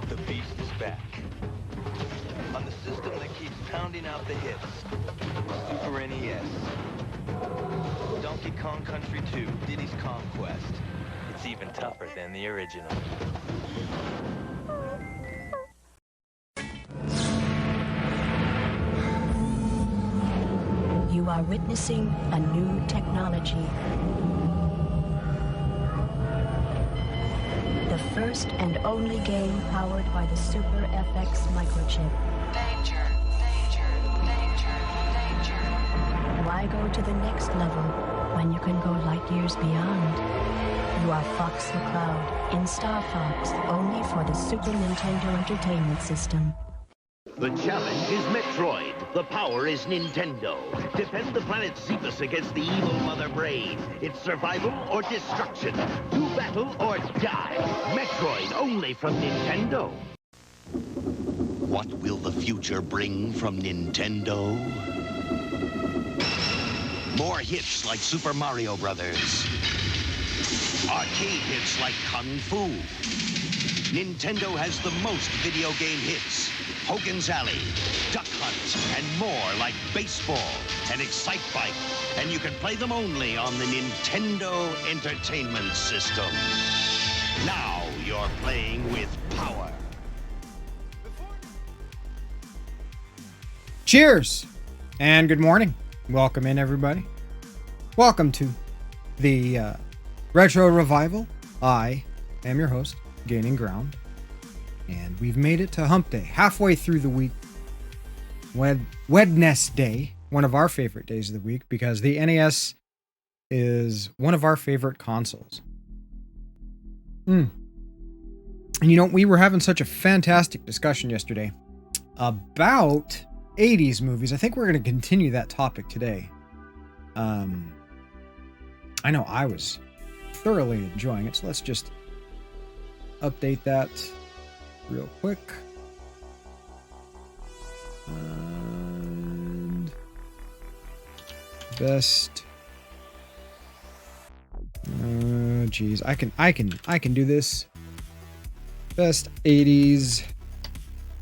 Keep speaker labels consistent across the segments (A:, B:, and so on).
A: The beast is back. On the system that keeps pounding out the hits. Super NES. Donkey Kong Country 2, Diddy's Conquest. It's even tougher than the original.
B: You are witnessing a new technology. The first and only game powered by the Super FX microchip.
C: Danger, danger, danger, danger.
B: Why go to the next level when you can go light years beyond? You are Fox McCloud in Star Fox, only for the Super Nintendo Entertainment System.
D: The challenge is Metroid. The power is Nintendo. Defend the planet Xephus against the evil Mother Brain. It's survival or destruction. Do battle or die. Metroid only from Nintendo.
E: What will the future bring from Nintendo? More hits like Super Mario Brothers. Arcade hits like Kung Fu. Nintendo has the most video game hits. Hogan's Alley, Duck Hunt, and more like baseball and Excite Bike. And you can play them only on the Nintendo Entertainment System. Now you're playing with power.
F: Cheers and good morning. Welcome in, everybody. Welcome to the Retro Revival. I am your host, Gaining Ground. And we've made it to Hump Day, halfway through the week. WedNESday, one of our favorite days of the week, because the NES is one of our favorite consoles. And you know, we were having such a fantastic discussion yesterday about 80s movies. I think we're going to continue that topic today. I know I was thoroughly enjoying it, so let's just update that real quick. And best. Oh geez, I can do this. Best 80s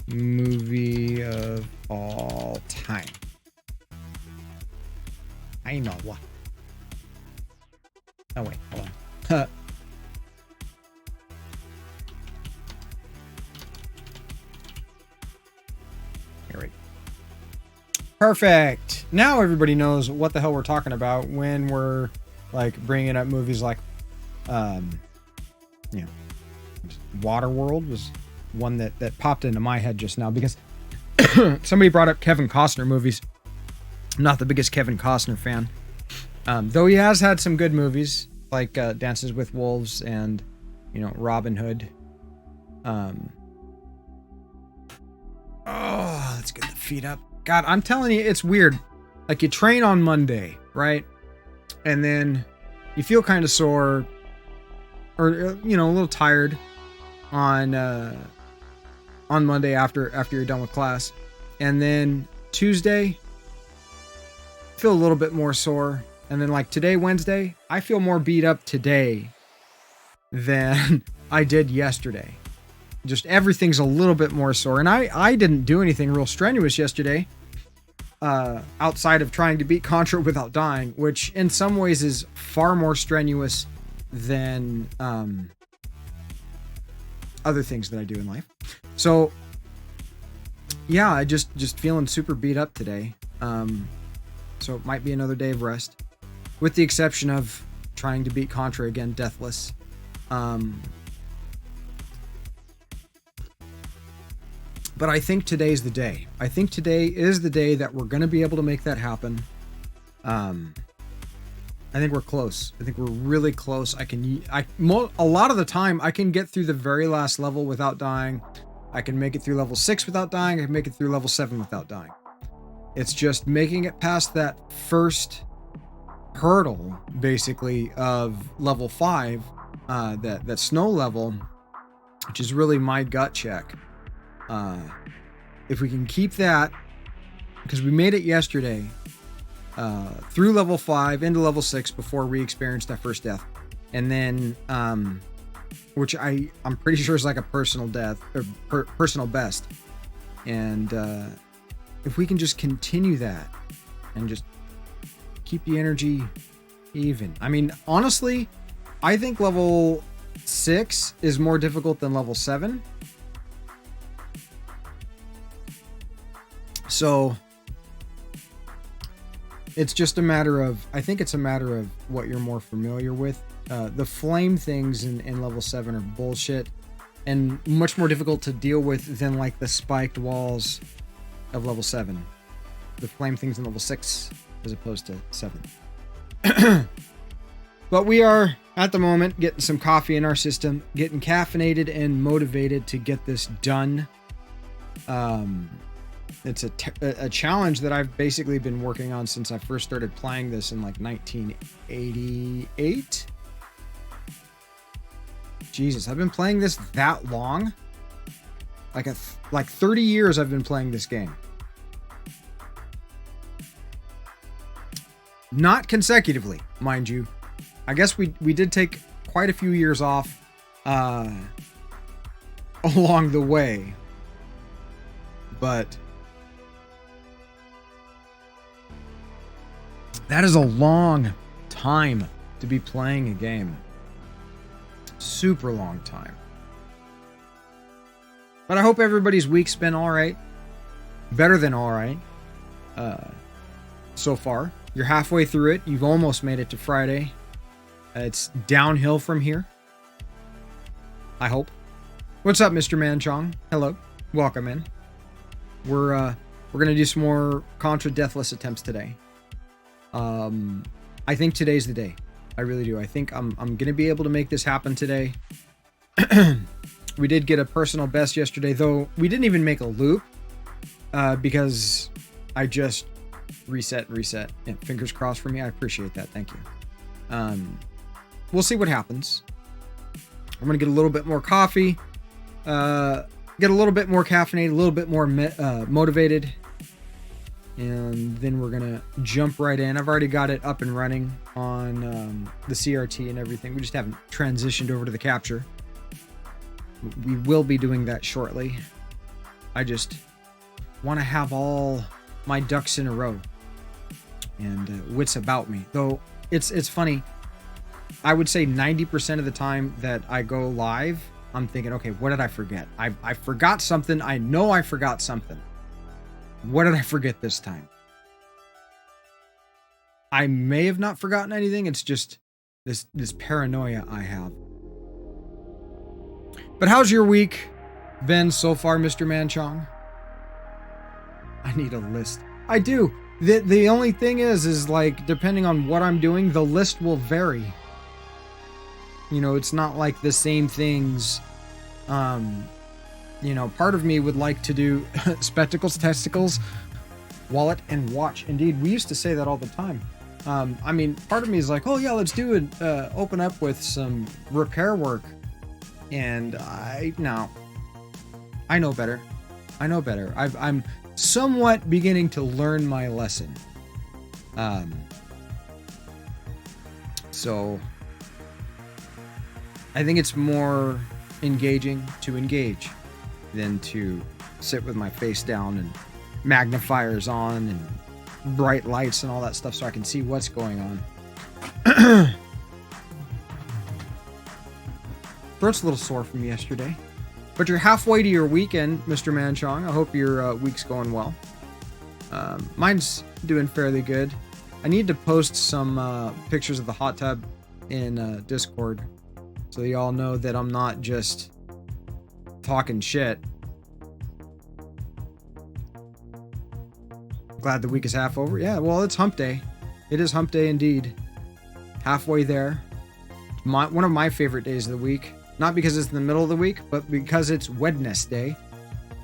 F: movie of all time. I know what. Oh wait, hold on. Perfect. Now everybody knows what the hell we're talking about when we're like bringing up movies like, Waterworld was one that popped into my head just now because somebody brought up Kevin Costner movies. I'm not the biggest Kevin Costner fan, though he has had some good movies like Dances with Wolves and Robin Hood. Let's get the feet up. God, I'm telling you, it's weird. Like, you train on Monday, right? And then you feel kind of sore or, a little tired on Monday after you're done with class. And then Tuesday, feel a little bit more sore. And then like today, Wednesday, I feel more beat up today than I did yesterday. Just everything's a little bit more sore. And I didn't do anything real strenuous yesterday. Outside of trying to beat Contra without dying, which in some ways is far more strenuous than other things that I do in life. So yeah, I just feeling super beat up today. So it might be another day of rest, with the exception of trying to beat Contra again, deathless. But I think today's the day. I think today is the day that we're going to be able to make that happen. I think we're close. I think we're really close. A lot of the time, I can get through the very last level without dying. I can make it through level 6 without dying. I can make it through level 7 without dying. It's just making it past that first hurdle, basically, of level 5, that snow level, which is really my gut check. If we can keep that, because we made it yesterday, through level 5 into level 6 before we experienced that first death. And then, which I'm pretty sure is like a personal death or personal best. And if we can just continue that and just keep the energy even. I mean, honestly, I think level 6 is more difficult than level 7. So it's just a matter of, I think it's a matter of what you're more familiar with. The flame things in level 7 are bullshit and much more difficult to deal with than like the spiked walls of level 7. The flame things in level 6 as opposed to 7. But we are, at the moment, getting some coffee in our system, getting caffeinated and motivated to get this done. It's a challenge that I've basically been working on since I first started playing this in like 1988. Jesus, I've been playing this that long? Like 30 years I've been playing this game. Not consecutively, mind you. I guess we did take quite a few years off along the way. But that is a long time to be playing a game. Super long time. But I hope everybody's week's been all right. Better than all right. So far. You're halfway through it. You've almost made it to Friday. It's downhill from here. I hope. What's up, Mr. Manchong? Hello. Welcome in. We're gonna do some more Contra Deathless attempts today. I think today's the day. I really do. I think I'm gonna be able to make this happen today. We did get a personal best yesterday, though we didn't even make a loop because I just reset. Yeah, fingers crossed for me. I appreciate that. Thank you. We'll see what happens. I'm gonna get a little bit more coffee, get a little bit more caffeinated, a little bit more motivated, and then we're gonna jump right in. I've already got it up and running on the CRT and everything. We just haven't transitioned over to the capture. We will be doing that shortly. I just want to have all my ducks in a row and wits about me. Though it's funny. I would say 90% of the time that I go live, I'm thinking, okay, what did I forget? I forgot something. I know I forgot something. What did I forget this time? I may have not forgotten anything. It's just this paranoia I have. But how's your week been so far, Mr. Manchong? I need a list. I do. The only thing is like, depending on what I'm doing, the list will vary. You know, it's not like the same things. You know, part of me would like to do spectacles, testicles, wallet, and watch. Indeed, we used to say that all the time. I mean, part of me is like, oh yeah, let's do it. Open up with some repair work. And I know better. I'm somewhat beginning to learn my lesson. So I think it's more engaging to engage than to sit with my face down and magnifiers on and bright lights and all that stuff so I can see what's going on. Throat's a little sore from yesterday. But you're halfway to your weekend, Mr. Manchong. I hope your week's going well. Mine's doing fairly good. I need to post some pictures of the hot tub in Discord so you all know that I'm not just talking shit. Glad the week is half over. Yeah, well, it's hump day. It is hump day indeed. Halfway there. One of my favorite days of the week. Not because it's in the middle of the week, but because it's WedNESday.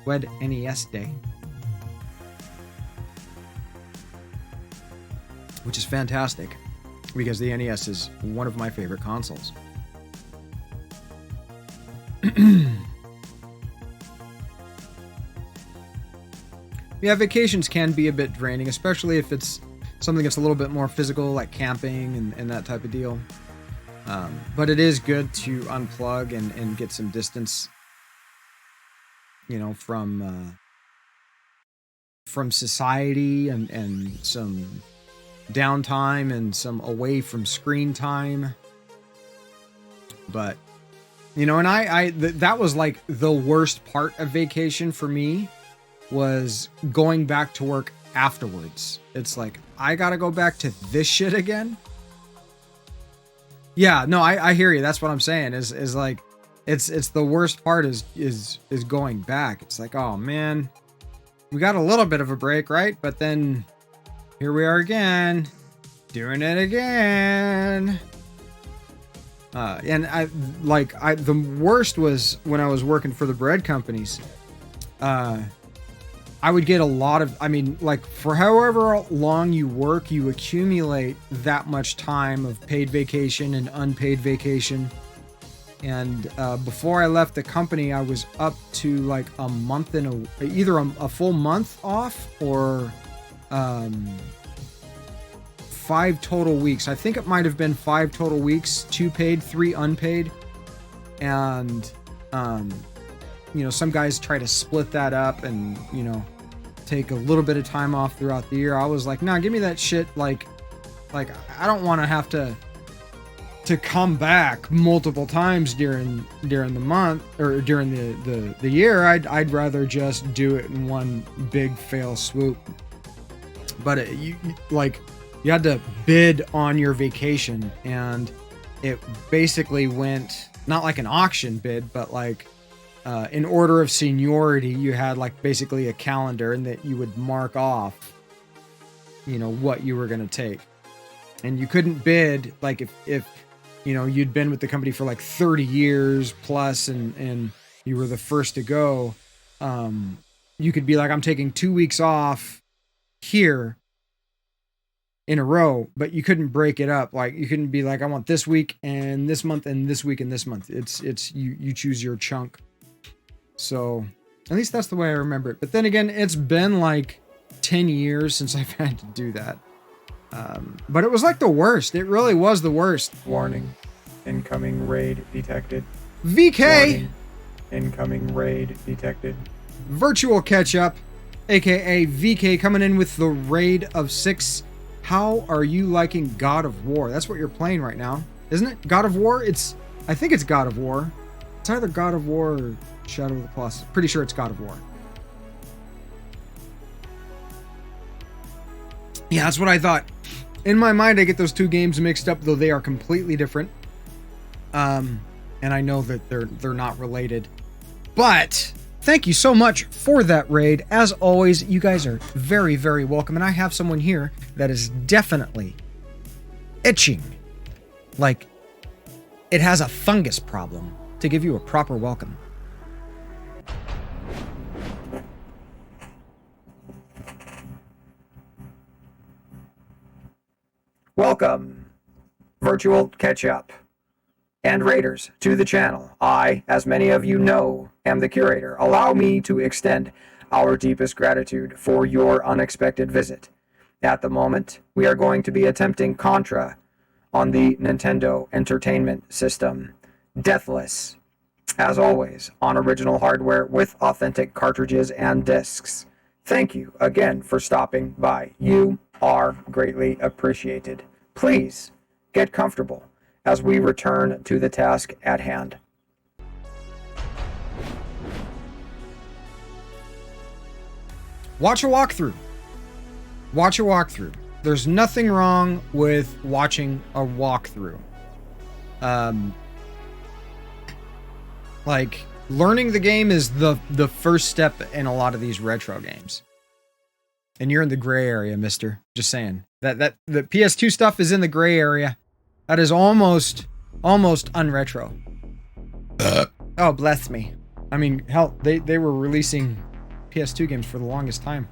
F: WedNESday. Which is fantastic. Because the NES is one of my favorite consoles. Yeah, vacations can be a bit draining, especially if it's something that's a little bit more physical, like camping and that type of deal. But it is good to unplug and get some distance, you know, from society and some downtime and some away from screen time. But, you know, and that was like the worst part of vacation for me, was going back to work afterwards. It's like, I gotta go back to this shit again. Yeah, no, I hear you. That's what I'm saying is like, it's the worst part is going back. It's like, oh man, we got a little bit of a break, right? But then here we are again, doing it again. And the worst was when I was working for the bread companies. I would get a lot of, I mean, like, for however long you work, you accumulate that much time of paid vacation and unpaid vacation. And before I left the company, I was up to like a month and either a full month off or 5 total weeks. I think it might have been 5 total weeks, 2 paid, 3 unpaid. And, you know, some guys try to split that up and, you know, take a little bit of time off throughout the year. I was like, nah, give me that shit. Like I don't want to have to come back multiple times during the month or during the year. I'd rather just do it in one big fail swoop. But you had to bid on your vacation, and it basically went not like an auction bid, but like in order of seniority. You had like basically a calendar, and that you would mark off, you know, what you were going to take. And you couldn't bid like if you know, you'd been with the company for like 30 years plus and you were the first to go. You could be like, I'm taking 2 weeks off here in a row, but you couldn't break it up. Like, you couldn't be like, I want this week and this month and this week and this month. It's you choose your chunk. So at least that's the way I remember it. But then again, it's been like 10 years since I've had to do that. But it was like the worst. It really was the worst.
G: Warning. Incoming raid detected.
F: VK!
G: Warning. Incoming raid detected.
F: Virtual Catch-Up, aka VK, coming in with the raid of 6. How are you liking God of War? That's what you're playing right now, isn't it? God of War? I think it's God of War. It's either God of War or Shadow of the Colossus. Pretty sure it's God of War. Yeah, that's what I thought. In my mind, I get those two games mixed up, though they are completely different. And I know that they're not related. But thank you so much for that raid. As always, you guys are very, very welcome. And I have someone here that is definitely itching, like it has a fungus problem, to give you a proper welcome.
G: Welcome, Virtual Catch-Up, and Raiders to the channel. I, as many of you know, am the curator. Allow me to extend our deepest gratitude for your unexpected visit. At the moment, we are going to be attempting Contra on the Nintendo Entertainment System, DEATHLESS, as always, on original hardware with authentic cartridges and discs. Thank you again for stopping by. You are greatly appreciated. Please get comfortable as we return to the task at hand.
F: Watch a walkthrough. Watch a walkthrough. There's nothing wrong with watching a walkthrough. Like, learning the game is the first step in a lot of these retro games. And you're in the gray area, mister. Just saying. That the PS2 stuff is in the gray area. That is almost unretro. Oh, bless me. I mean, hell, they were releasing PS2 games for the longest time.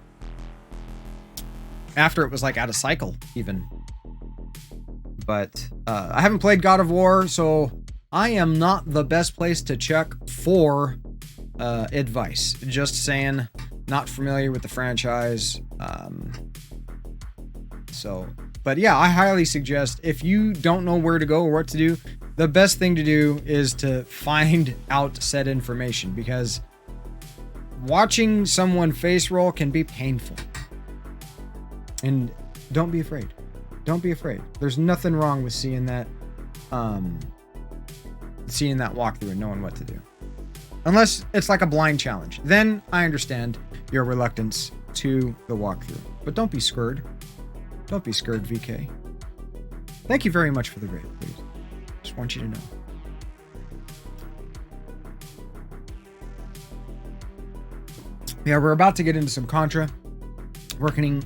F: After it was like out of cycle, even. But I haven't played God of War, so I am not the best place to check for advice. Just saying, not familiar with the franchise. So, but yeah, I highly suggest if you don't know where to go or what to do, the best thing to do is to find out said information, because watching someone face roll can be painful. And don't be afraid. Don't be afraid. There's nothing wrong with seeing that walkthrough and knowing what to do. Unless it's like a blind challenge. Then I understand your reluctance to the walkthrough. But don't be scared. Don't be scared, VK. Thank you very much for the raid, please. Just want you to know. Yeah, we're about to get into some Contra. Working.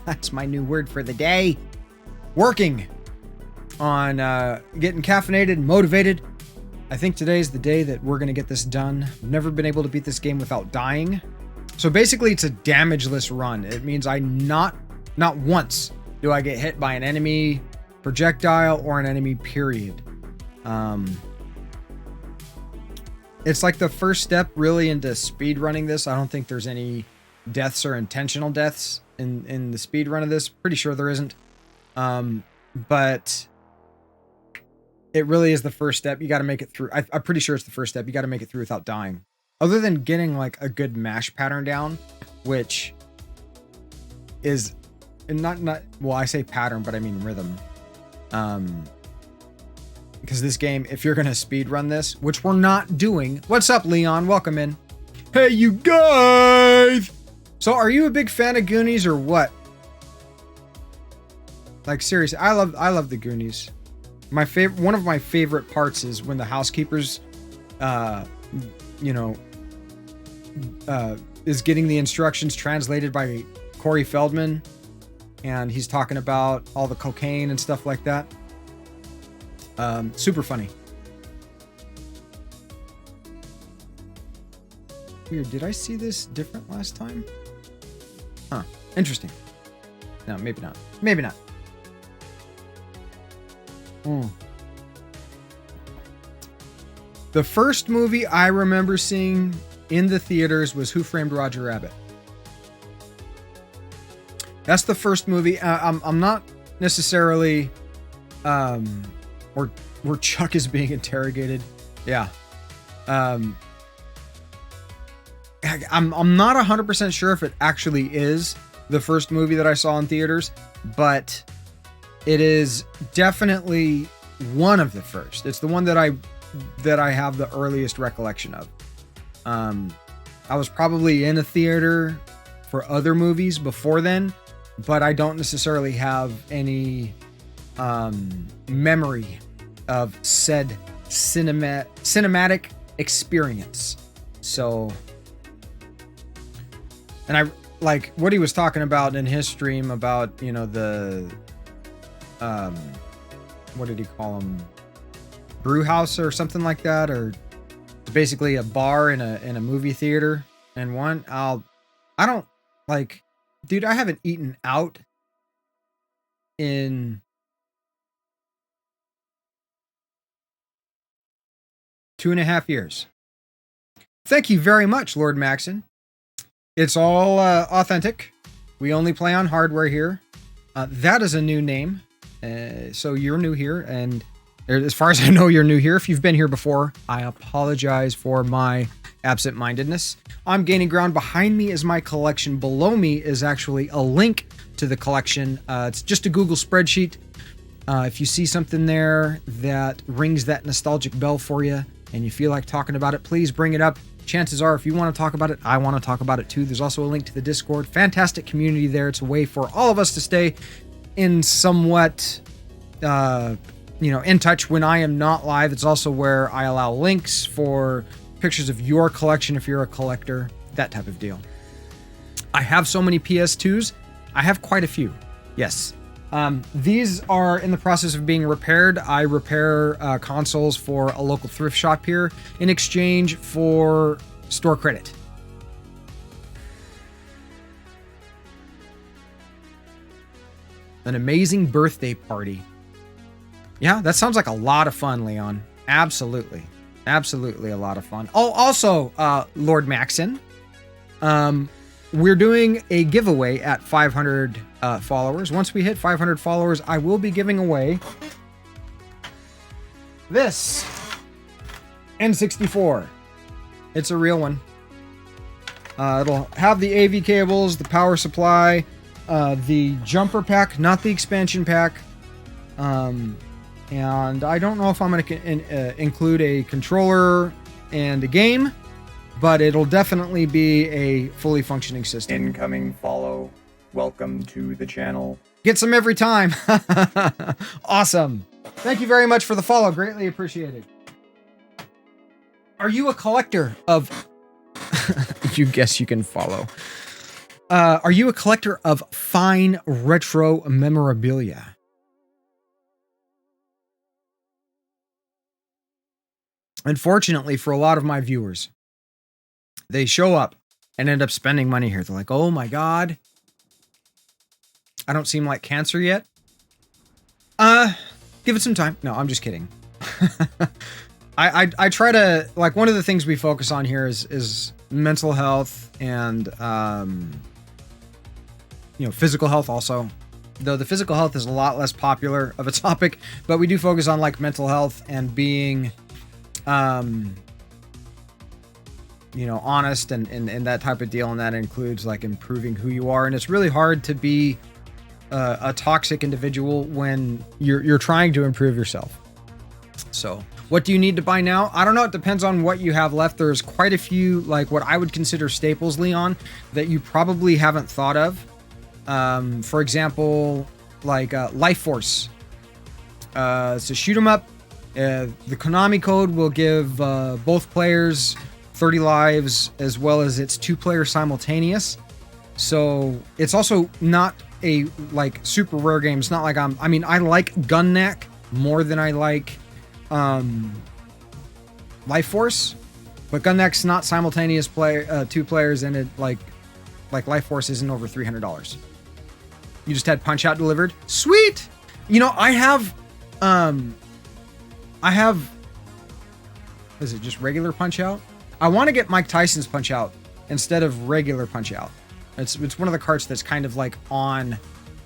F: That's my new word for the day. Working on getting caffeinated and motivated. I think today's the day that we're going to get this done. I've never been able to beat this game without dying. So basically it's a damageless run. It means not once do I get hit by an enemy projectile or an enemy period. It's like the first step really into speed running this. I don't think there's any deaths or intentional deaths in the speed run of this. Pretty sure there isn't. But it really is the first step. You got to make it through. I'm pretty sure it's the first step. You got to make it through without dying. Other than getting like a good mash pattern down, which is not well, I say pattern, but I mean rhythm. Because this game, if you're gonna speed run this, which we're not doing. What's up, Leon? Welcome in. Hey, you guys. So, are you a big fan of Goonies or what? Like seriously, I love the Goonies. One of my favorite parts is when the housekeepers, is getting the instructions translated by Corey Feldman, and he's talking about all the cocaine and stuff like that. Super funny. Weird. Did I see this different last time? Huh. Interesting. No, maybe not. Maybe not. The first movie I remember seeing in the theaters was Who Framed Roger Rabbit. That's the first movie. I'm not necessarily where Chuck is being interrogated. Yeah. I'm not 100% sure if it actually is the first movie that I saw in theaters, but it is definitely one of the first. It's the one that I have the earliest recollection of. I was probably in a theater for other movies before then, but I don't necessarily have any memory of said cinematic experience. So, and I like what he was talking about in his stream about, the what did he call them? Brew house or something like that, or basically a bar in a movie theater. And dude, I haven't eaten out in 2.5 years. Thank you very much, Lord Maxon. It's all authentic. We only play on hardware here. That is a new name. So you're new here, and as far as I know, you're new here. If you've been here before, I apologize for my absent-mindedness. I'm gaining ground. Behind me is my collection. Below me is actually a link to the collection. It's just a Google spreadsheet. If you see something there that rings that nostalgic bell for you and you feel like talking about it, please bring it up. Chances are, if you want to talk about it, I want to talk about it too. There's also a link to the Discord. Fantastic community there. It's a way for all of us to stay in somewhat, in touch when I am not live. It's also where I allow links for pictures of your collection if you're a collector, that type of deal. I have so many PS2s. I have quite a few. Yes. These are in the process of being repaired. I repair consoles for a local thrift shop here in exchange for store credit. An amazing birthday party. Yeah, that sounds like a lot of fun, Leon. Absolutely. Absolutely a lot of fun. Oh, also, Lord Maxon, we're doing a giveaway at 500 followers. Once we hit 500 followers, I will be giving away this N64. It's a real one. It'll have the AV cables, the power supply, the jumper pack, not the expansion pack. And I don't know if I'm going to include a controller and a game, but it'll definitely be a fully functioning system.
G: Incoming follow. Welcome to the channel.
F: Get some every time. Awesome. Thank you very much for the follow. Greatly appreciated. Are you a collector of... You guess you can follow. Are you a collector of fine retro memorabilia? Unfortunately, for a lot of my viewers, they show up and end up spending money here. They're like, oh my God, I don't seem like cancer yet. Give it some time. No, I'm just kidding. I try to, like, one of the things we focus on here is mental health and, physical health also. Though the physical health is a lot less popular of a topic, but we do focus on, like, mental health and being, honest and that type of deal. And that includes, like, improving who you are. And it's really hard to be a toxic individual when you're trying to improve yourself. So what do you need to buy now? I don't know. It depends on what you have left. There's quite a few, like, what I would consider staples, Leon, that you probably haven't thought of. For example, like Life Force. It's a shoot 'em up. The Konami code will give both players 30 lives, as well as it's 2-player simultaneous. So it's also not a, like, super rare game. It's not like I like Gunneck more than I like Life Force, but Gunneck's not simultaneous play 2 players, and it like Life Force isn't over $300. You just had Punch Out delivered. Sweet. I have is it just regular Punch Out? I want to get Mike Tyson's Punch Out instead of regular Punch Out. It's one of the carts that's kind of like on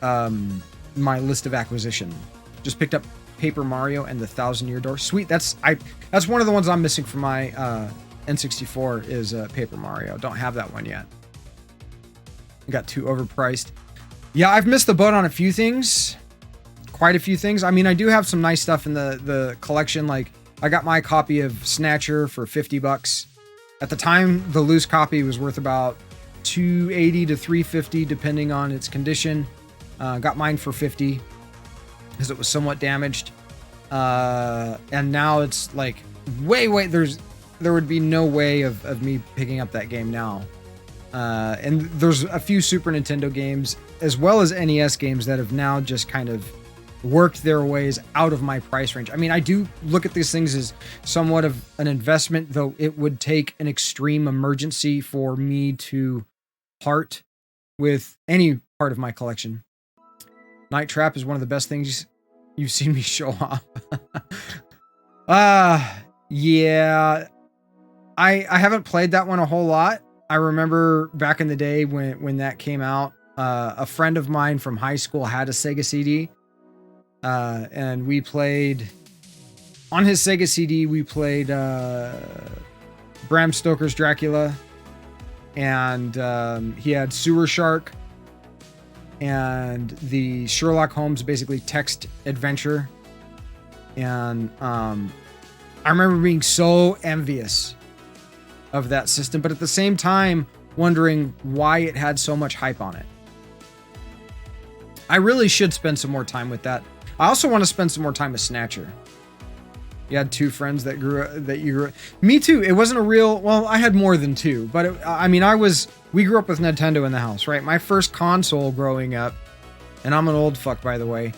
F: my list of acquisition. Just picked up Paper Mario and the 1,000-Year Door. Sweet. That's one of the ones I'm missing from my N64 is Paper Mario. Don't have that one yet. Got too overpriced. Yeah, I've missed the boat on a few things. Quite a few things. I mean, I do have some nice stuff in the collection. Like, I got my copy of Snatcher for $50. At the time, the loose copy was worth about $280 to $350 depending on its condition. Got mine for $50 because it was somewhat damaged. And now it's like way there would be no way of me picking up that game now. And there's a few Super Nintendo games as well as NES games that have now just kind of worked their ways out of my price range. I mean, I do look at these things as somewhat of an investment, though it would take an extreme emergency for me to part with any part of my collection. Night Trap is one of the best things you've seen me show off. Yeah. I haven't played that one a whole lot. I remember back in the day when that came out, a friend of mine from high school had a Sega CD. And we played on his Sega CD. We played Bram Stoker's Dracula, and he had Sewer Shark and the Sherlock Holmes basically text adventure. And I remember being so envious of that system, but at the same time wondering why it had so much hype on it. I really should spend some more time with that. I also want to spend some more time with Snatcher. You had 2 friends that you grew. Me too. It wasn't a real. Well, I had more than 2, but we grew up with Nintendo in the house, right? My first console growing up, and I'm an old fuck, by the way,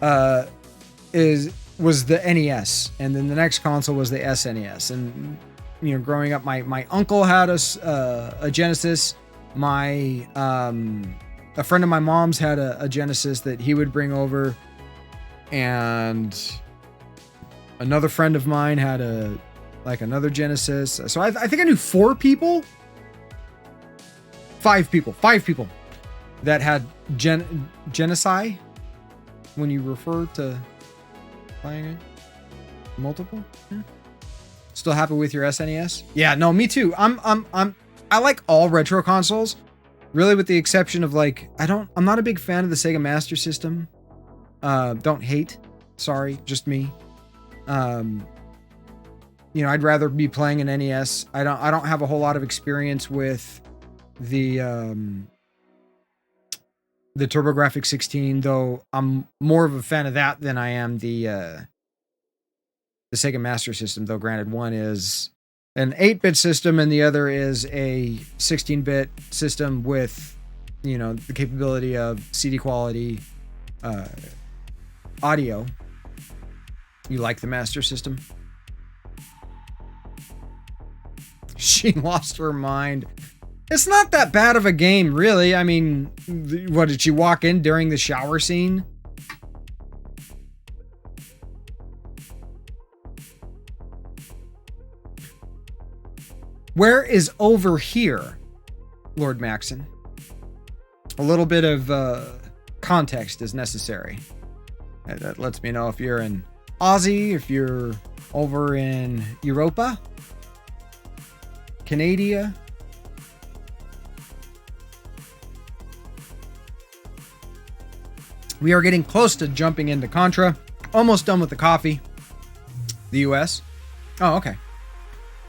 F: was the NES, and then the next console was the SNES. And growing up, my uncle had a Genesis. A friend of my mom's had a Genesis that he would bring over. And another friend of mine had another Genesis. So I think I knew 4 people 5 people that had genocide when you refer to playing it. Multiple? Yeah. Still happy with your SNES? Yeah, no, me too. I like all retro consoles, really, with the exception of like, I'm not a big fan of the Sega Master System. Don't hate. Sorry, just me. You know, I'd rather be playing an NES. I don't have a whole lot of experience with the TurboGrafx 16, though I'm more of a fan of that than I am the Sega Master System, though granted one is an 8-bit system and the other is a 16-bit system with, you know, the capability of CD quality audio. You like the Master System? She lost her mind. It's not that bad of a game, really. I mean, what, did she walk in during the shower scene? Where is over here, Lord Maxon? A little bit of context is necessary. That lets me know if you're in Aussie, if you're over in Europa, Canada. We are getting close to jumping into Contra. Almost done with the coffee. The US. Oh, okay.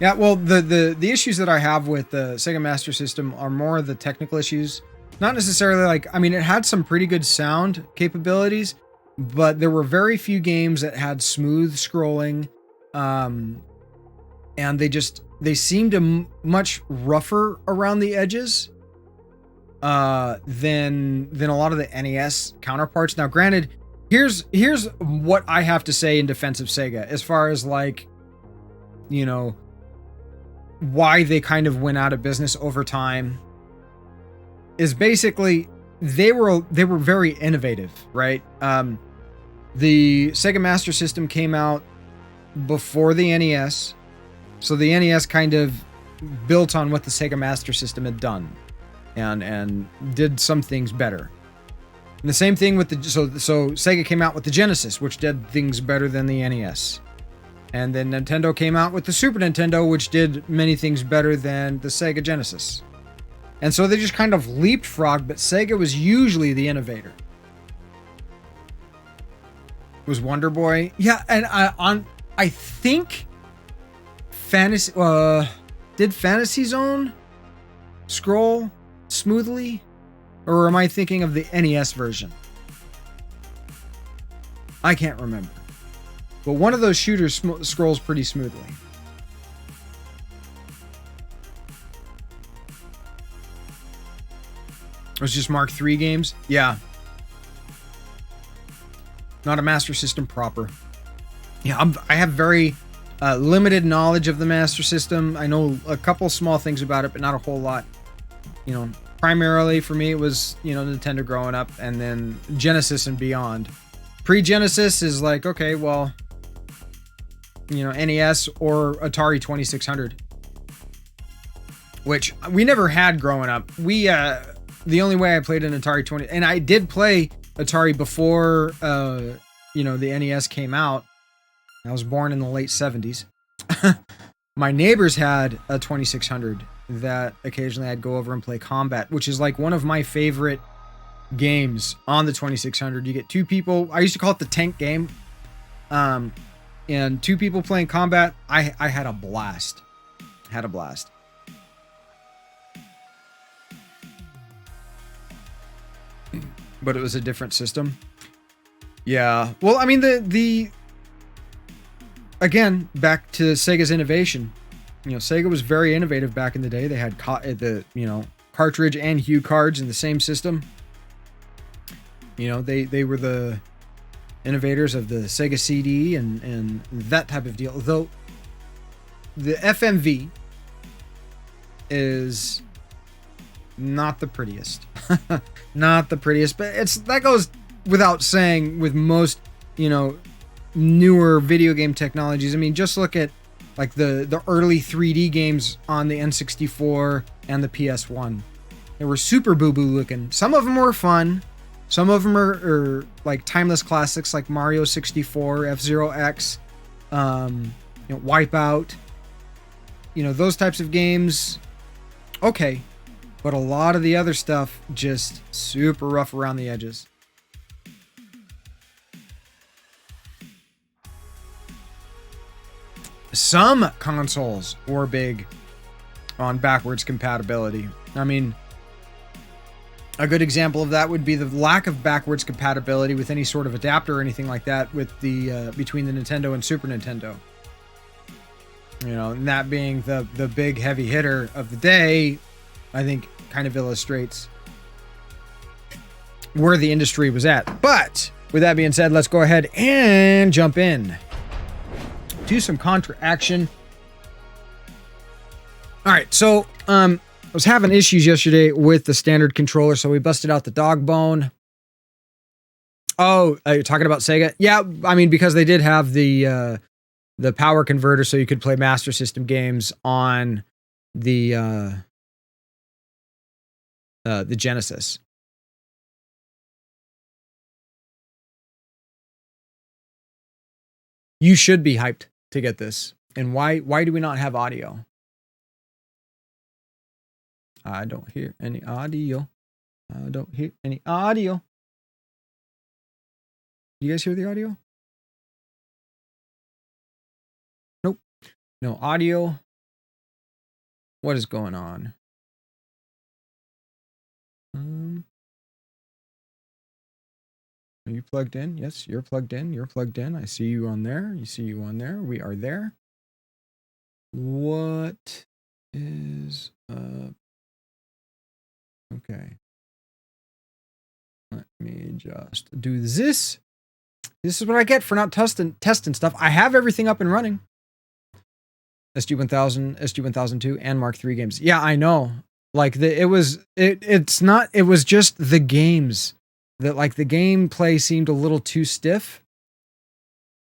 F: Yeah, well, the issues that I have with the Sega Master System are more the technical issues. Not necessarily like, I mean, it had some pretty good sound capabilities, but there were very few games that had smooth scrolling. And they seemed much rougher around the edges than a lot of the NES counterparts. Now, granted, here's what I have to say in defense of Sega, as far as like, you know, why they kind of went out of business over time, is basically they were very innovative, right? The Sega Master System came out before the NES, so the NES kind of built on what the Sega Master System had done, and did some things better. And the same thing with so Sega came out with the Genesis, which did things better than the NES. And then Nintendo came out with the Super Nintendo, which did many things better than the Sega Genesis. And so they just kind of leapfrogged, but Sega was usually the innovator. Was Wonder Boy? Yeah, and I think Fantasy did Fantasy Zone scroll smoothly, or am I thinking of the NES version? I can't remember. But one of those shooters scrolls pretty smoothly. It was just Mark III games? Yeah. Not a Master System proper. Yeah, I have very limited knowledge of the Master System. I know a couple small things about it, but not a whole lot. You know, primarily for me, it was, you know, Nintendo growing up, and then Genesis and beyond. Pre-Genesis is like, okay, well, you know, NES or Atari 2600, which we never had growing up. The only way I played an Atari 20, and I did play Atari before, you know, the NES came out. I was born in the late 70s. My neighbors had a 2600 that occasionally I'd go over and play Combat, which is like one of my favorite games on the 2600. You get two people. I used to call it the tank game. And two people playing Combat. I had a blast. But it was a different system. Yeah. Well, I mean, the again, back to Sega's innovation. You know, Sega was very innovative back in the day. They had cartridge and hue cards in the same system. You know, they were the innovators of the Sega CD and that type of deal. Though the FMV is not the prettiest. Not the prettiest, but that goes without saying with most, you know, newer video game technologies. I mean, just look at like the early 3D games on the N64 and the PS1. They were super boo-boo looking. Some of them were fun. Some of them are like timeless classics like Mario 64, F-Zero X, Wipeout. Those types of games, okay. But a lot of the other stuff, just super rough around the edges. Some consoles were big on backwards compatibility. I mean, a good example of that would be the lack of backwards compatibility with any sort of adapter or anything like that with the between the Nintendo and Super Nintendo. And that being the big heavy hitter of the day, I think kind of illustrates where the industry was at. But with that being said, let's go ahead and jump in to some Contra action. All right, so I was having issues yesterday with the standard controller, so we busted out the dog bone. Oh, you're talking about Sega? Yeah, I mean, because they did have the power converter, so you could play Master System games on the Genesis. You should be hyped to get this. And why do we not have audio? I don't hear any audio. I don't hear any audio. You guys hear the audio? Nope. No audio. What is going on? Are you plugged in? Yes, you're plugged in. You're plugged in. I see you on there. You see you on there. We are there. What is up? Okay. Let me just do this. This is what I get for not testing stuff. I have everything up and running. SG-1000, SG-1002, and Mark III games. Yeah, I know. Like it was just the games that like the gameplay seemed a little too stiff.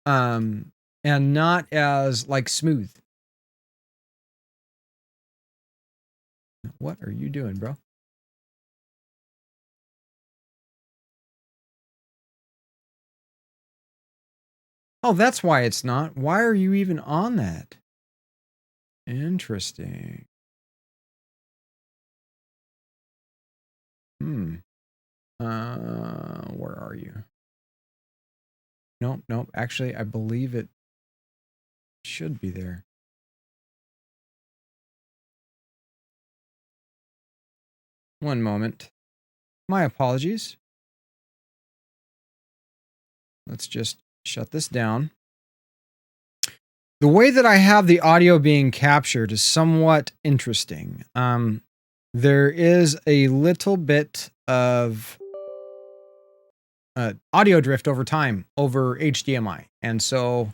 F: And not as like smooth. What are you doing, bro? Oh, that's why it's not. Why are you even on that? Interesting. Where are you? Nope. Actually, I believe it should be there. One moment. My apologies. Let's just shut this down. The way that I have the audio being captured is somewhat interesting. There is a little bit of audio drift over time over HDMI. And so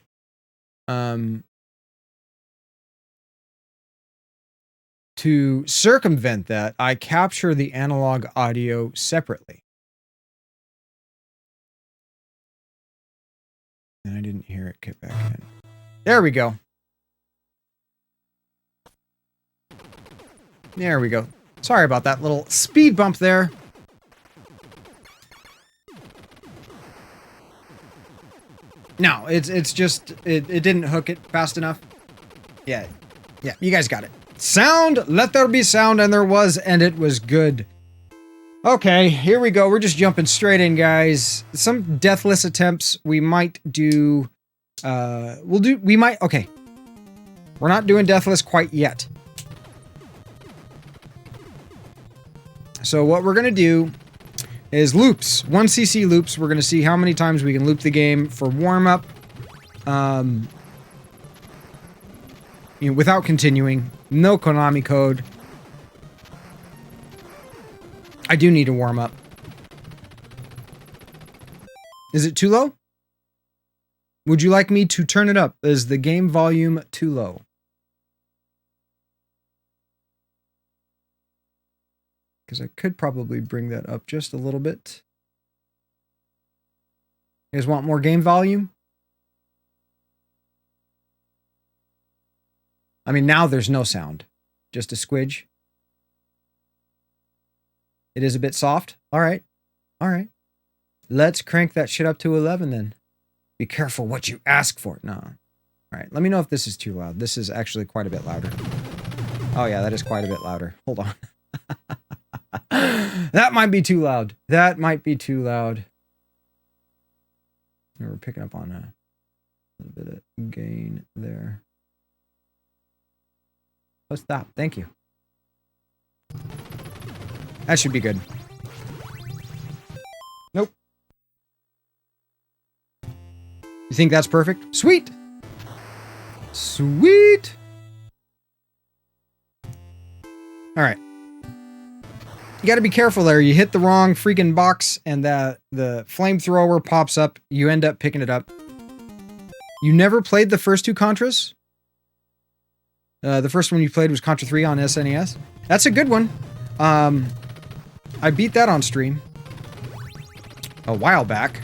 F: to circumvent that, I capture the analog audio separately. And I didn't hear it get back in. There we go. There we go. Sorry about that little speed bump there. No, it's just it didn't hook it fast enough. Yeah, you guys got it. Sound, let there be sound, and there was, and it was good. Okay, here we go. We're just jumping straight in, guys. Some deathless attempts. We might do. Okay. We're not doing deathless quite yet. So what we're gonna do is loops. 1cc loops. We're gonna see how many times we can loop the game for warm up. Without continuing. No Konami code. I do need to warm up. Is it too low? Would you like me to turn it up? Is the game volume too low? Because I could probably bring that up just a little bit. You guys want more game volume? I mean, now there's no sound. Just a squidge. It is a bit soft. All right. All right. Let's crank that shit up to 11 then. Be careful what you ask for. No. All right. Let me know if this is too loud. This is actually quite a bit louder. Oh yeah, that is quite a bit louder. Hold on. That might be too loud. That might be too loud. We're picking up on a little bit of gain there. Oh, stop. Thank you. That should be good. Nope. You think that's perfect? Sweet! Sweet! Alright. You gotta be careful there. You hit the wrong freaking box and the flamethrower pops up. You end up picking it up. You never played the first two Contras? The first one you played was Contra 3 on SNES. That's a good one. I beat that on stream a while back.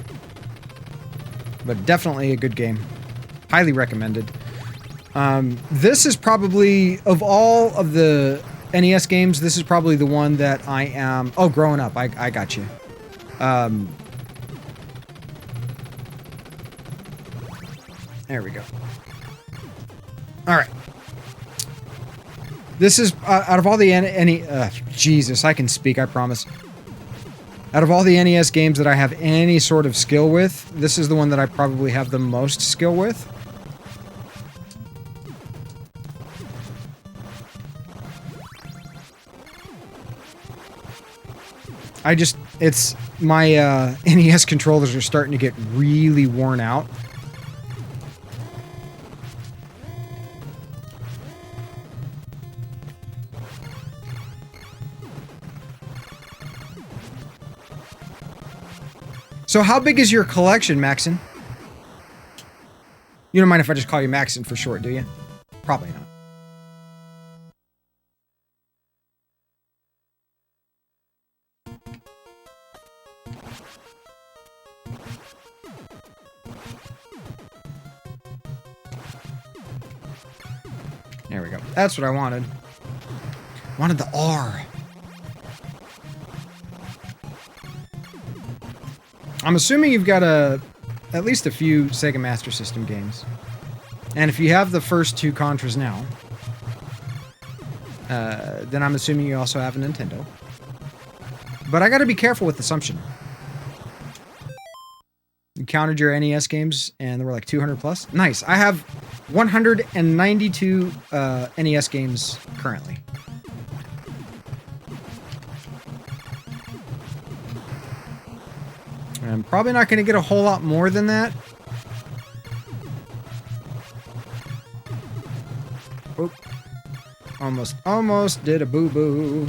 F: But definitely a good game. Highly recommended. This is probably, of all of the NES games, this is probably the one that I am... Oh, growing up. I got you. There we go. Alright. This is, out of all the Jesus, I can speak, I promise. Out of all the NES games that I have any sort of skill with, this is the one that I probably have the most skill with. It's, my NES controllers are starting to get really worn out. So how big is your collection, Maxon? You don't mind if I just call you Maxon for short, do you? Probably not. There we go. That's what I wanted. Wanted the R. I'm assuming you've got at least a few Sega Master System games. And if you have the first two Contras now, then I'm assuming you also have a Nintendo. But I gotta be careful with assumption. You counted your NES games, and there were like 200 plus. Nice. I have 192 NES games currently. I'm probably not going to get a whole lot more than that. Oh. Almost did a boo-boo.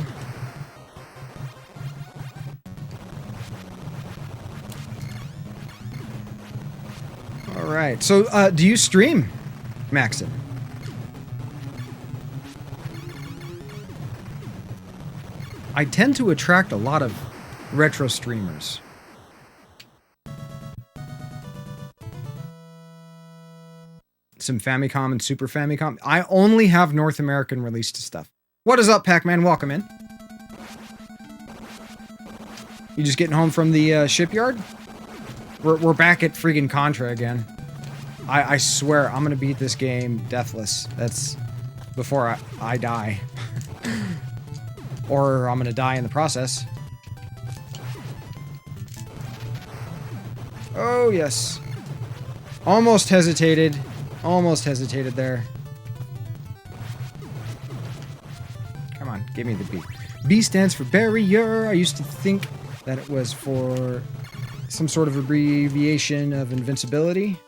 F: Alright, so do you stream, Maxon? I tend to attract a lot of retro streamers. Some Famicom and Super Famicom. I only have North American released stuff. What is up, Pac-Man? Welcome in. You just getting home from the shipyard? We're back at freaking Contra again. I swear I'm gonna beat this game deathless. That's before I die. Or I'm gonna die in the process. Oh yes. Almost hesitated. Almost hesitated there. Come on, give me the B. B stands for barrier. I used to think that it was for some sort of abbreviation of invincibility.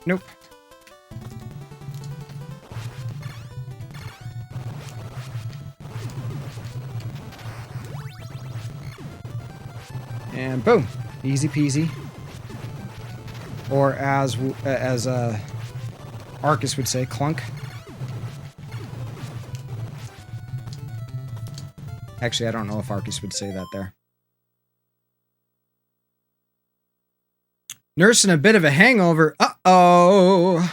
F: Nope. And boom. Easy peasy. Or as Arcus would say, clunk. Actually, I don't know if Arcus would say that there. Nursing a bit of a hangover. Uh-oh.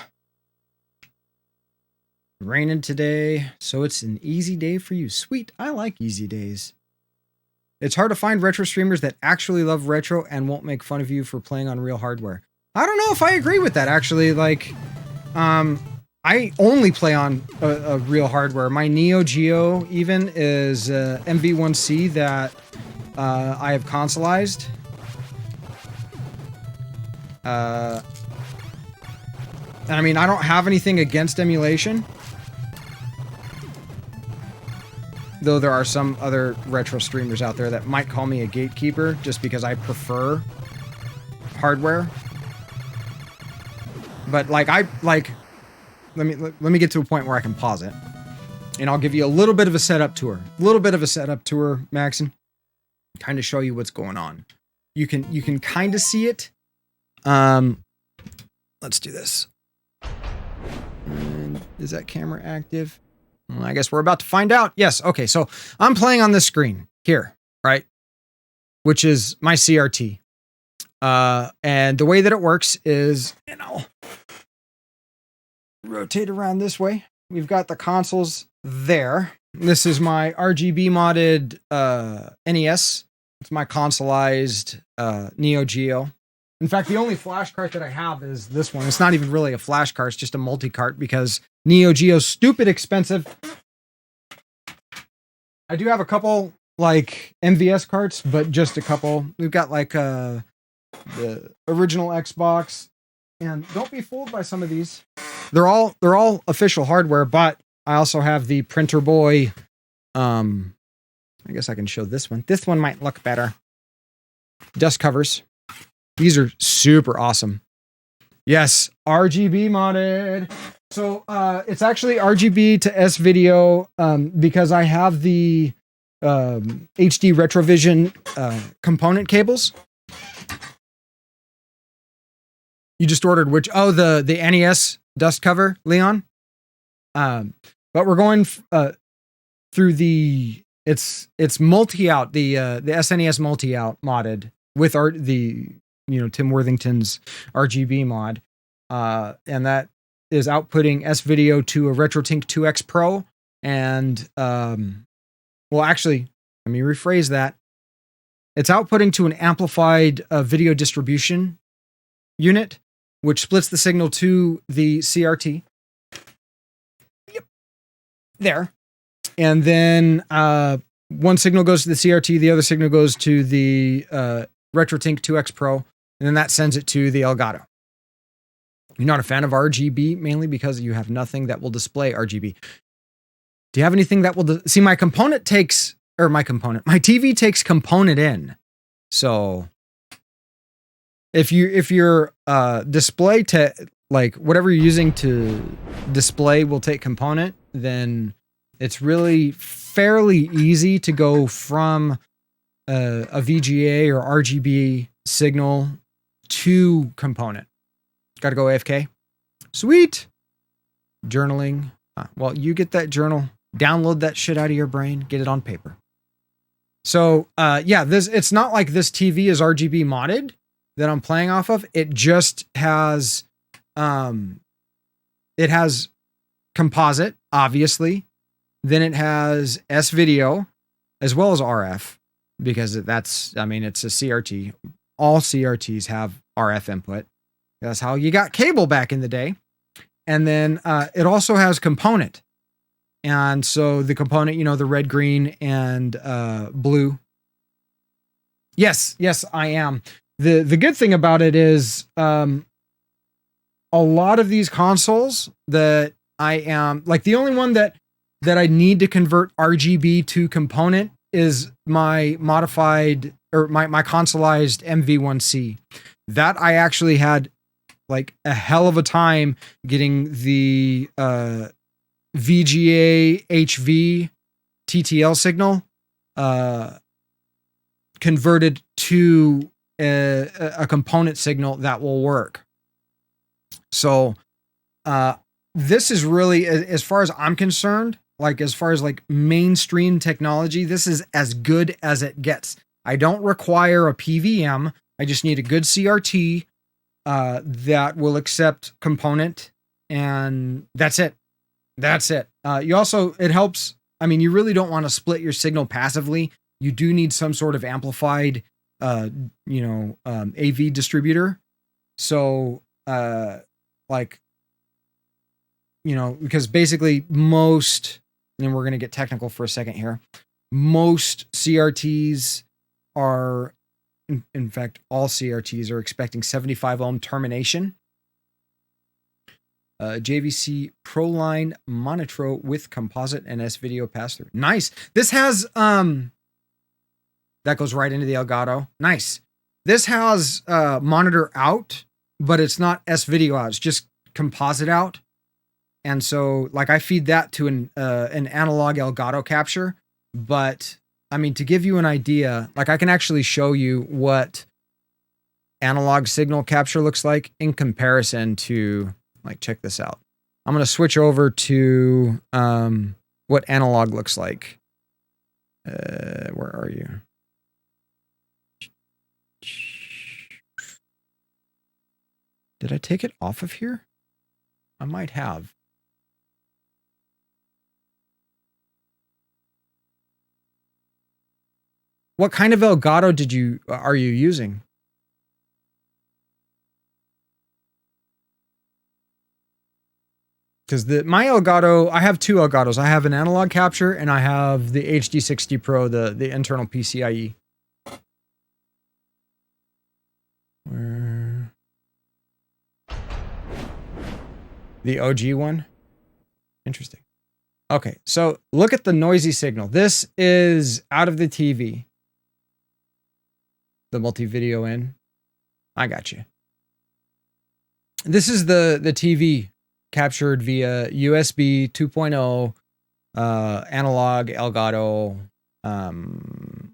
F: Raining today, so it's an easy day for you. Sweet, I like easy days. It's hard to find retro streamers that actually love retro and won't make fun of you for playing on real hardware. I don't know if I agree with that, actually. Like, I only play on a real hardware. My Neo Geo even is MV1C that I have consoleized. And I mean, I don't have anything against emulation. Though there are some other retro streamers out there that might call me a gatekeeper just because I prefer hardware. But like let me get to a point where I can pause it. And I'll give you a little bit of a setup tour. A little bit of a setup tour, Maxon. Kind of show you what's going on. You can kind of see it. Let's do this. And is that camera active? Well, I guess we're about to find out. Yes. Okay. So I'm playing on this screen here, right? Which is my CRT. And the way that it works is, and I'll rotate around this way. We've got the consoles there. This is my RGB modded NES. It's my consoleized Neo Geo. In fact, the only flash cart that I have is this one. It's not even really a flash cart, it's just a multi-cart because Neo Geo's stupid expensive. I do have a couple like MVS carts, but just a couple. We've got like the original Xbox, and don't be fooled by some of these. They're all official hardware, but I also have the Printer Boy. I guess I can show this one. This one might look better. Dust covers. These are super awesome. Yes, RGB modded. So it's actually RGB to S video because I have the HD Retrovision component cables. You just ordered which? Oh, the NES dust cover, Leon. But we're going through the it's multi-out, the SNES multi-out modded with Tim Worthington's RGB mod. And that is outputting S-Video to a RetroTink 2X Pro. And, well, actually, let me rephrase that. It's outputting to an amplified video distribution unit, which splits the signal to the CRT. Yep. There. And then one signal goes to the CRT, the other signal goes to the RetroTink 2X Pro, and then that sends it to the Elgato. You're not a fan of RGB, mainly because you have nothing that will display RGB. Do you have anything that will... See, my TV takes component in. So if your display like whatever you're using to display will take component, then it's really fairly easy to go from a VGA or RGB signal to component. Got to go AFK. Sweet. Journaling. Well, you get that journal, download that shit out of your brain, get it on paper. So, yeah, it's not like this TV is RGB modded that I'm playing off of. It just has, it has composite, obviously. Then it has S-Video as well as RF because it's a CRT. All CRTs have RF input. That's how you got cable back in the day. And then it also has component. And so the component, the red, green, and blue. Yes, I am. The good thing about it is a lot of these consoles that I am, like the only one that I need to convert RGB to component is my modified or my consoleized MV1C. That I actually had like a hell of a time getting the VGA HV TTL signal converted to a component signal that will work. So this is really, as far as I'm concerned, like as far as like mainstream technology, this is as good as it gets. I don't require a PVM. I just need a good CRT that will accept component, and that's it. It helps. I mean, you really don't want to split your signal passively you do need some sort of amplified, AV distributor. So, like, because basically most, and then we're going to get technical for a second here. Most CRTs are, in fact, all CRTs are expecting 75 ohm termination. JVC Proline Monitro with composite NS video pass-through. Nice. This has, that goes right into the Elgato. Nice. This has monitor out, but it's not S video out. It's just composite out. And so, like, I feed that to an analog Elgato capture. But, I mean, to give you an idea, like, I can actually show you what analog signal capture looks like in comparison to, like, check this out. I'm going to switch over to what analog looks like. Where are you? Did I take it off of here? I might have. What kind of Elgato are you using? Because my Elgato, I have two Elgatos. I have an analog capture and I have the HD60 Pro, the internal PCIe. Where? The OG one? Interesting. Okay, so look at the noisy signal. This is out of the TV. The multi-video in. I got you. This is the TV captured via USB 2.0 analog Elgato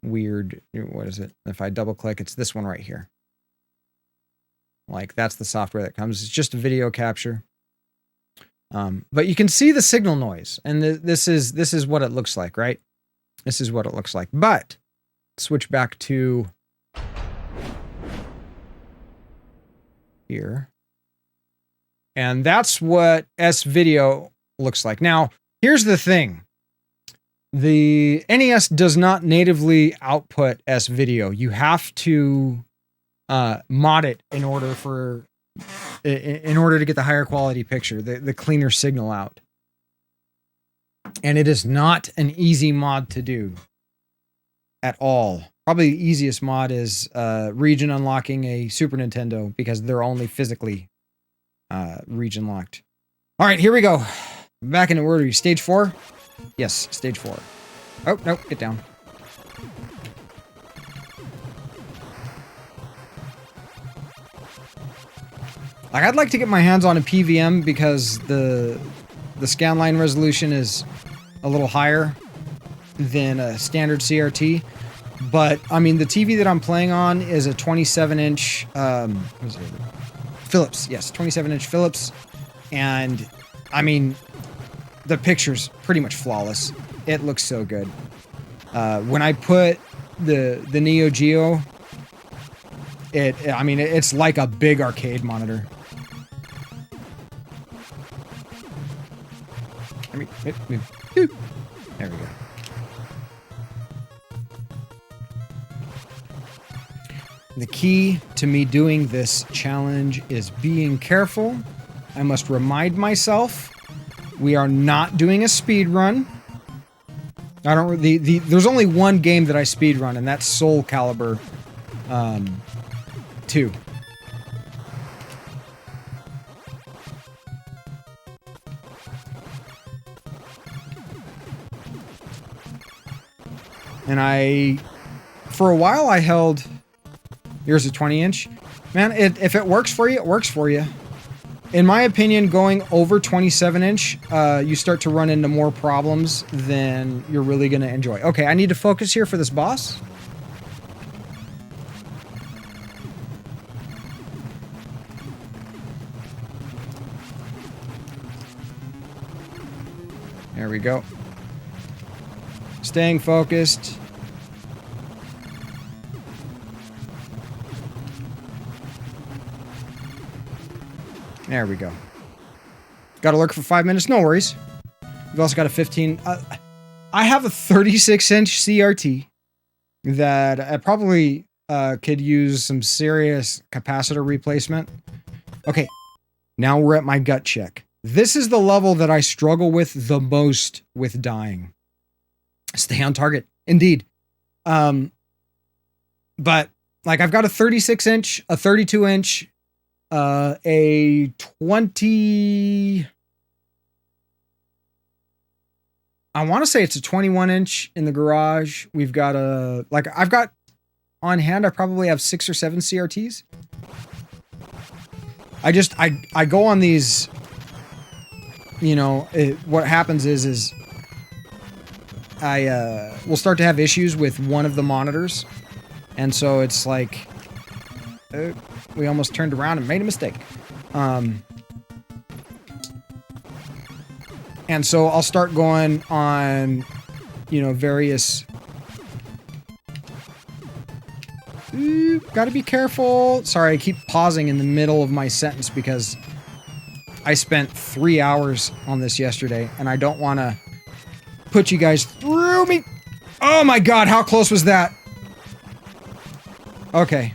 F: weird. What is it? If I double click, it's this one right here. Like, that's the software that comes. It's just a video capture. But you can see the signal noise, and this is what it looks like, right? This is what it looks like. But switch back to here. And that's what S-Video looks like. Now, here's the thing. The NES does not natively output S-Video. You have to mod it in order to get the higher quality picture, the cleaner signal out. And it is not an easy mod to do at all. Probably the easiest mod is region unlocking a Super Nintendo, because they're only physically region locked. All right, here we go. Back into where are we? Stage 4? Yes, stage 4. Oh, no, get down. Like, I'd like to get my hands on a PVM because the scanline resolution is a little higher than a standard CRT. But, I mean, the TV that I'm playing on is a 27-inch, Philips. Yes, 27-inch Philips. And, I mean, the picture's pretty much flawless. It looks so good. When I put the Neo Geo, it's like a big arcade monitor. There we go. The key to me doing this challenge is being careful. I must remind myself we are not doing a speed run. There's only one game that I speed run, and that's Soul Calibur 2. And for a while I held, here's a 20-inch. Man, if it works for you, it works for you. In my opinion, going over 27-inch, you start to run into more problems than you're really going to enjoy. Okay, I need to focus here for this boss. There we go. Staying focused. There we go. Got to lurk for 5 minutes. No worries. We've also got a 15. I have a 36-inch CRT that I probably could use some serious capacitor replacement. Okay, now we're at my gut check. This is the level that I struggle with the most with dying. Stay on target, indeed. But like I've got a 36-inch, a 32-inch, a 20. I want to say it's a 21-inch in the garage. We've got I've got on hand, I probably have 6 or 7 CRTs. I go on these, you know, what happens is I will start to have issues with one of the monitors. And so it's like, we almost turned around and made a mistake. And so I'll start going on, you know, various... gotta be careful. Sorry, I keep pausing in the middle of my sentence because I spent 3 hours on this yesterday, and I don't want to put you guys through me. Oh my god, how close was that? Okay.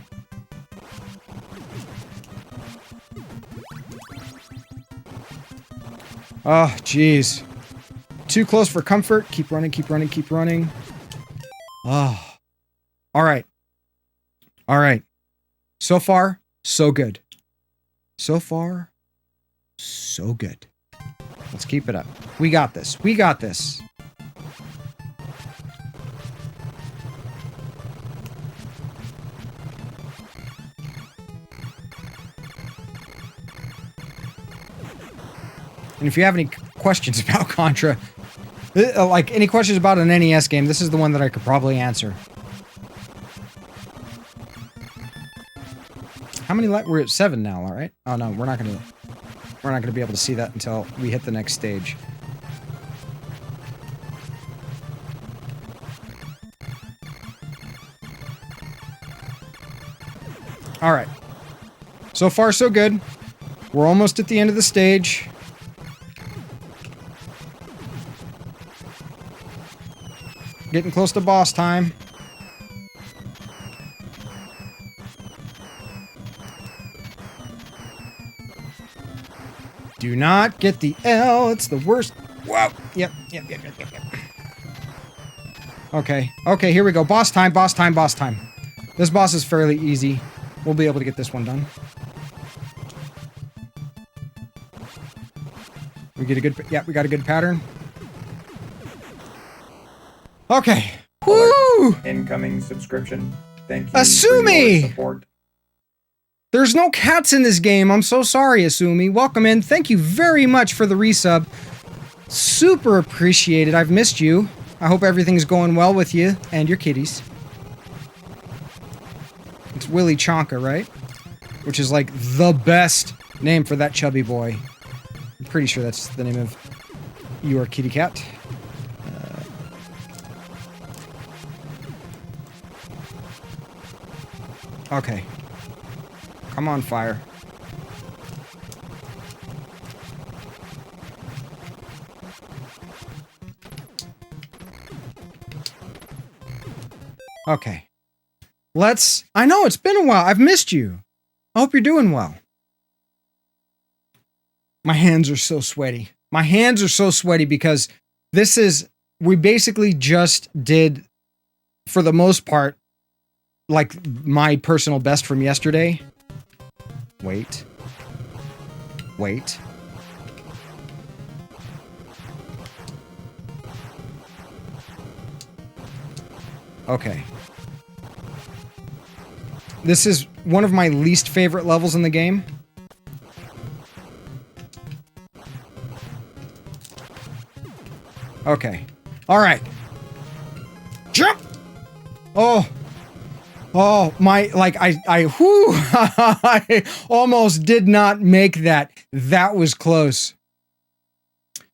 F: Oh, jeez. Too close for comfort. Keep running, keep running, keep running. Oh. Alright. Alright. So far, so good. So far, so good. Let's keep it up. We got this. We got this. And if you have any questions about Contra, like any questions about an NES game, this is the one that I could probably answer. How many we're at 7 now, all right? Oh no, we're not gonna be able to see that until we hit the next stage. All right. So far, so good. We're almost at the end of the stage. Getting close to boss time. Do not get the L. It's the worst. Whoa. Yep. Okay. Okay, here we go. Boss time, boss time, boss time. This boss is fairly easy. We'll be able to get this one done. We get a good... Yeah, we got a good pattern. Okay. Woo!
G: Incoming subscription. Thank you
F: Asumi!
G: for your support.
F: There's no cats in this game. I'm so sorry, Asumi. Welcome in. Thank you very much for the resub. Super appreciated. I've missed you. I hope everything's going well with you and your kitties. It's Willy Chonka, right? Which is like the best name for that chubby boy. I'm pretty sure that's the name of your kitty cat. Okay. Come on, fire. Okay. I know, it's been a while. I've missed you. I hope you're doing well. My hands are so sweaty. My hands are so sweaty because we basically just did, for the most part, like my personal best from yesterday. Wait. Okay. This is one of my least favorite levels in the game. Okay. Alright. Jump! Oh, my, like, whew, I almost did not make that. That was close.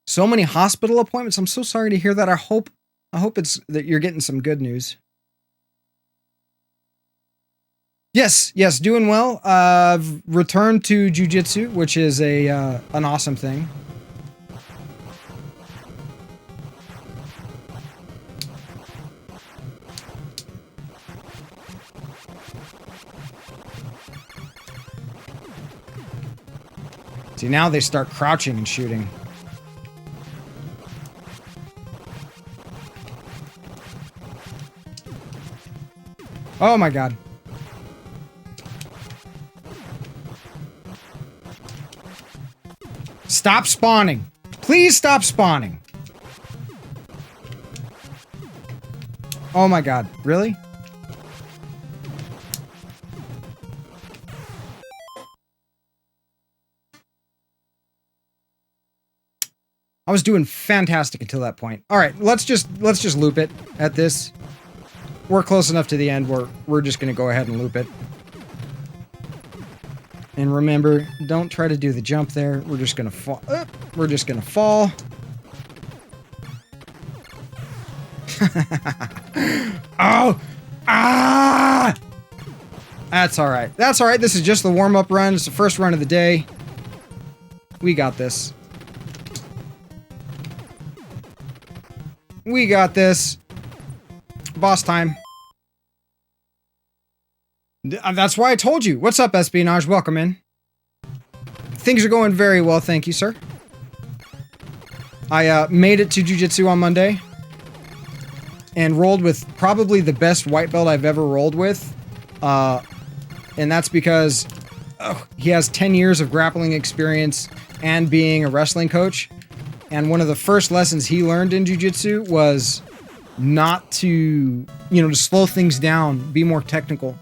F: So many hospital appointments. I'm so sorry to hear that. I hope it's that you're getting some good news. Yes, doing well. Returned to jiu-jitsu, which is an awesome thing. See, now they start crouching and shooting. Oh my god. Stop spawning. Please stop spawning. Oh my god. Really? I was doing fantastic until that point. All right, let's just loop it at this. We're close enough to the end where we're just going to go ahead and loop it. And remember, don't try to do the jump there. We're just going to fall. We're just going to fall. Oh! Ah! That's all right. That's all right. This is just the warm-up run. It's the first run of the day. We got this. We got this. Boss time. That's why I told you. What's up, Espionage? Welcome in. Things are going very well, thank you, sir. I made it to Jiu-Jitsu on Monday. And rolled with probably the best white belt I've ever rolled with. And that's because he has 10 years of grappling experience and being a wrestling coach. And one of the first lessons he learned in Jiu-Jitsu was not to, to slow things down, be more technical.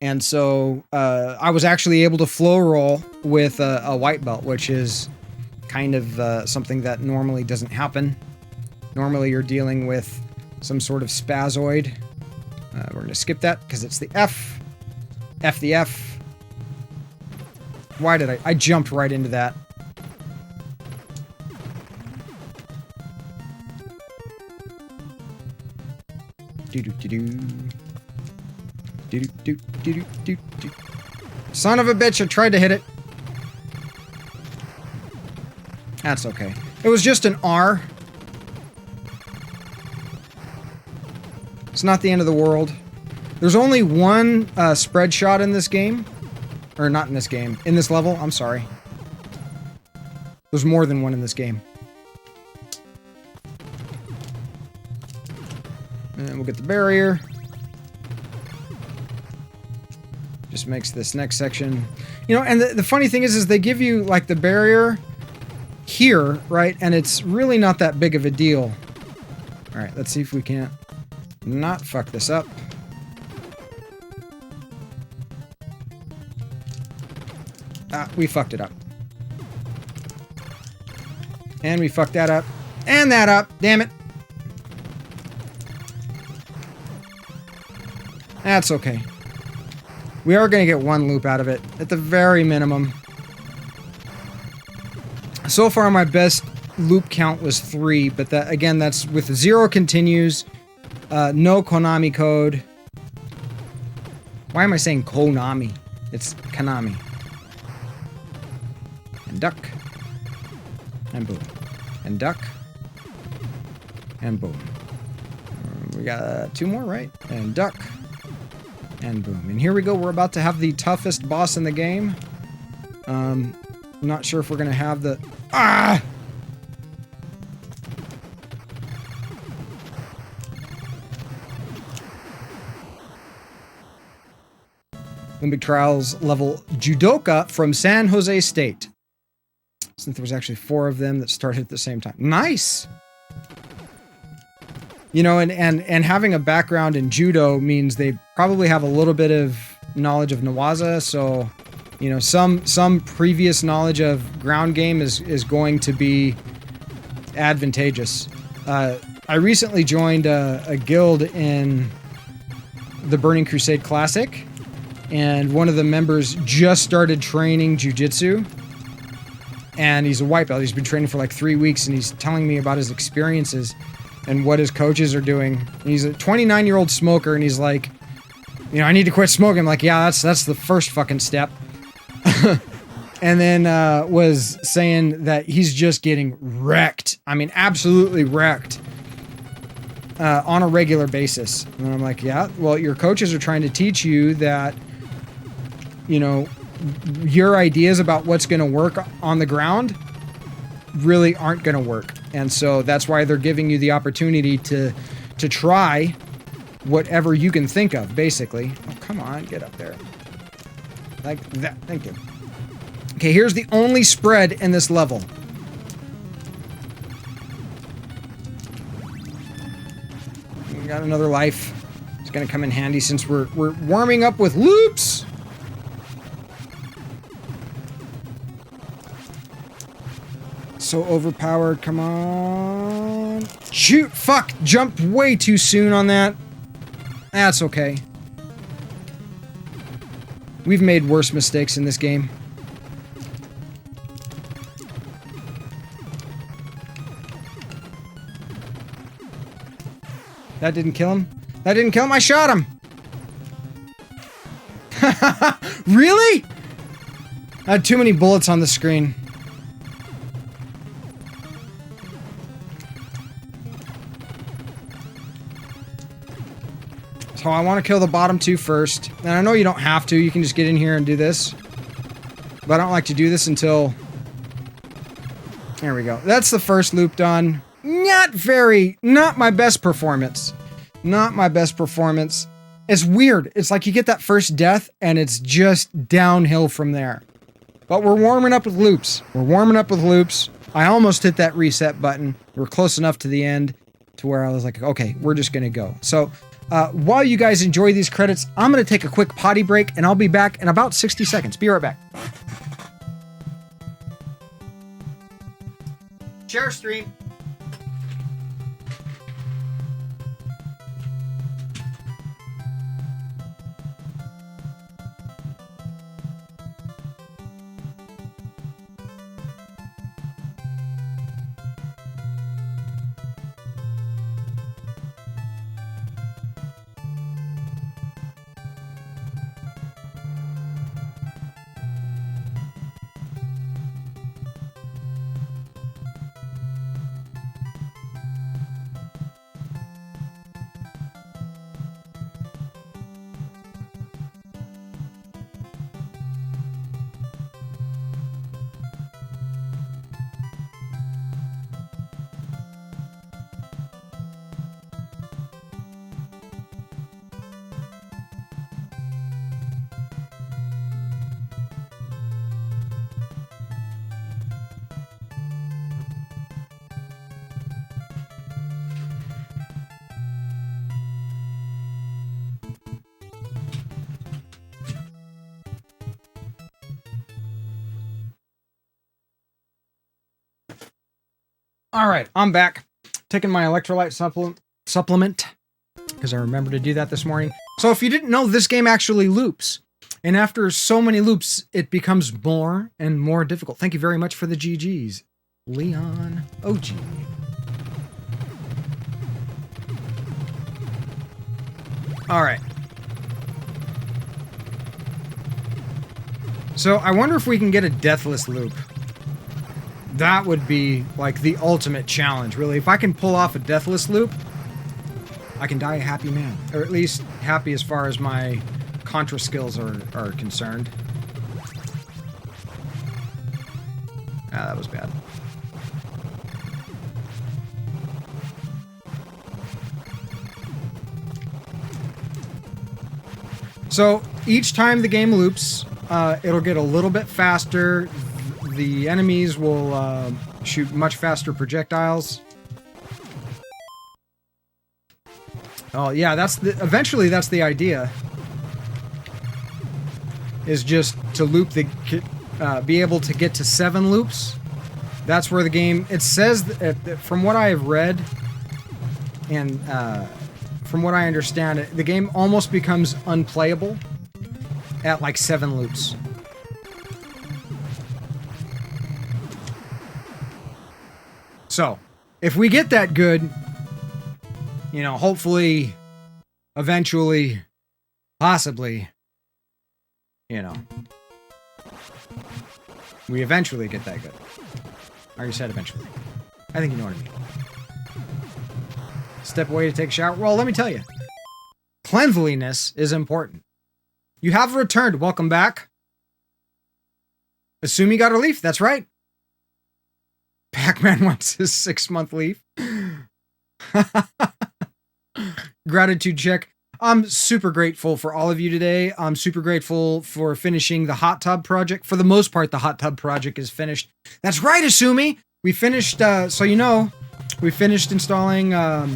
F: And so I was actually able to flow roll with a white belt, which is kind of something that normally doesn't happen. Normally you're dealing with some sort of spazoid. We're going to skip that because it's the F. F the F. Why did I jumped right into that. Son of a bitch, I tried to hit it. That's okay. It was just an R. It's not the end of the world. There's only one spread shot in this game. Or not in this game. In this level, I'm sorry. There's more than one in this game. And we'll get the barrier. Just makes this next section... and the funny thing is they give you, like, the barrier here, right? And it's really not that big of a deal. Alright, let's see if we can't not fuck this up. Ah, we fucked it up. And we fucked that up. And that up! Damn it! That's okay. We are going to get one loop out of it, at the very minimum. So far, my best loop count was 3, but that again, that's with 0 continues, no Konami code. Why am I saying Konami? It's Konami. And duck. And boom. And duck. And boom. We got 2 more, right? And duck. And boom. And here we go. We're about to have the toughest boss in the game. I'm not sure if we're going to have the... Ah! Olympic Trials level Judoka from San Jose State. Since there was actually 4 of them that started at the same time. Nice! And having a background in judo means they probably have a little bit of knowledge of Nawaza, so, some previous knowledge of ground game is going to be advantageous. I recently joined a guild in the Burning Crusade Classic, and one of the members just started training jiu-jitsu, and he's a white belt. He's been training for like 3 weeks, and he's telling me about his experiences and what his coaches are doing. And he's a 29-year-old smoker, and he's like, I need to quit smoking. I'm like, yeah, that's the first fucking step. And then was saying that he's just getting wrecked. I mean, absolutely wrecked on a regular basis. And I'm like, yeah, well, your coaches are trying to teach you that, your ideas about what's going to work on the ground really aren't going to work. And so that's why they're giving you the opportunity to try whatever you can think of, basically. Oh, come on, get up there. Like that. Thank you. Okay, here's the only spread in this level. We got another life. It's gonna come in handy since we're warming up with loops. So overpowered, come on. Shoot, fuck, jumped way too soon on that. That's okay. We've made worse mistakes in this game. That didn't kill him? That didn't kill him? I shot him! Really? I had too many bullets on the screen. So I want to kill the bottom two first. And I know you don't have to. You can just get in here and do this. But I don't like to do this until... There we go. That's the first loop done. Not my best performance. Not my best performance. It's weird. It's like you get that first death and it's just downhill from there. But we're warming up with loops. We're warming up with loops. I almost hit that reset button. We're close enough to the end to where I was like, okay, we're just going to go. So while you guys enjoy these credits, I'm going to take a quick potty break and I'll be back in about 60 seconds. Be right back. Share stream. All right, I'm back. Taking my electrolyte supplement because I remembered to do that this morning. So if you didn't know, this game actually loops. And after so many loops, it becomes more and more difficult. Thank you very much for the GGs. Leon OG. All right. So I wonder if we can get a deathless loop. That would be like the ultimate challenge, really. If I can pull off a deathless loop, I can die a happy man. Or at least happy as far as my Contra skills are concerned. Ah, that was bad. So each time the game loops, it'll get a little bit faster. The enemies will shoot much faster projectiles. Oh yeah, eventually that's the idea. Is just to loop be able to get to 7 loops. That's where the game. It says from what I have read, and from what I understand, the game almost becomes unplayable at like 7 loops. So, if we get that good, you know, hopefully, eventually, possibly, you know, we eventually get that good. I already said eventually. I think you know what I mean. Step away to take a shower. Well, let me tell you, cleanliness is important. You have returned. Welcome back. Assume you got a leaf. That's right. Pac-Man wants his 6-month leaf. Gratitude check. I'm super grateful for all of you today. I'm super grateful for finishing the hot tub project. For the most part, the hot tub project is finished. That's right, Asumi. We finished, so you know, we finished installing a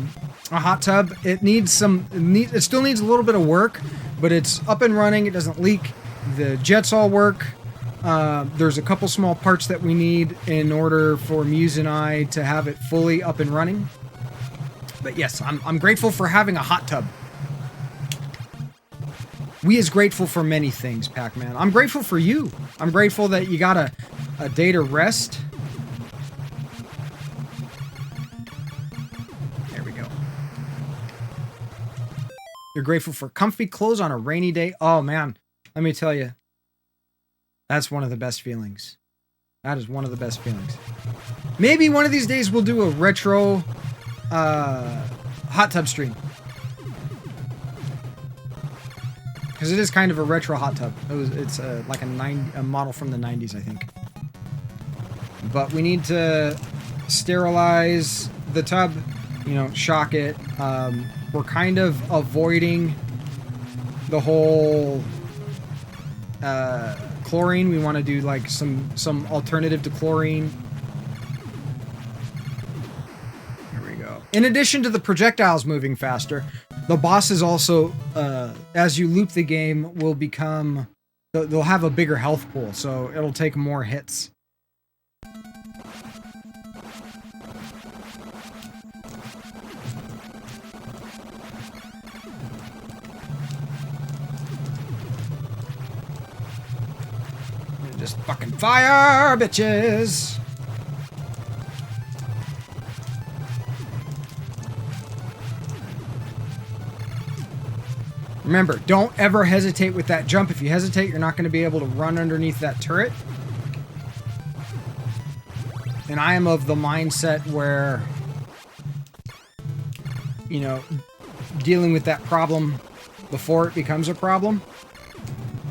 F: hot tub. It needs it still needs a little bit of work, but it's up and running. It doesn't leak. The jets all work. There's a couple small parts that we need in order for Muse and I to have it fully up and running. But yes, I'm grateful for having a hot tub. We is grateful for many things, Pac-Man. I'm grateful for you. I'm grateful that you got a day to rest. There we go. You're grateful for comfy clothes on a rainy day. Oh, man. Let me tell you. That's one of the best feelings. That is one of the best feelings. Maybe one of these days we'll do a retro hot tub stream. Because it is kind of a retro hot tub. It's like a model from the 90s, I think. But we need to sterilize the tub, you know, shock it. We're kind of avoiding the whole chlorine. We want to do like some alternative to chlorine. Here we go. In addition to the projectiles moving faster, the bosses also, as you loop the game, will become... They'll have a bigger health pool, so it'll take more hits. Just fucking fire, bitches! Remember, don't ever hesitate with that jump. If you hesitate, you're not going to be able to run underneath that turret. And I am of the mindset where, you know, dealing with that problem before it becomes a problem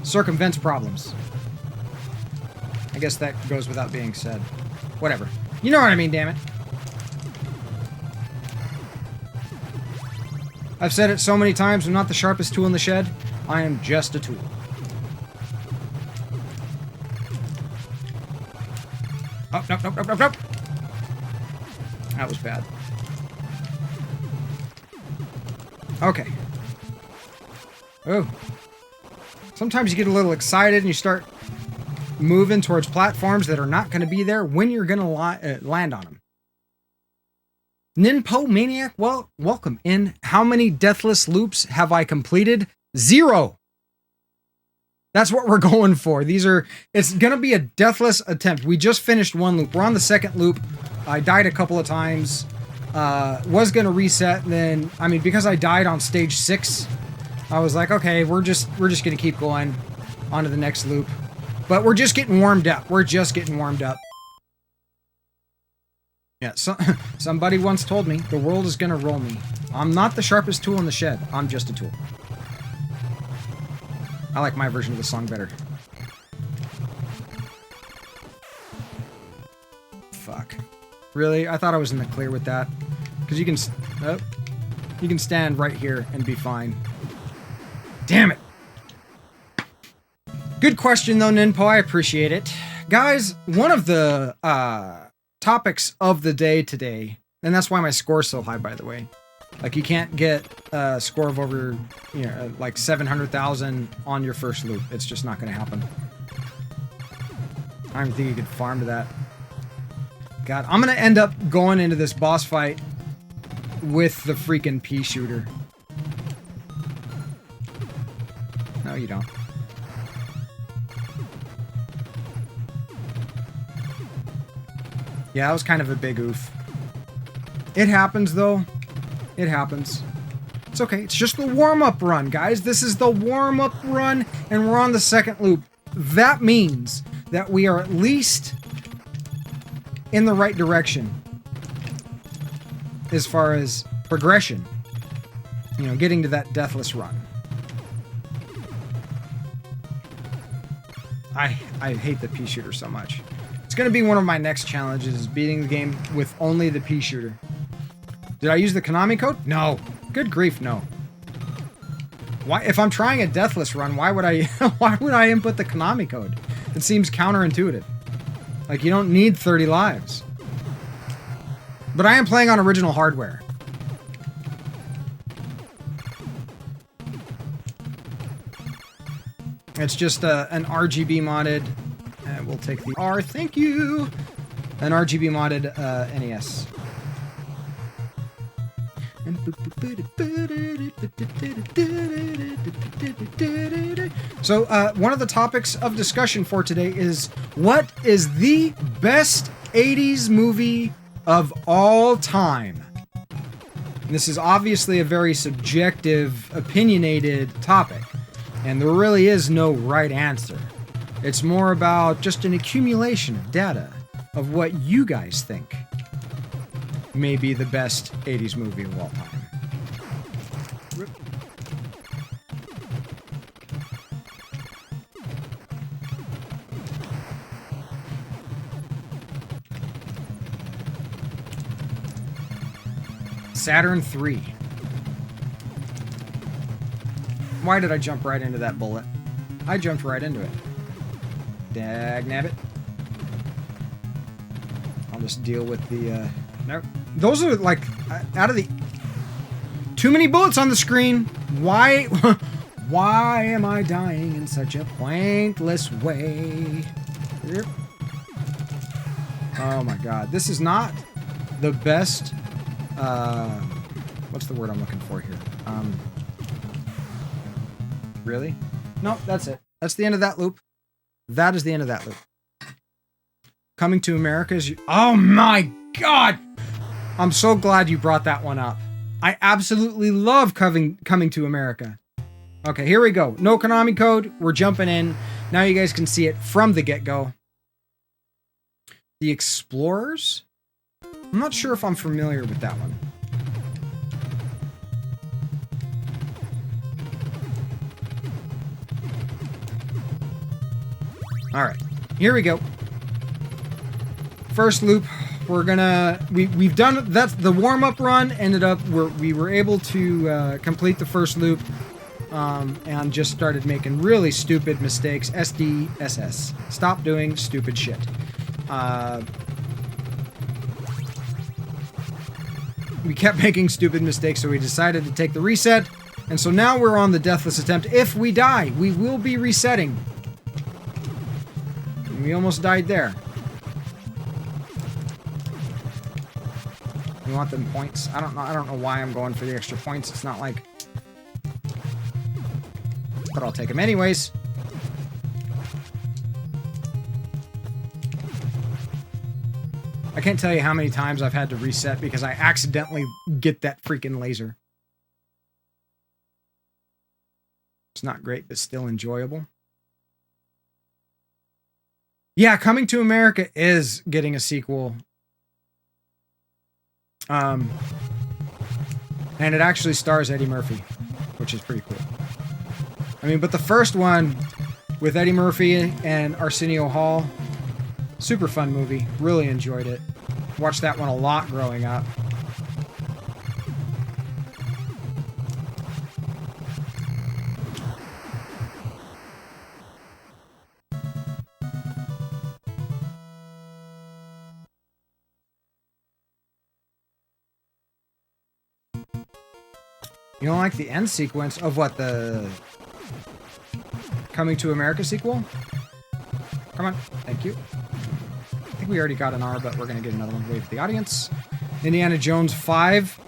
F: circumvents problems. I guess that goes without being said. Whatever. You know what I mean, damn it. I've said it so many times, I'm not the sharpest tool in the shed. I am just a tool. Oh, nope, nope, nope, nope, nope. That was bad. Okay. Oh. Sometimes you get a little excited and you start moving towards platforms that are not going to be there when you're going to land on them. Ninpo Maniac, well, welcome in. How many deathless loops have I completed? 0. That's what we're going for. It's going to be a deathless attempt. We just finished one loop. We're on the second loop. I died a couple of times. Was going to reset. And then, I mean, because I died on stage 6, I was like, okay, we're just going to keep going on to the next loop. But we're just getting warmed up. We're just getting warmed up. Yeah, somebody once told me, the world is gonna roll me. I'm not the sharpest tool in the shed. I'm just a tool. I like my version of the song better. Fuck. Really? I thought I was in the clear with that. Because you can stand right here and be fine. Damn it! Good question though, Ninpo. I appreciate it. Guys, one of the topics of the day today, and that's why my score's so high, by the way. Like, you can't get a score of over, you know, like 700,000 on your first loop. It's just not going to happen. I don't think you could farm to that. God, I'm going to end up going into this boss fight with the freaking pea shooter. No, you don't. Yeah, that was kind of a big oof. It happens, though. It happens. It's okay. It's just the warm-up run, guys. This is the warm-up run, and we're on the second loop. That means that we are at least in the right direction as far as progression. You know, getting to that deathless run. I hate the pea shooter so much. It's going to be one of my next challenges, is beating the game with only the pea shooter. Did I use the Konami code? No. Good grief, no. Why, if I'm trying a Deathless run, why would I input the Konami code? It seems counterintuitive. Like, you don't need 30 lives. But I am playing on original hardware. It's just an RGB modded. We'll take the R, thank you. An RGB modded NES. So, one of the topics of discussion for today is, what is the best 80s movie of all time? And this is obviously a very subjective, opinionated topic, and there really is no right answer. It's more about just an accumulation of data of what you guys think may be the best 80s movie of all time. Rip. Saturn 3. Why did I jump right into that bullet? I jumped right into it. Dagnabbit. I'll just deal with the, no. Those are, like, out of the... Too many bullets on the screen! Why... Why am I dying in such a pointless way? Oh my god. This is not the best... what's the word I'm looking for here? Really? No, that's it. That's the end of that loop. That is the end of that loop. Coming to America is... Oh my god! I'm so glad you brought that one up. I absolutely love coming to America. Okay, here we go. No Konami code. We're jumping in. Now you guys can see it from the get-go. The Explorers? I'm not sure if I'm familiar with that one. Alright, here we go. First loop, we're gonna... We've done... That's the warm-up run. Ended up... We were able to complete the first loop. And just started making really stupid mistakes. SDSS. Stop doing stupid shit. We kept making stupid mistakes, so we decided to take the reset. And so now we're on the Deathless attempt. If we die, we will be resetting. We almost died there. We want them points. I don't know why I'm going for the extra points. It's not like... But I'll take them anyways. I can't tell you how many times I've had to reset because I accidentally get that freaking laser. It's not great, but still enjoyable. Yeah, Coming to America is getting a sequel. And it actually stars Eddie Murphy, which is pretty cool. I mean, but the first one with Eddie Murphy and Arsenio Hall, super fun movie. Really enjoyed it. Watched that one a lot growing up. You don't like the end sequence of what, the Coming to America sequel? Come on. Thank you. I think we already got an R, but we're going to get another one. Wait for the audience. Indiana Jones 5.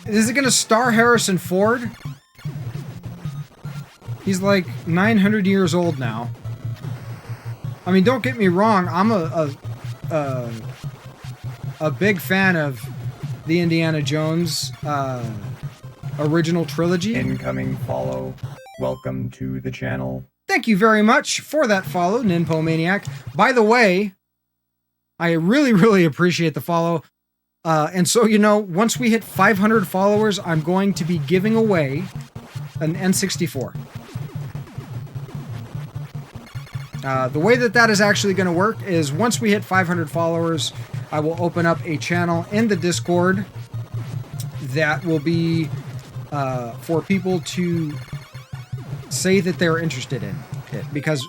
F: Is it going to star Harrison Ford? He's like 900 years old now. I mean, don't get me wrong. I'm a big fan of the Indiana Jones original trilogy.
G: Incoming follow. Welcome to the channel.
F: Thank you very much for that follow, Ninpo Maniac. By the way, I really, really appreciate the follow. And so, you know, once we hit 500 followers, I'm going to be giving away an N64. The way that is actually going to work is once we hit 500 followers, I will open up a channel in the Discord that will be for people to say that they're interested in it, because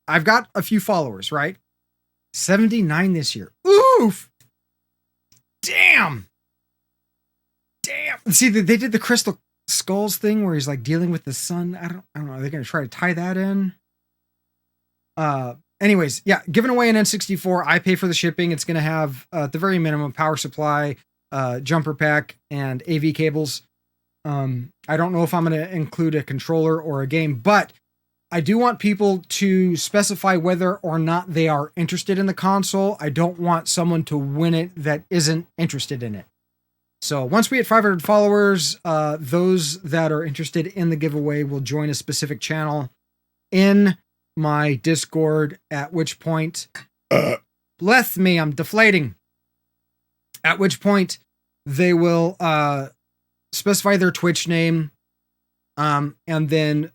F: I've got a few followers, right? 79 this year. Oof! Damn! See, they did the Crystal Skulls thing where he's like dealing with the sun. I don't know. Are they going to try to tie that in? Anyways, yeah, giving away an N64. I pay for the shipping. It's going to have, at the very minimum, power supply, jumper pack, and AV cables. I don't know if I'm going to include a controller or a game, but I do want people to specify whether or not they are interested in the console. I don't want someone to win it that isn't interested in it. So once we hit 500 followers, those that are interested in the giveaway will join a specific channel in my Discord, at which point, bless me, I'm deflating. At which point they will specify their Twitch name, and then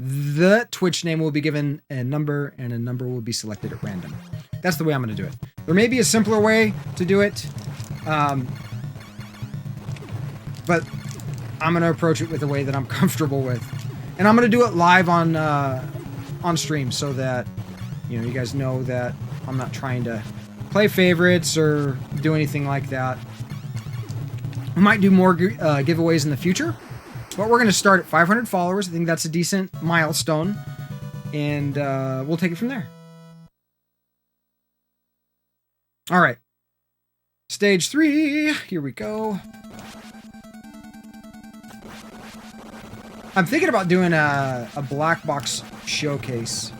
F: the Twitch name will be given a number, and a number will be selected at random. That's the way I'm going to do it. There may be a simpler way to do it, but I'm going to approach it with the way that I'm comfortable with. And I'm going to do it live on stream so that, you know, you guys know that I'm not trying to play favorites or do anything like that. We might do more giveaways in the future, but we're going to start at 500 followers. I think that's a decent milestone, and we'll take it from there. All right. Stage 3. Here we go. I'm thinking about doing a black box showcase,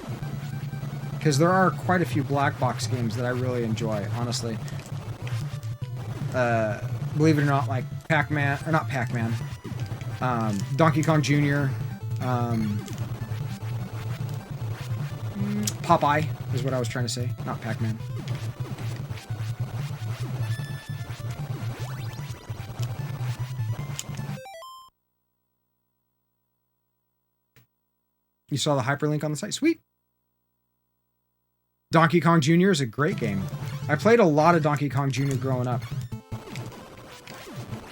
F: because there are quite a few black box games that I really enjoy, honestly. Believe it or not, like Pac-Man, or not Pac-Man, Donkey Kong Jr., Popeye is what I was trying to say, not Pac-Man. You saw the hyperlink on the site? Sweet. Donkey Kong Jr. is a great game. I played a lot of Donkey Kong Jr. growing up.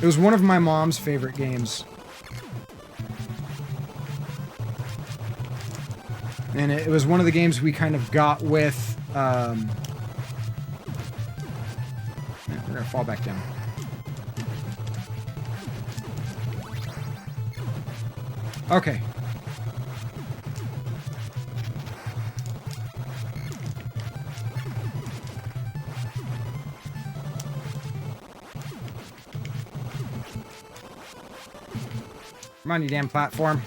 F: It was one of my mom's favorite games. And it was one of the games we kind of got with... we're going to fall back down. Okay. Come on, you damn platform.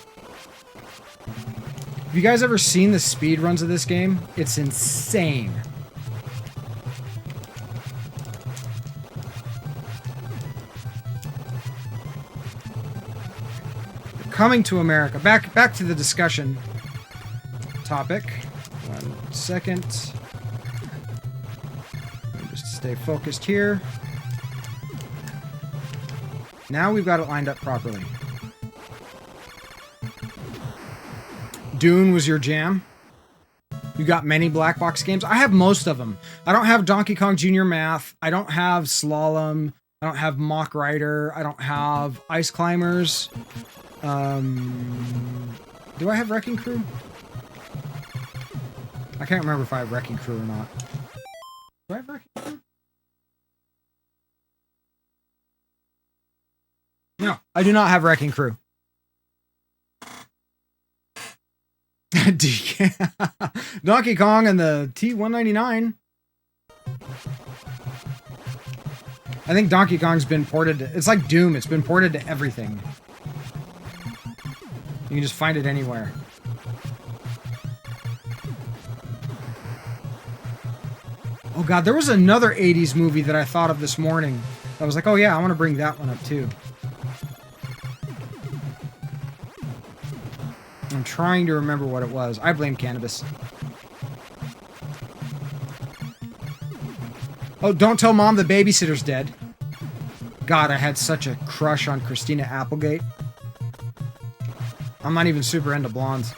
F: Have you guys ever seen the speed runs of this game? It's insane. Coming to America. Back to the discussion topic. 1 second. Just stay focused here. Now we've got it lined up properly. Dune was your jam? You got many black box games? I have most of them. I don't have Donkey Kong Jr. Math. I don't have Slalom. I don't have Mock Rider. I don't have Ice Climbers. Do I have Wrecking Crew? I can't remember if I have Wrecking Crew or not. Do I have Wrecking Crew? No, I do not have Wrecking Crew. Donkey Kong and the T-199. I think Donkey Kong's been ported to, it's like Doom, it's been ported to everything. You can just find it anywhere. Oh god, there was another 80s movie that I thought of this morning. I was like, oh yeah, I want to bring that one up too. I'm trying to remember what it was. I blame cannabis. Oh, don't tell mom the babysitter's dead. God, I had such a crush on Christina Applegate. I'm not even super into blondes.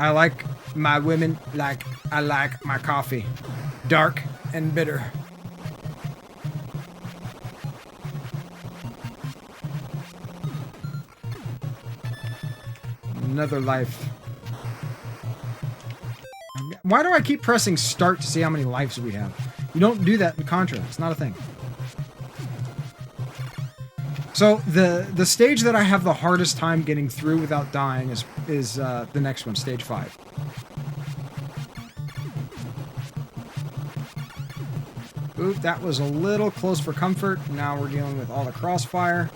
F: I like my women like I like my coffee. Dark and bitter. Another life. Why do I keep pressing start to see how many lives we have? You don't do that in Contra. It's not a thing. So the stage that I have the hardest time getting through without dying is the next one, stage 5. Oop, that was a little close for comfort. Now we're dealing with all the crossfire.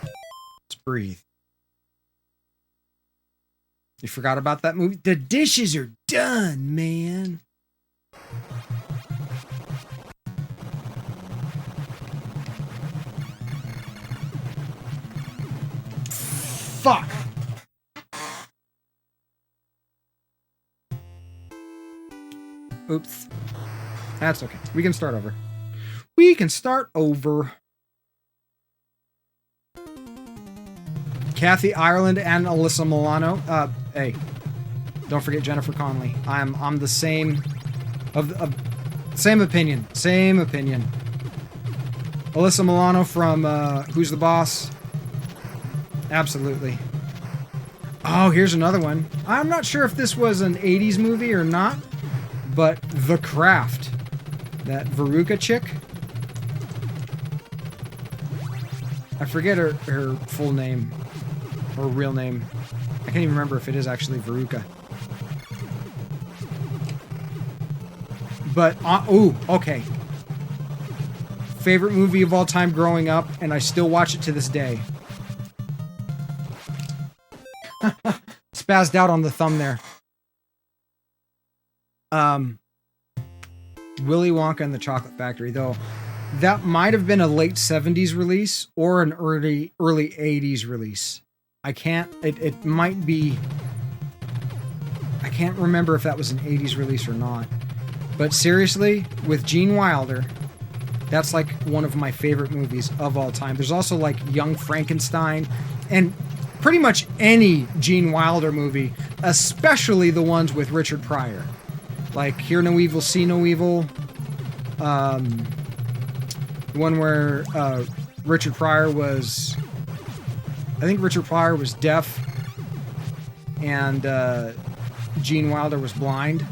F: Let's breathe. You forgot about that movie? The dishes are done, man. Fuck. Oops. That's okay. We can start over. We can start over. Kathy Ireland and Alyssa Milano. Hey, don't forget Jennifer Connelly. I'm the same same opinion. Same opinion. Alyssa Milano from Who's the Boss? Absolutely. Oh, here's another one. I'm not sure if this was an 80s movie or not, but The Craft. That Veruca chick. I forget her full name. Or real name. I can't even remember if it is actually Veruca. But, ooh, okay. Favorite movie of all time growing up, and I still watch it to this day. Spazzed out on the thumb there. Willy Wonka and the Chocolate Factory, though. That might have been a late 70s release or an early 80s release. It might be... I can't remember if that was an 80s release or not. But seriously, with Gene Wilder, that's like one of my favorite movies of all time. There's also like Young Frankenstein and pretty much any Gene Wilder movie, especially the ones with Richard Pryor. Like Hear No Evil, See No Evil. The one where Richard Pryor was... I think Richard Pryor was deaf and Gene Wilder was blind.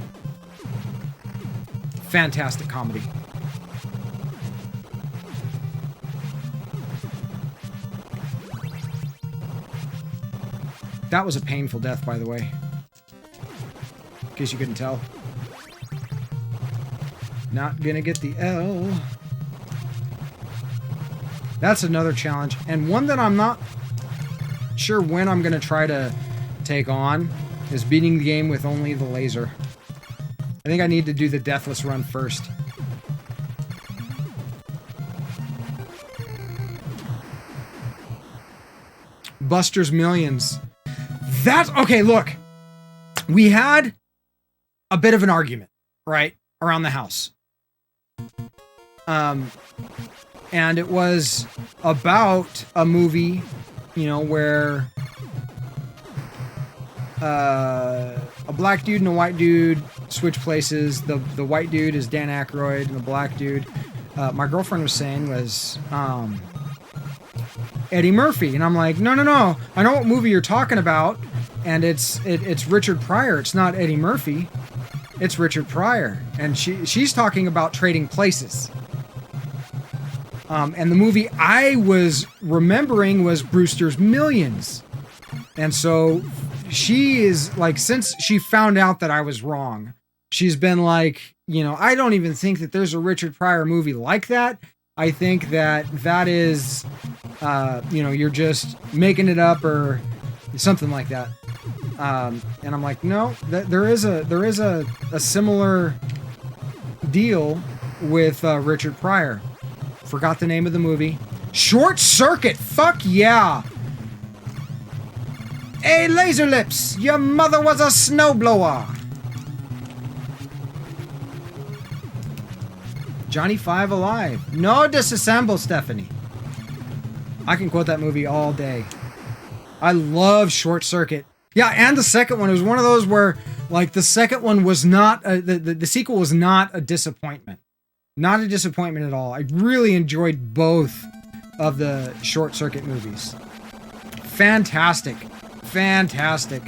F: Fantastic comedy. That was a painful death, by the way. In case you couldn't tell. Not gonna get the L. That's another challenge. And one that I'm not sure when I'm gonna try to take on is beating the game with only the laser. I think I need to do the Deathless run first. Buster's Millions. That's okay, look. We had a bit of an argument, right? Around the house. And it was about a movie, you know, where a black dude and a white dude switch places. The white dude is Dan Aykroyd, and the black dude, my girlfriend was saying, was Eddie Murphy. And I'm like, no. I know what movie you're talking about, and it's Richard Pryor. It's not Eddie Murphy. It's Richard Pryor. And she's talking about Trading Places. And the movie I was remembering was Brewster's Millions. And so she is like, since she found out that I was wrong, she's been like, you know, I don't even think that there's a Richard Pryor movie like that. I think that is, you know, you're just making it up or something like that. And I'm like, no, there is a similar deal with Richard Pryor. Forgot the name of the movie. Short Circuit. Fuck yeah. Hey, Laser Lips, your mother was a snowblower. Johnny Five Alive. No disassemble, Stephanie. I can quote that movie all day. I love Short Circuit. Yeah, and the second one was one of those where, like, the second one was not, the sequel was not a disappointment. Not a disappointment at all. I really enjoyed both of the Short Circuit movies. Fantastic. Fantastic.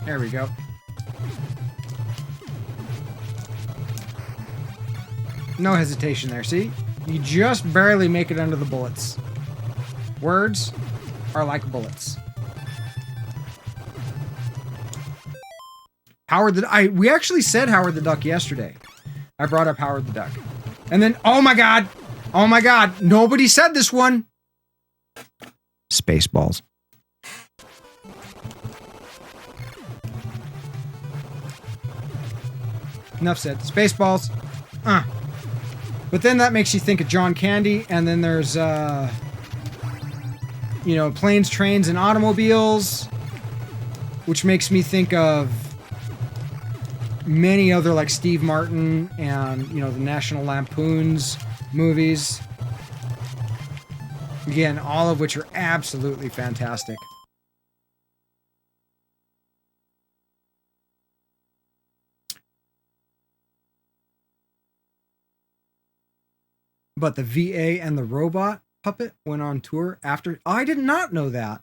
F: There we go. No hesitation there, see? You just barely make it under the bullets. Words are like bullets. We actually said Howard the Duck yesterday. I brought up Howard the Duck. And then, oh my god, nobody said this one. Spaceballs. Enough said. Spaceballs. But then that makes you think of John Candy, and then there's, Planes, Trains, and Automobiles, which makes me think of many other, like, Steve Martin and, the National Lampoon's movies. Again, all of which are absolutely fantastic. But the VA and the robot puppet went on tour after. I did not know that.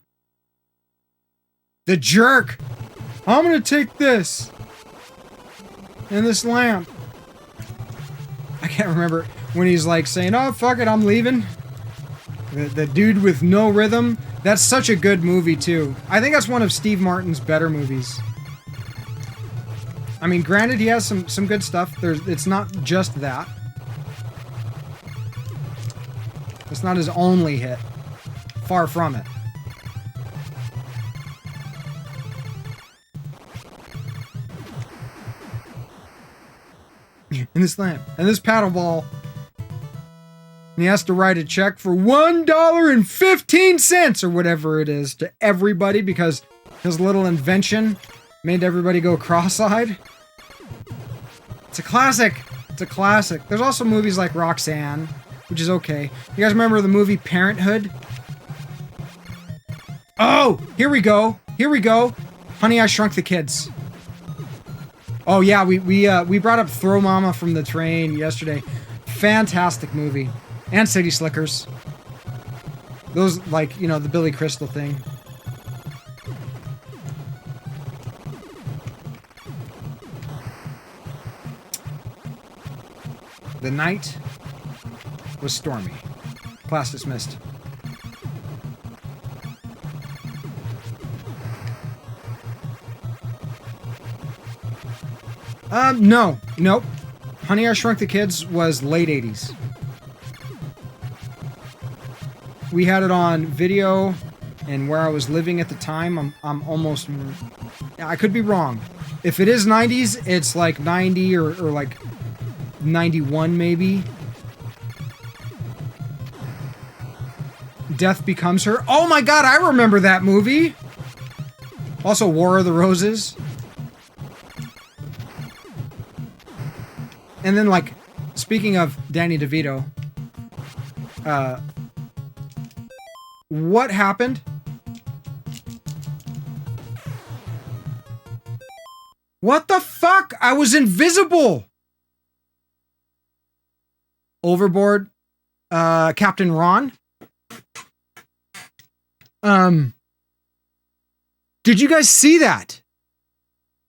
F: The jerk. I'm going to take this. And this lamp. I can't remember when he's like saying, oh, fuck it, I'm leaving. The dude with no rhythm. That's such a good movie, too. I think that's one of Steve Martin's better movies. I mean, granted, he has some good stuff. It's not just that. It's not his only hit. Far from it. And this lamp. And this paddle ball. And he has to write a check for $1.15 or whatever it is to everybody because his little invention made everybody go cross-eyed. It's a classic. It's a classic. There's also movies like Roxanne, which is okay. You guys remember the movie Parenthood? Oh, here we go. Here we go. Honey, I Shrunk the Kids. Oh yeah, we brought up Throw Mama from the Train yesterday. Fantastic movie. And City Slickers. Those, like, the Billy Crystal thing. The night was stormy. Class dismissed. No. Nope. Honey, I Shrunk the Kids was late 80s. We had it on video, and where I was living at the time, I'm almost... I could be wrong. If it is 90s, it's like 90 or like 91 maybe. Death Becomes Her. Oh my god, I remember that movie! Also, War of the Roses. And then, like, speaking of Danny DeVito, what happened? What the fuck? I was invisible! Overboard, Captain Ron. Did you guys see that?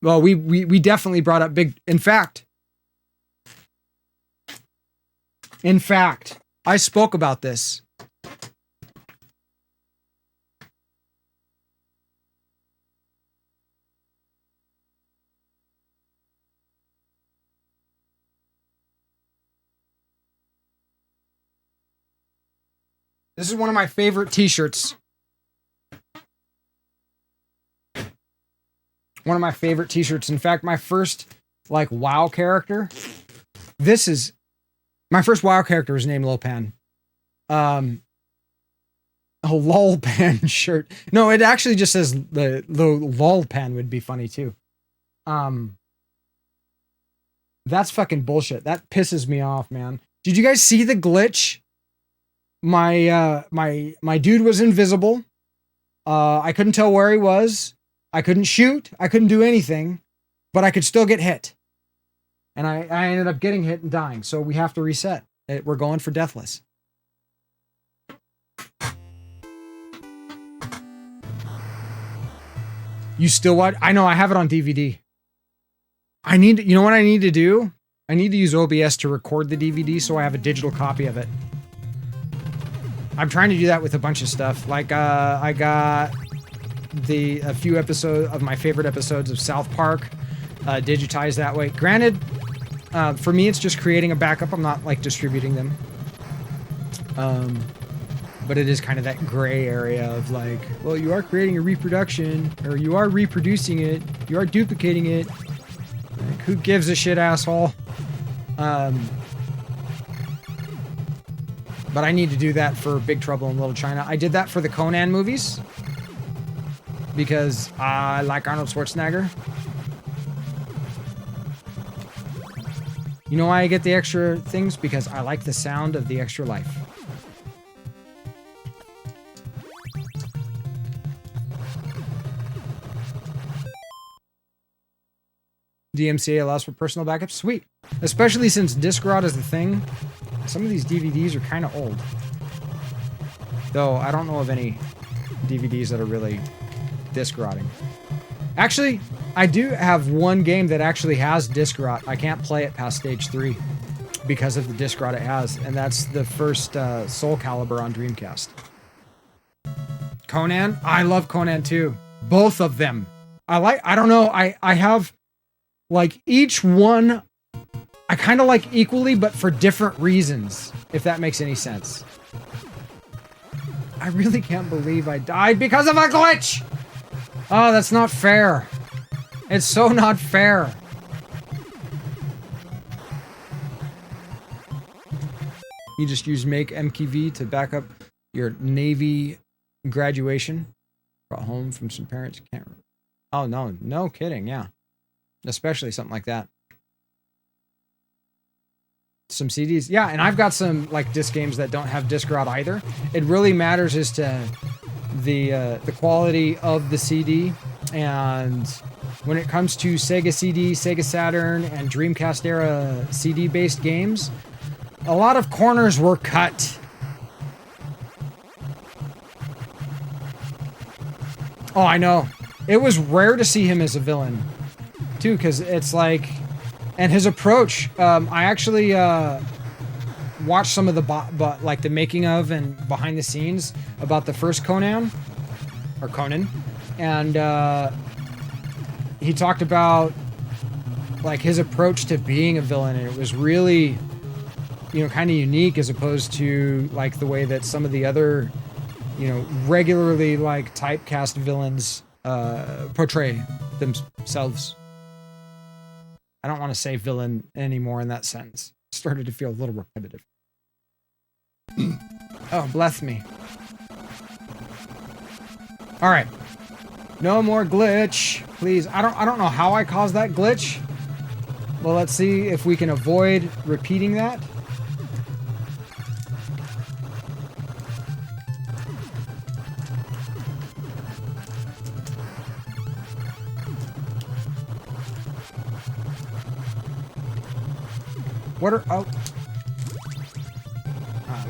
F: Well, we definitely brought up big... In fact, I spoke about this. This is one of my favorite t-shirts. One of my favorite t-shirts. In fact, my first, like, WoW character. This is... My first WoW character was named Lopan. A Lolpan shirt. No, it actually just says the Lolpan would be funny too. That's fucking bullshit. That pisses me off, man. Did you guys see the glitch? My dude was invisible. I couldn't tell where he was. I couldn't shoot. I couldn't do anything, but I could still get hit. And I ended up getting hit and dying. So we have to reset. We're going for Deathless. You still watch? I know, I have it on DVD. You know what I need to do? I need to use OBS to record the DVD so I have a digital copy of it. I'm trying to do that with a bunch of stuff. Like, I got a few episodes of my favorite episodes of South Park digitized that way. Granted, for me, it's just creating a backup. I'm not, like, distributing them. But it is kind of that gray area of, like, well, you are creating a reproduction, or you are reproducing it, you are duplicating it. Like, who gives a shit, asshole? But I need to do that for Big Trouble in Little China. I did that for the Conan movies because I like Arnold Schwarzenegger. You know why I get the extra things? Because I like the sound of the extra life. DMCA allows for personal backups. Sweet. Especially since disc rot is the thing. Some of these DVDs are kind of old. Though, I don't know of any DVDs that are really disc rotting. Actually, I do have one game that actually has disc rot. I can't play it past stage 3 because of the disc rot it has. And that's the first Soul Calibur on Dreamcast. Conan? I love Conan too. Both of them. I don't know, I have... like, each one, I kind of like equally, but for different reasons, if that makes any sense. I really can't believe I died because of a glitch! Oh, that's not fair. It's so not fair. You just use make MKV to back up your Navy graduation. Brought home from some parents. Can't. Oh, no kidding, yeah. Especially something like that. Some CDs. Yeah, and I've got some like disc games that don't have disc rot either. It really matters as to the quality of the CD. And when it comes to Sega CD, Sega Saturn, and Dreamcast era CD-based games, a lot of corners were cut. Oh, I know. It was rare to see him as a villain. Too, because it's like, and his approach, I actually watched some of the like the making of and behind the scenes about the first Conan, and he talked about like his approach to being a villain, and it was really, kind of unique as opposed to like the way that some of the other, regularly like typecast villains portray themselves. I don't want to say villain anymore in that sentence. It started to feel a little repetitive. Oh, bless me. All right. No more glitch, please. I don't know how I caused that glitch. Well, let's see if we can avoid repeating that. Oh,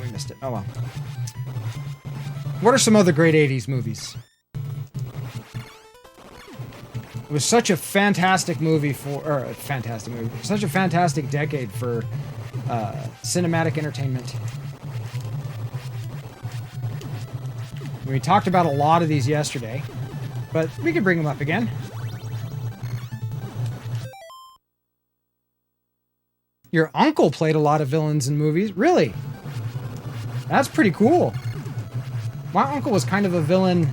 F: we missed it. Oh well. What are some other great 80s movies? It was such a fantastic movie such a fantastic decade for cinematic entertainment. We talked about a lot of these yesterday, but we could bring them up again. Your uncle played a lot of villains in movies? Really? That's pretty cool. My uncle was kind of a villain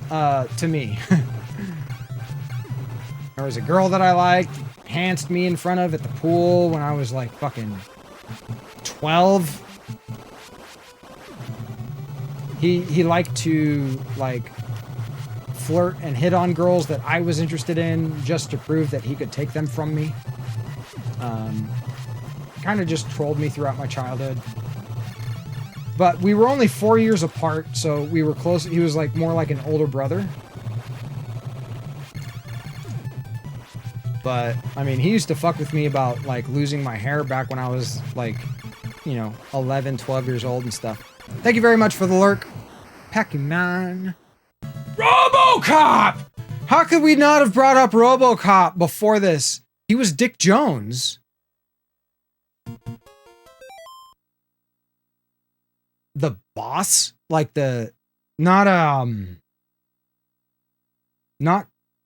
F: to me. There was a girl that I liked, pantsed me in front of at the pool when I was like fucking 12. He liked to like flirt and hit on girls that I was interested in just to prove that he could take them from me. Kind of just trolled me throughout my childhood. But we were only 4 years apart, so we were close. He was like more like an older brother. But, I mean, he used to fuck with me about, like, losing my hair back when I was, like, you know, 11, 12 years old and stuff. Thank you very much for the lurk. Pac-Man. RoboCop! How could we not have brought up RoboCop before this? He was Dick Jones. The boss? Like the... Not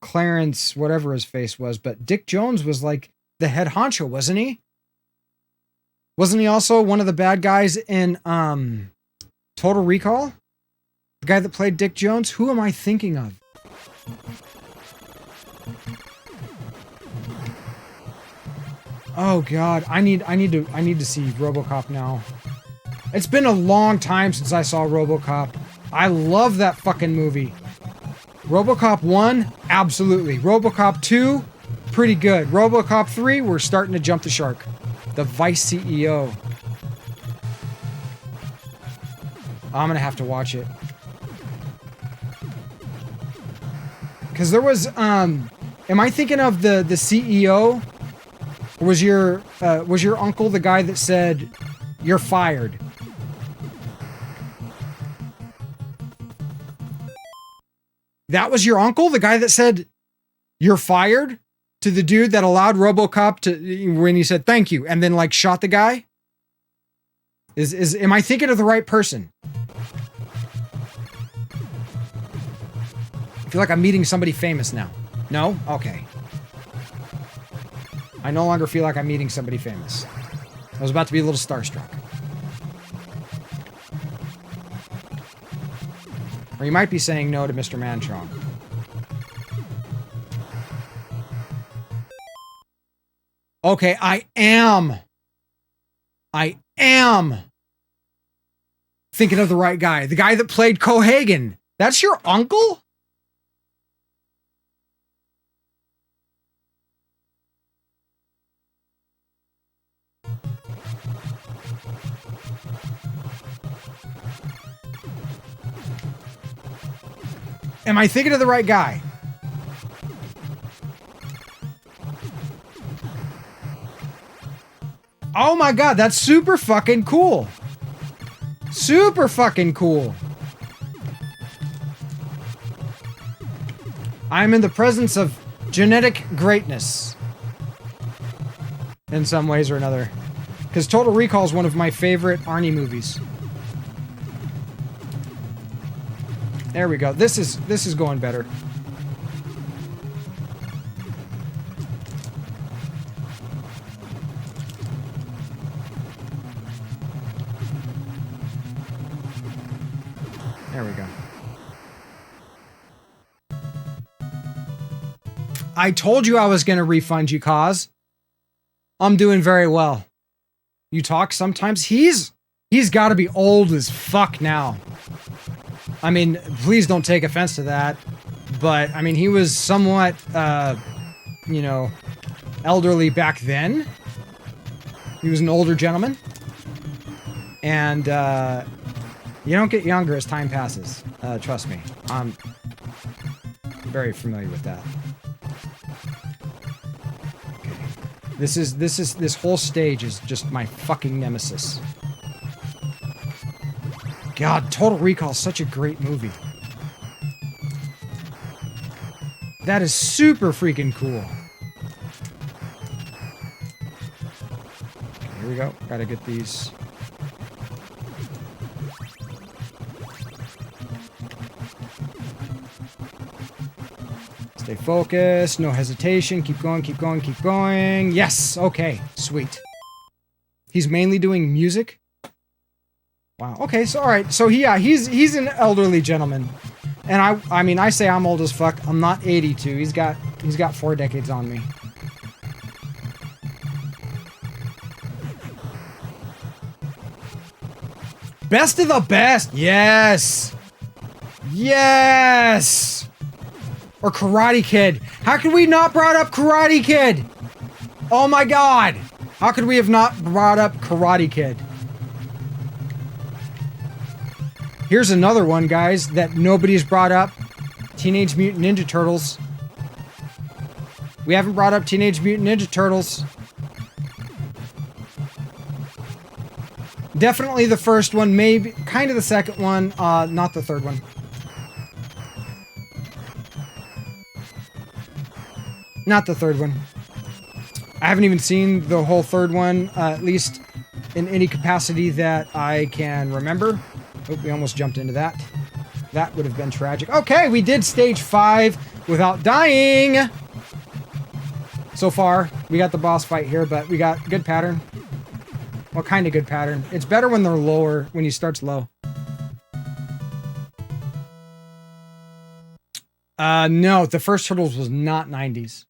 F: Clarence, whatever his face was, but Dick Jones was like the head honcho, wasn't he? Wasn't he also one of the bad guys in Total Recall? The guy that played Dick Jones? Who am I thinking of? Oh god, I need to see RoboCop now. It's been a long time since I saw RoboCop. I love that fucking movie. RoboCop 1, absolutely. RoboCop 2, pretty good. RoboCop 3, we're starting to jump the shark. The Vice CEO. I'm gonna have to watch it. Because there was, am I thinking of the CEO? Or was your uncle the guy that said, "You're fired"? That was your uncle? The guy that said, "You're fired"? To the dude that allowed RoboCop to, when he said, "Thank you," and then, like, shot the guy? Am I thinking of the right person? I feel like I'm meeting somebody famous now. No? Okay. I no longer feel like I'm meeting somebody famous. I was about to be a little starstruck. Or you might be saying no to Mr. Manchong. Okay, I am thinking of the right guy. The guy that played Cohagen. That's your uncle? Am I thinking of the right guy? Oh my god, that's super fucking cool. Super fucking cool. I'm in the presence of genetic greatness. In some ways or another. Because Total Recall is one of my favorite Arnie movies. There we go. This is going better. There we go. I told you I was going to refund you, Kaz. I'm doing very well. You talk sometimes. He's got to be old as fuck now. I mean, please don't take offense to that. But, I mean, he was somewhat, you know, elderly back then. He was an older gentleman. And, you don't get younger as time passes. Trust me. I'm very familiar with that. Okay. This whole stage is just my fucking nemesis. God, Total Recall is such a great movie. That is super freaking cool. Okay, here we go. Gotta get these. Stay focused, no hesitation, keep going, keep going, keep going. Yes, okay, sweet. He's mainly doing music? Wow, okay, so alright, so he's an elderly gentleman. And I mean, I say I'm old as fuck. I'm not 82, he's got 4 decades on me. Best of the best, yes! Yes! Or Karate Kid. How could we not brought up Karate Kid? Oh my god! How could we have not brought up Karate Kid? Here's another one, guys, that nobody's brought up. Teenage Mutant Ninja Turtles. We haven't brought up Teenage Mutant Ninja Turtles. Definitely the first one, maybe kind of the second one, not the third one. Not the third one. I haven't even seen the whole third one, at least in any capacity that I can remember. Oh, we almost jumped into that. That would have been tragic. Okay, we did stage 5 without dying. So far, we got the boss fight here, but we got good pattern. What kind of good pattern? It's better when they're lower, when he starts low. No, the first Turtles was not 90s.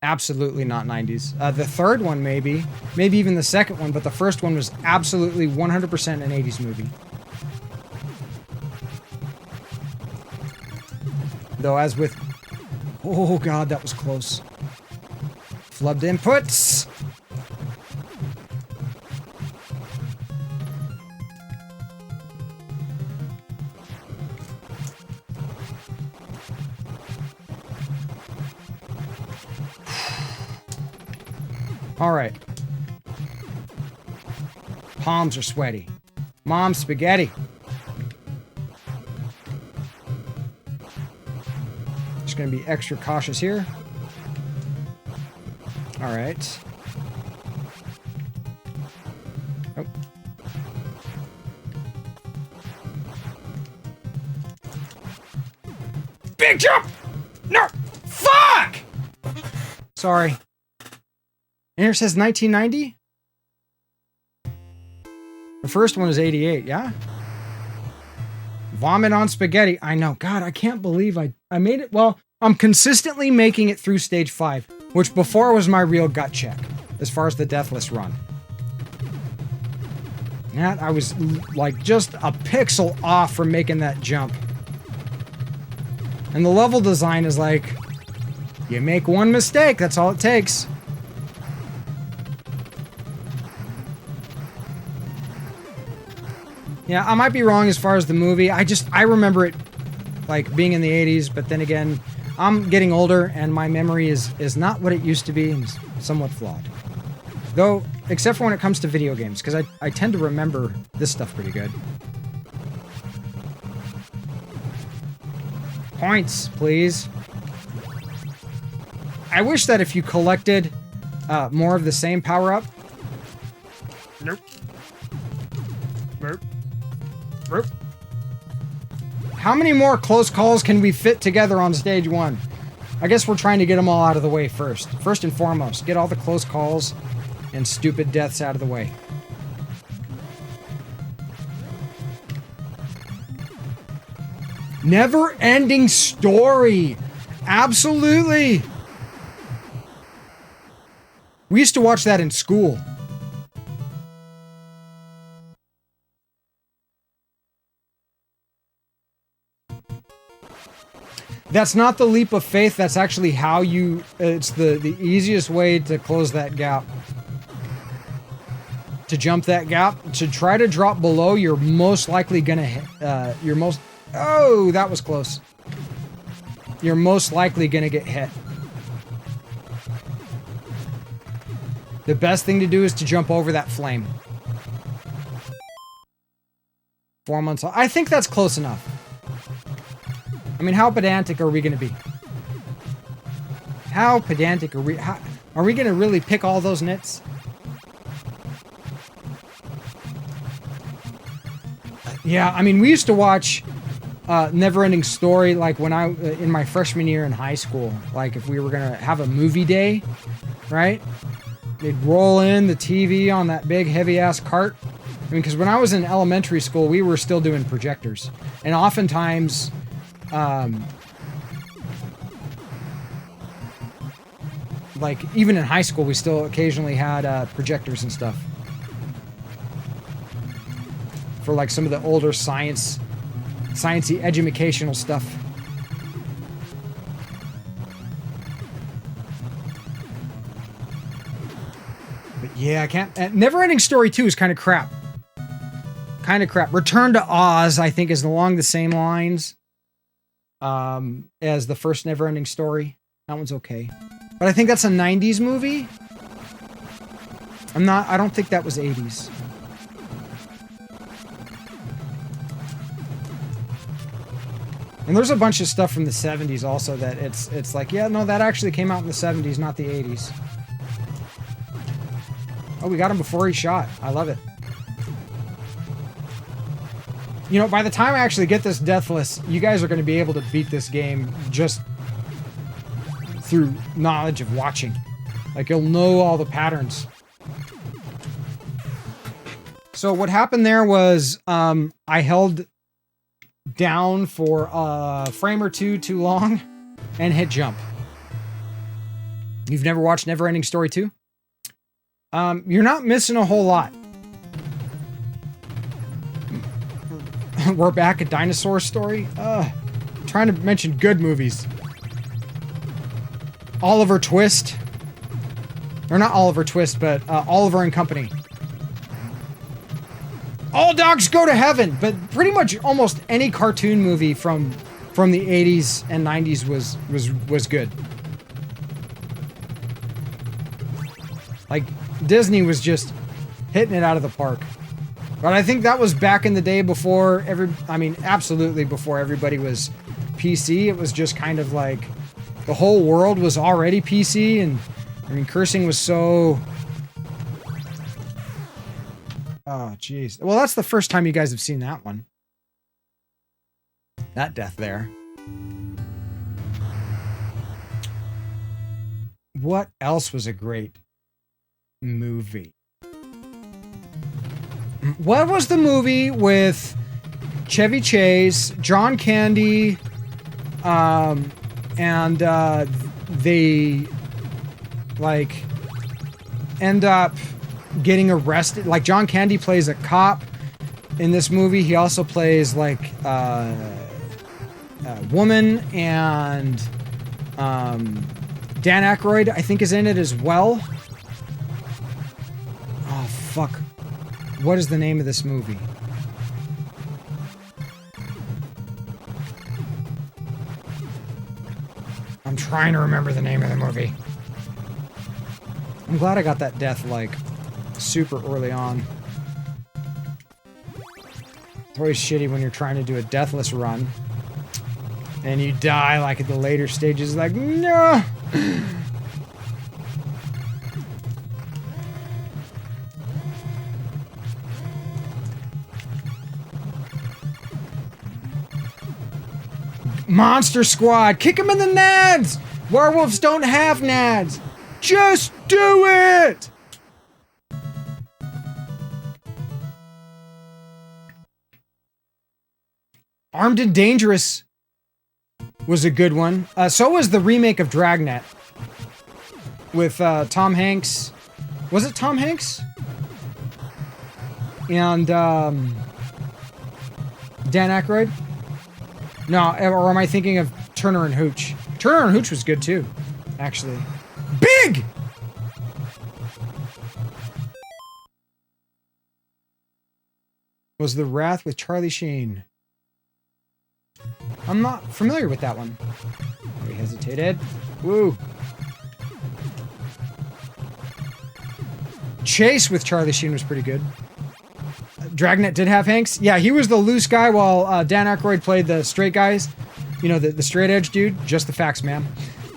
F: Absolutely not 90s. The third one, maybe even the second one, but the first one was absolutely 100% an 80s movie. Though, as with... Oh, God, that was close. Flubbed inputs! All right. Palms are sweaty. Mom, spaghetti. Just gonna be extra cautious here. All right. Oh. Big jump! No! Fuck! Sorry. And here it says 1990? The first one was 88, yeah? Vomit on spaghetti. I know. God, I can't believe I made it. Well, I'm consistently making it through stage 5, which before was my real gut check, as far as the Deathless run. That, I was like just a pixel off from making that jump. And the level design is like, you make one mistake, that's all it takes. Yeah, I might be wrong as far as the movie. I remember it like being in the 80s, but then again, I'm getting older and my memory is not what it used to be and is somewhat flawed. Though, except for when it comes to video games, because I tend to remember this stuff pretty good. Points, please. I wish that if you collected more of the same power-up... Nope. Nope. Nope. How many more close calls can we fit together on stage 1? I guess we're trying to get them all out of the way first. First and foremost, get all the close calls and stupid deaths out of the way. Never-ending story! Absolutely! We used to watch that in school. That's not the leap of faith, that's actually how you... It's the easiest way to close that gap. To jump that gap. To try to drop below, you're most likely gonna hit... Oh, that was close. You're most likely gonna get hit. The best thing to do is to jump over that flame. 4 months off. I think that's close enough. I mean, how pedantic are we going to be? How pedantic are we? Are we going to really pick all those nits? Yeah, I mean, we used to watch Never-Ending Story like when in my freshman year in high school. Like if we were going to have a movie day, right? They'd roll in the TV on that big heavy-ass cart. I mean, because when I was in elementary school, we were still doing projectors. And oftentimes... like even in high school we still occasionally had projectors and stuff for like some of the older sciencey educational stuff. Yeah, I can't. Never Ending Story 2 is kind of crap. Kind of crap. Return to Oz, I think, is along the same lines as the first Never Ending Story. That one's okay. But I think that's a 90s movie. I don't think that was 80s. And there's a bunch of stuff from the 70s also that it's like, yeah, no, that actually came out in the 70s, not the 80s. Oh, we got him before he shot. I love it. You know, by the time I actually get this Deathless, you guys are going to be able to beat this game just through knowledge of watching. Like, you'll know all the patterns. So what happened there was I held down for a frame or two too long and hit jump. You've never watched Never Ending Story 2? You're not missing a whole lot. We're back at Dinosaur Story. Trying to mention good movies. Oliver Twist. Or not Oliver Twist, but Oliver and Company. All Dogs Go to Heaven, but pretty much almost any cartoon movie from the 80s and 90s was good. Like, Disney was just hitting it out of the park. But I think that was back in the day before absolutely before everybody was PC. It was just kind of like the whole world was already PC, and I mean, cursing was so... Oh, jeez. Well, that's the first time you guys have seen that one. That death there. What else was a great movie? What was the movie with Chevy Chase, John Candy, and they like end up getting arrested? Like, John Candy plays a cop in this movie. He also plays like a woman, and Dan Aykroyd, I think, is in it as well. Oh, fuck. What is the name of this movie? I'm trying to remember the name of the movie. I'm glad I got that death, like, super early on. It's always shitty when you're trying to do a deathless run and you die, like, at the later stages. Like, no! Monster Squad, kick him in the nads! Werewolves don't have nads! Just do it! Armed and Dangerous was a good one. So was the remake of Dragnet with Tom Hanks. Was it Tom Hanks? And Dan Aykroyd? No, or am I thinking of Turner and Hooch? Turner and Hooch was good too, actually. Big! Was The Wrath with Charlie Sheen? I'm not familiar with that one. We hesitated. Woo. Chase with Charlie Sheen was pretty good. Dragnet did have Hanks. Yeah, he was the loose guy while Dan Aykroyd played the straight guys. You know, the straight edge dude. Just the facts, man.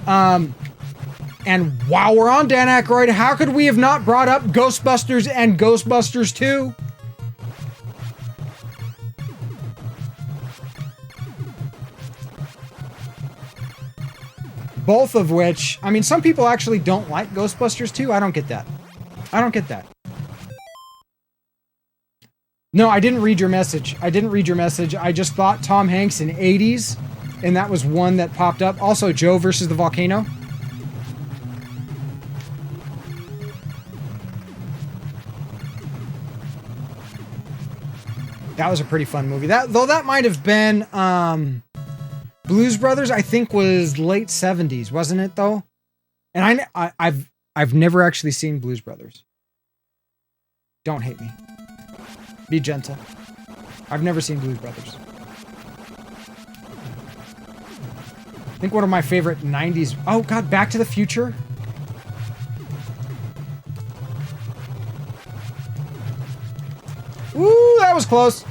F: And while we're on Dan Aykroyd, how could we have not brought up Ghostbusters and Ghostbusters 2? Both of which, I mean, some people actually don't like Ghostbusters 2. I don't get that. I don't get that. No, I didn't read your message. I just thought Tom Hanks in 80s, and that was one that popped up. Also, Joe versus the Volcano. That was a pretty fun movie. Though that might have been Blues Brothers, I think, was late 70s, wasn't it though? And I've never actually seen Blues Brothers. Don't hate me. Be gentle. I've never seen Blues Brothers. I think one of my favorite 90s... Oh, God, Back to the Future? Woo, that was close.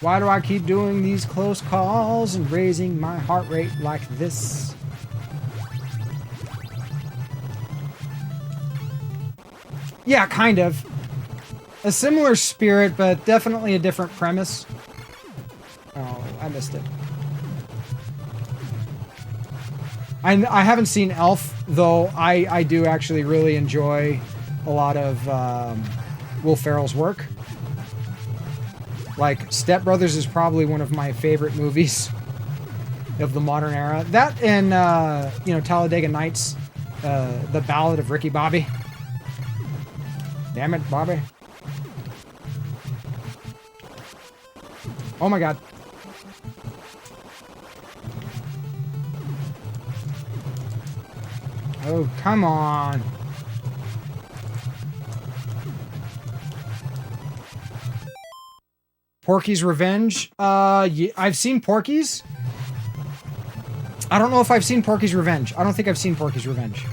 F: Why do I keep doing these close calls and raising my heart rate like this? Yeah, kind of. A similar spirit, but definitely a different premise. Oh, I missed it. I haven't seen Elf, though I do actually really enjoy a lot of Will Ferrell's work. Like, Step Brothers is probably one of my favorite movies of the modern era. That and, you know, Talladega Nights, The Ballad of Ricky Bobby. Damn it, Bobby. Oh my God. Oh, come on. Porky's Revenge? Yeah, I've seen Porky's. I don't know if I've seen Porky's Revenge. I don't think I've seen Porky's Revenge.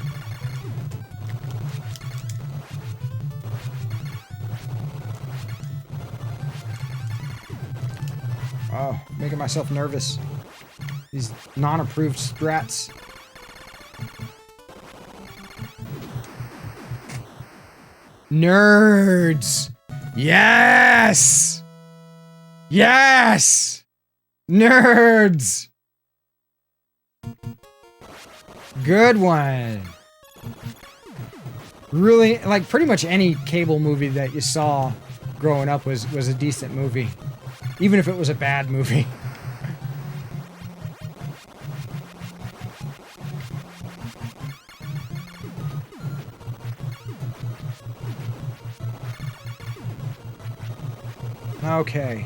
F: Oh, making myself nervous. These non-approved strats. Nerds! Yes! Yes! Nerds! Good one. Really, like, pretty much any cable movie that you saw growing up was a decent movie. Even if it was a bad movie. Okay.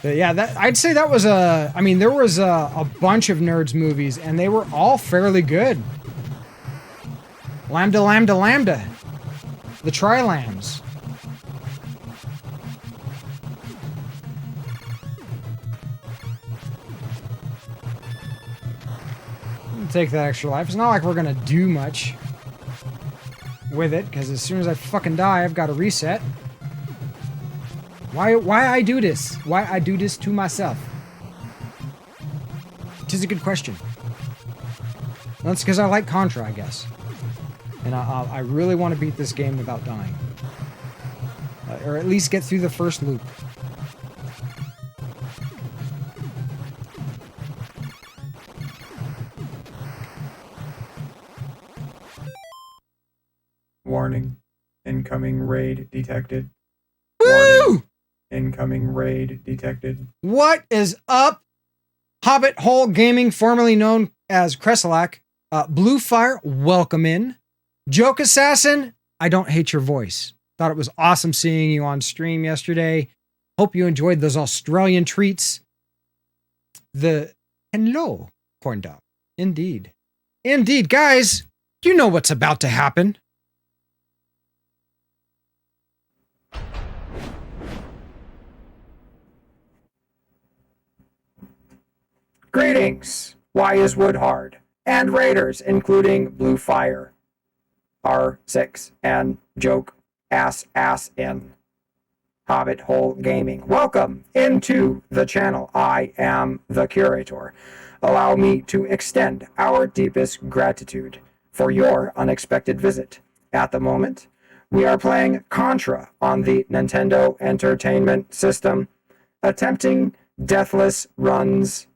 F: But yeah, that I'd say that was I mean, there was a bunch of Nerds movies, and they were all fairly good. Lambda, Lambda, Lambda. The Tri-Lambs. Take that extra life. It's not like we're gonna do much with it, because as soon as I fucking die, I've got to reset. Why I do this? Why I do this to myself? It is a good question. That's because I like Contra, I guess. And I really want to beat this game without dying. Or at least get through the first loop.
G: Warning. Incoming raid detected.
F: Woo!
G: Warning. Incoming raid detected.
F: What is up? Hobbit Hole Gaming, formerly known as Kreselak. Blue Fire, welcome in. Joke Assassin, I don't hate your voice. Thought it was awesome seeing you on stream yesterday. Hope you enjoyed those Australian treats. Hello, corn dog. Indeed. Indeed, guys, you know what's about to happen.
G: Greetings! Why is wood hard? And raiders, including Blue Fire, R6, and Joke Ass in Hobbit Hole Gaming. Welcome into the channel. I am the curator. Allow me to extend our deepest gratitude for your unexpected visit. At the moment, we are playing Contra on the Nintendo Entertainment System, attempting deathless runs,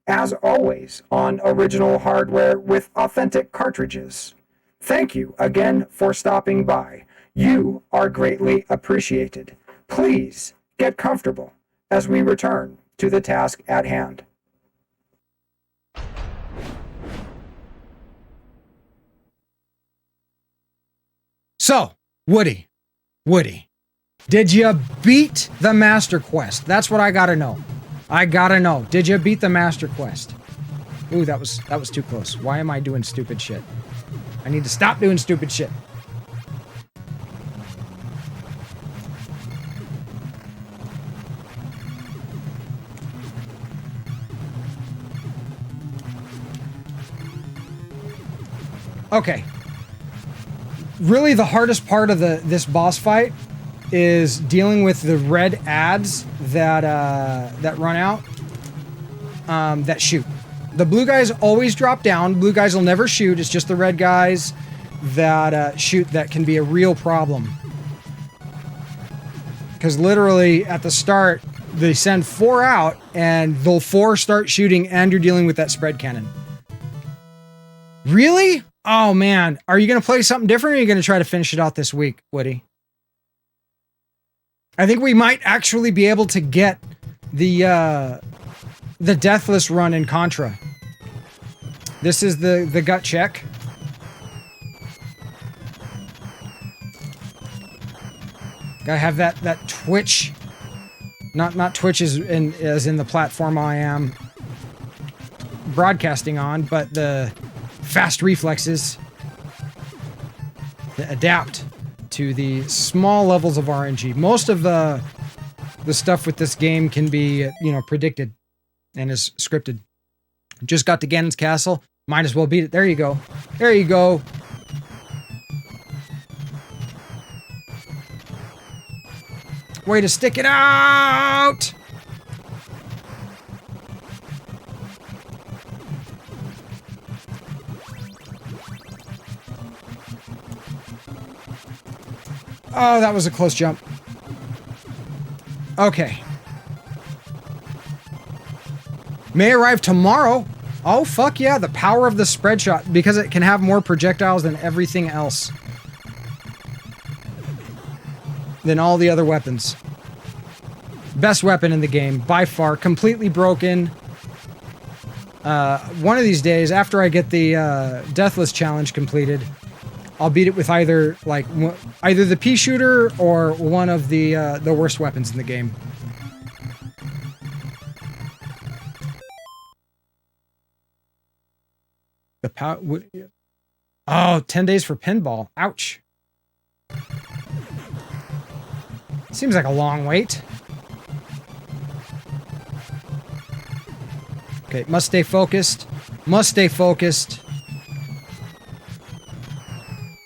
G: as always, on original hardware with authentic cartridges. Thank you again for stopping by. You are greatly appreciated. Please get comfortable as we return to the task at hand.
F: So, Woody, did you beat the Master Quest? That's what I gotta know. I gotta know. Did you beat the Master Quest? Ooh, that was too close. Why am I doing stupid shit? I need to stop doing stupid shit. Okay. Really, the hardest part of this boss fight is dealing with the red ads that run out, that shoot. The blue guys always drop down. Blue guys will never shoot. It's just the red guys that shoot that can be a real problem. Because literally at the start, they send 4 out, and they'll 4 start shooting, and you're dealing with that spread cannon. Really? Oh man, are you going to play something different, or are you going to try to finish it out this week, Woody? I think we might actually be able to get the Deathless run in Contra. This is the gut check. Gotta have that twitch. Not twitch as in the platform I am broadcasting on, but the fast reflexes that adapt to the small levels of RNG. Most of the stuff with this game can be, predicted and is scripted. Just got to Ganon's castle. Might as well beat it. There you go. There you go. Way to stick it out! Oh, that was a close jump. Okay. May arrive tomorrow. Oh, fuck yeah. The power of the spread shot, because it can have more projectiles than everything else. Than all the other weapons. Best weapon in the game, by far. Completely broken. One of these days, after I get the Deathless challenge completed, I'll beat it with either the pea shooter or one of the worst weapons in the game. The power. Oh, 10 days for pinball. Ouch. Seems like a long wait. Okay, must stay focused. Must stay focused.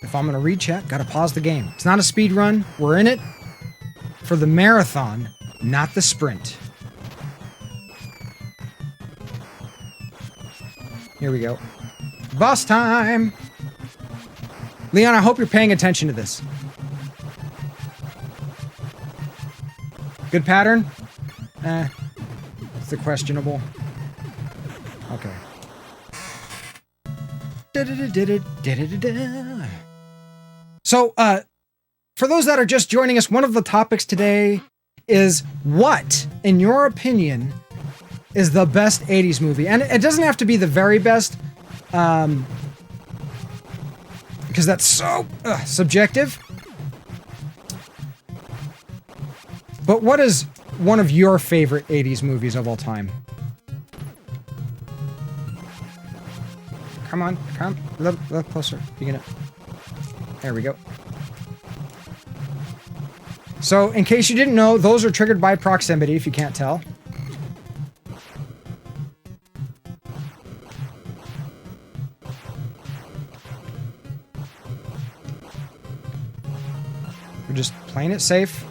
F: If I'm gonna read chat, gotta pause the game. It's not a speed run. We're in it for the marathon, not the sprint. Here we go. Boss time! Leon, I hope you're paying attention to this. Good pattern? It's the questionable. Okay. So, for those that are just joining us, one of the topics today is what, in your opinion, is the best 80s movie? And it doesn't have to be the very best, because that's so subjective. But what is one of your favorite 80s movies of all time? Come on, come a little closer. You gonna... There we go. So, in case you didn't know, those are triggered by proximity, if you can't tell. We're just playing it safe.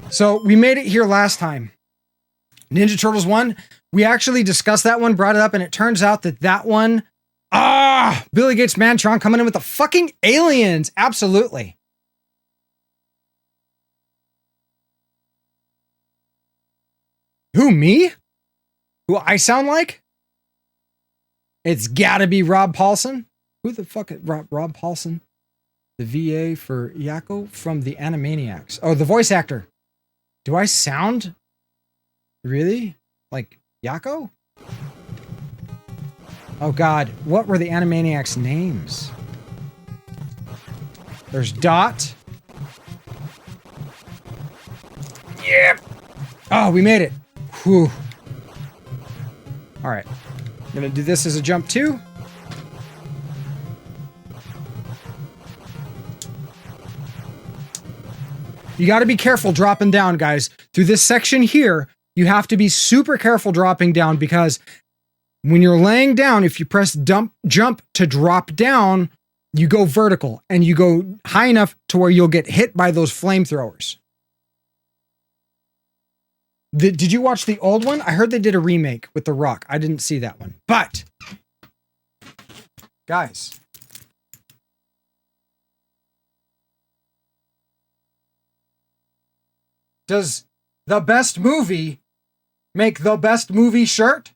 F: So, we made it here last time. Ninja Turtles 1, we actually discussed that one, brought it up, and it turns out that one... Billy Gates Mantron coming in with the fucking aliens! Absolutely. Who, me? Who I sound like? It's gotta be Rob Paulson. Who the fuck is Rob Paulson? The VA for Yakko from the Animaniacs. Oh, the voice actor. Do I sound really like Yakko? Oh god, what were the Animaniacs' names? There's Dot. Yep. Oh, we made it. Whew. All right. I'm gonna do this as a jump too. You got to be careful dropping down, guys. Through this section here, you have to be super careful dropping down because when you're laying down, if you press jump to drop down, you go vertical and you go high enough to where you'll get hit by those flamethrowers. Did you watch the old one? I heard they did a remake with The Rock. I didn't see that one. But, guys, does the best movie make the best movie shirt?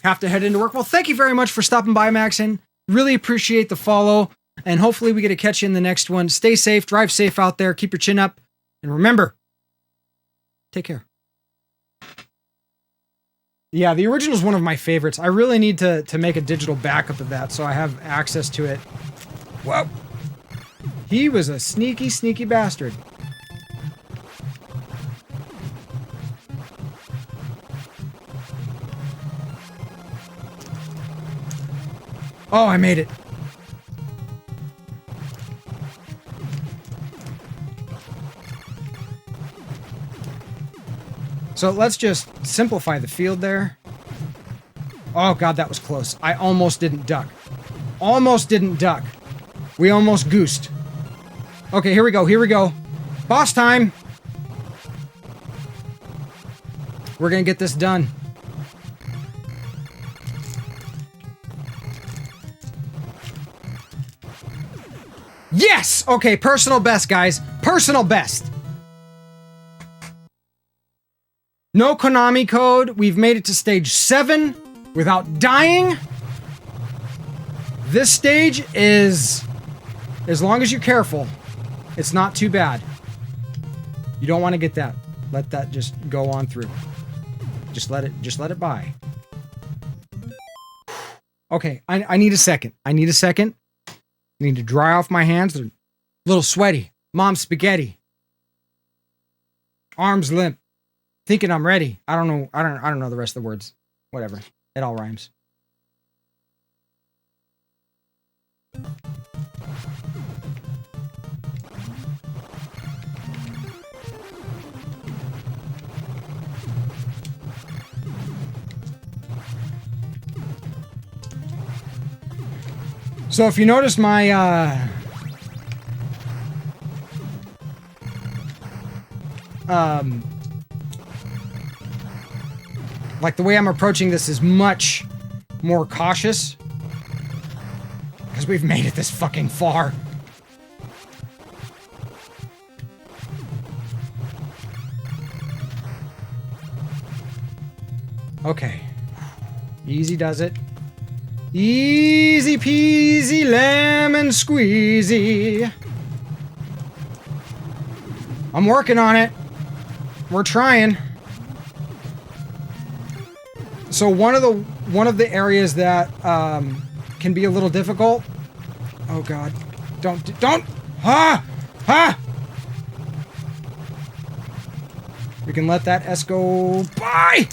F: Have to head into work. Well, thank you very much for stopping by, Maxon. Really appreciate the follow. And hopefully we get to catch you in the next one. Stay safe. Drive safe out there. Keep your chin up. And remember, take care. Yeah, the original is one of my favorites. I really need to make a digital backup of that so I have access to it. Whoa. He was a sneaky, sneaky bastard. Oh, I made it. So let's just simplify the field there. Oh God, that was close. I almost didn't duck. Almost didn't duck. We almost goosed. Okay, here we go, here we go. Boss time! We're gonna get this done. Yes! Okay, personal best, guys. Personal best. No Konami code. We've made it to stage 7 without dying. This stage is, as long as you're careful, it's not too bad. You don't want to get that. Let that just go on through. Just let it by. Okay, I need a second. I need a second. I need to dry off my hands. They're a little sweaty. Mom's spaghetti. Arms limp. Thinking I'm ready. I don't know the rest of the words. Whatever. It all rhymes. So if you notice my like the way I'm approaching this is much more cautious because we've made it this fucking far. Okay. Easy does it. Easy peasy lemon squeezy. I'm working on it. We're trying. So one of the areas that can be a little difficult. Oh God! Don't! Ha! We can let that S go by.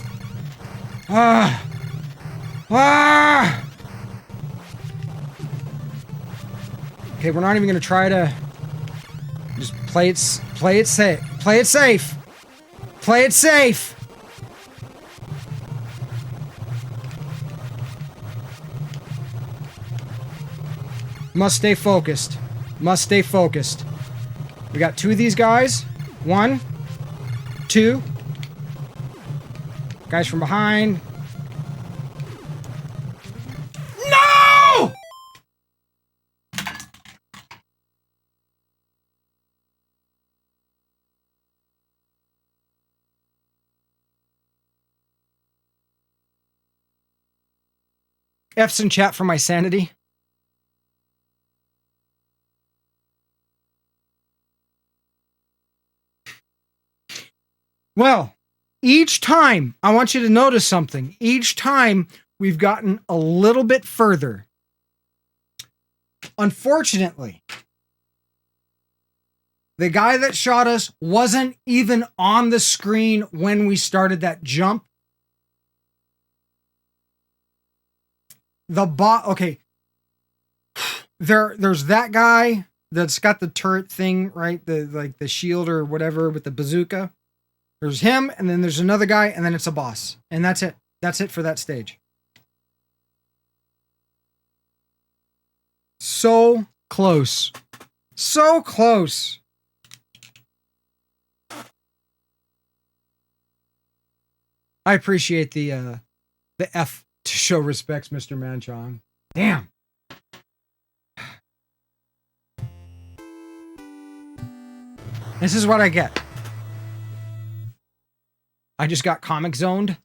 F: Okay, we're not even gonna try to just play it safe. Play it safe. Play it safe. Must stay focused. Must stay focused. We got 2 of these guys. 1, 2. Guys from behind. No! F's in chat for my sanity. Well, each time, I want you to notice something. Each time, we've gotten a little bit further. Unfortunately, The guy that shot us wasn't even on the screen when we started that jump. The bot, okay. There's that guy that's got the turret thing, right? The shield or whatever with the bazooka. There's him, and then there's another guy, and then it's a boss. And that's it. That's it for that stage. So close. So close. I appreciate the F to show respects, Mr. Manchong. Damn. This is what I get. I just got comic zoned.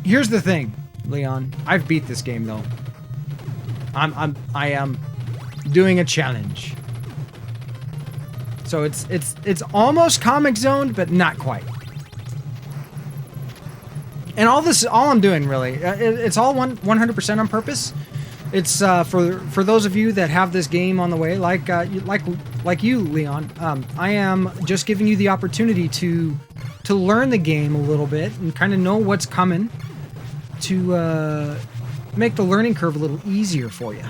F: Here's the thing, Leon. I've beat this game though. I am doing a challenge. So it's almost comic zoned, but not quite. And all I'm doing really, it's all 100% on purpose. It's for those of you that have this game on the way, like you, Leon. I am just giving you the opportunity to learn the game a little bit and kind of know what's coming, to make the learning curve a little easier for you.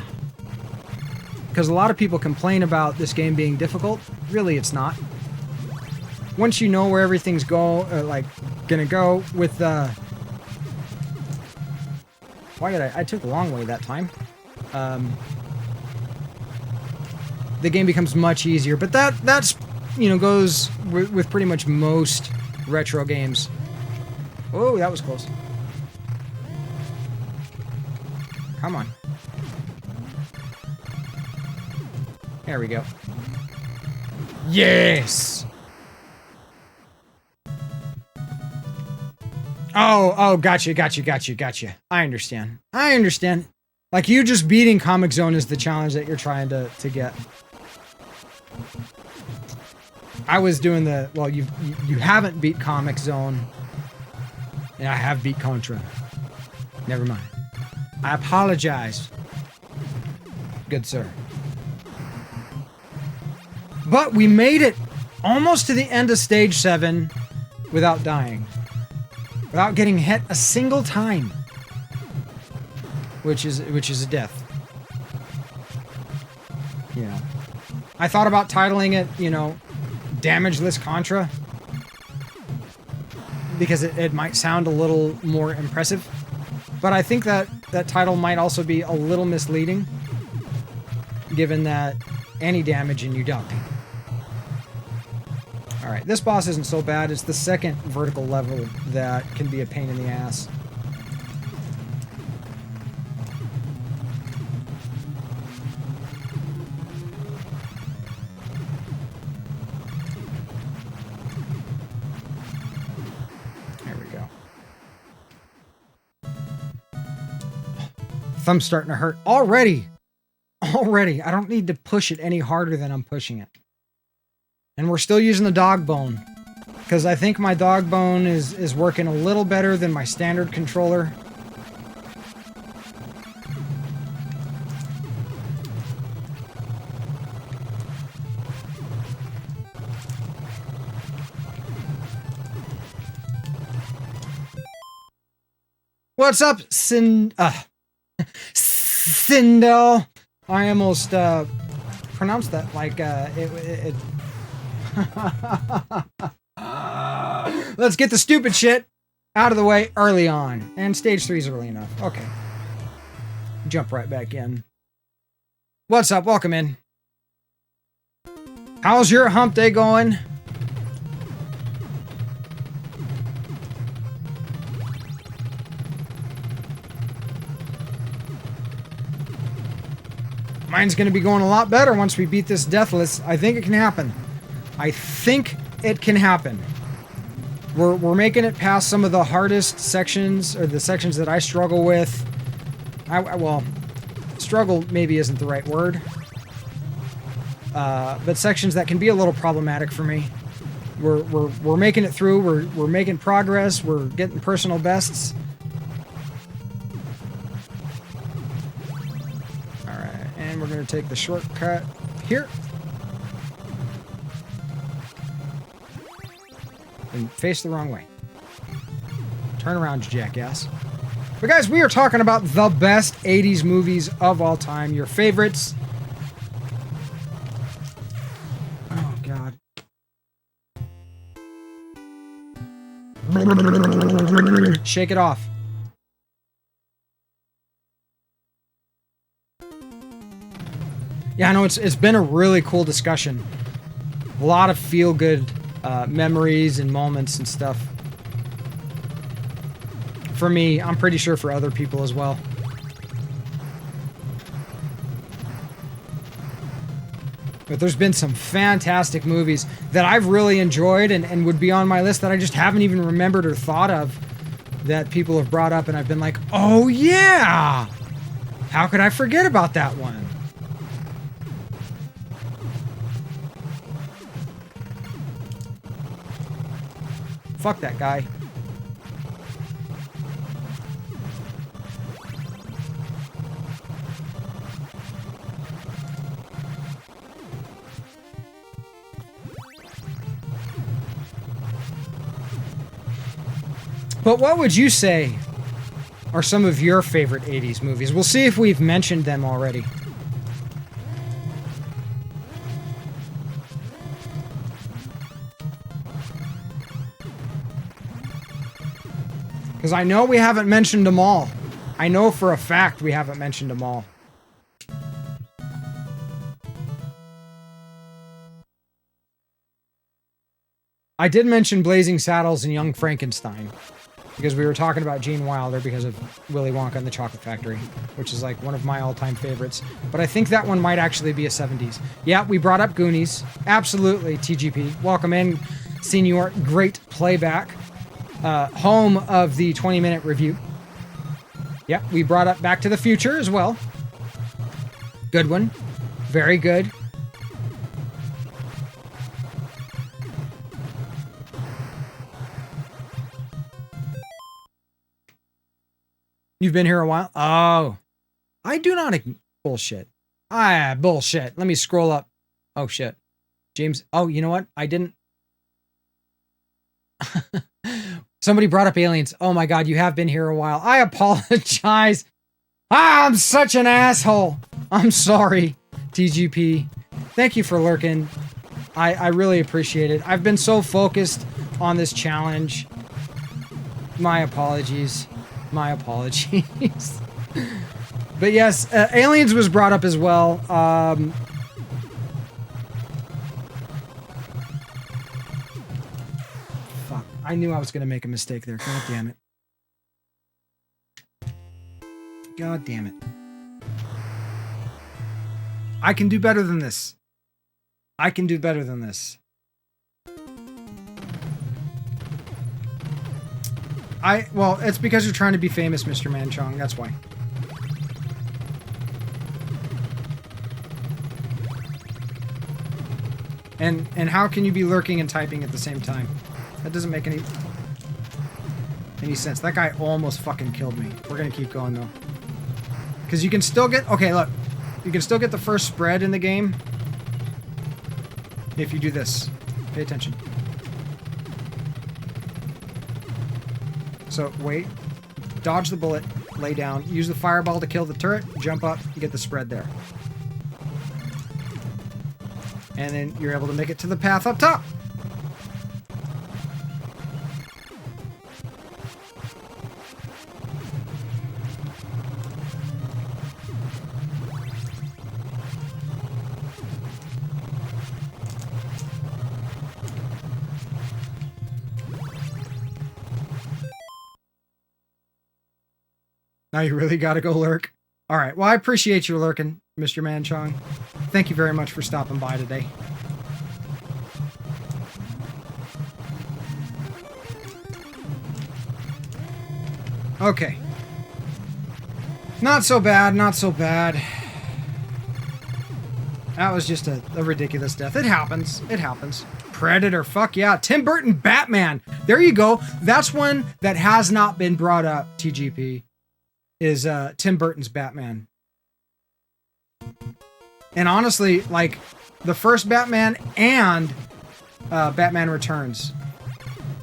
F: Because a lot of people complain about this game being difficult. Really, it's not. Once you know where everything's gonna go with why did I took the long way that time. The game becomes much easier, but that's goes with pretty much most retro games. Oh, that was close. Come on. There we go. Yes! Oh, gotcha. I understand. Like, you just beating Comic Zone is the challenge that you're trying to get. I was doing well, you haven't beat Comic Zone, and I have beat Contra. Never mind. I apologize, good sir. But we made it almost to the end of stage 7 without dying. Without getting hit a single time. Which is a death. I thought about titling it, Damageless Contra. Because it might sound a little more impressive. But I think that title might also be a little misleading. Given that any damage and you duck. Alright, this boss isn't so bad. It's the second vertical level that can be a pain in the ass. There we go. Thumb's starting to hurt. Already! I don't need to push it any harder than I'm pushing it. And we're still using the dog bone. Because I think my dog bone is working a little better than my standard controller. What's up, Sindel? I almost pronounced that like it Let's get the stupid shit out of the way early on. And stage 3 is early enough. Okay. Jump right back in. What's up? Welcome in. How's your hump day going? Mine's going to be going a lot better once we beat this Deathless. I think it can happen. We're making it past some of the hardest sections, or the sections that I struggle with. Well, struggle maybe isn't the right word. But sections that can be a little problematic for me. We're making it through. We're making progress. We're getting personal bests. All right, and we're gonna take the shortcut here. Then face the wrong way. Turn around, you jackass. But guys, we are talking about the best 80s movies of all time. Your favorites. Oh, God. Shake it off. Yeah, I know it's been a really cool discussion. A lot of feel-good memories and moments and stuff. For me, I'm pretty sure for other people as well. But there's been some fantastic movies that I've really enjoyed and would be on my list that I just haven't even remembered or thought of that people have brought up and I've been like, oh yeah! How could I forget about that one? Fuck that guy. But what would you say are some of your favorite 80s movies? We'll see if we've mentioned them already. Because I know we haven't mentioned them all. I know for a fact we haven't mentioned them all. I did mention Blazing Saddles and Young Frankenstein. Because we were talking about Gene Wilder because of Willy Wonka and the Chocolate Factory, which is like one of my all-time favorites. But I think that one might actually be a 70s. Yeah, we brought up Goonies. Absolutely, TGP. Welcome in, Senior. Great playback. Home of the 20-minute review. Yeah, we brought up Back to the Future as well. Good one. Very good. You've been here a while? Oh. I do not... Bullshit. Bullshit. Let me scroll up. Oh, shit. James... Oh, you know what? I didn't... Somebody brought up aliens. Oh my God, you have been here a while. I apologize. I'm such an asshole. I'm sorry, TGP. Thank you for lurking. I really appreciate it. I've been so focused on this challenge. My apologies. My apologies. But yes, aliens was brought up as well. Fuck. I knew I was going to make a mistake there. God damn it. God damn it. I can do better than this. I can do better than this. Well, it's because you're trying to be famous, Mr. Manchong. That's why. And how can you be lurking and typing at the same time? That doesn't make any sense. That guy almost fucking killed me. We're gonna keep going though. Because you can still get... Okay, look. You can still get the first spread in the game if you do this. Pay attention. So, wait. Dodge the bullet. Lay down. Use the fireball to kill the turret. Jump up. You get the spread there. And then you're able to make it to the path up top. Now you really gotta go lurk. Alright, well I appreciate you lurking, Mr. Manchong. Thank you very much for stopping by today. Okay. Not so bad, not so bad. That was just a ridiculous death. It happens. It happens. Predator, fuck yeah. Tim Burton Batman. There you go. That's one that has not been brought up, TGP. Is Tim Burton's Batman. And honestly, like, the first Batman and Batman Returns.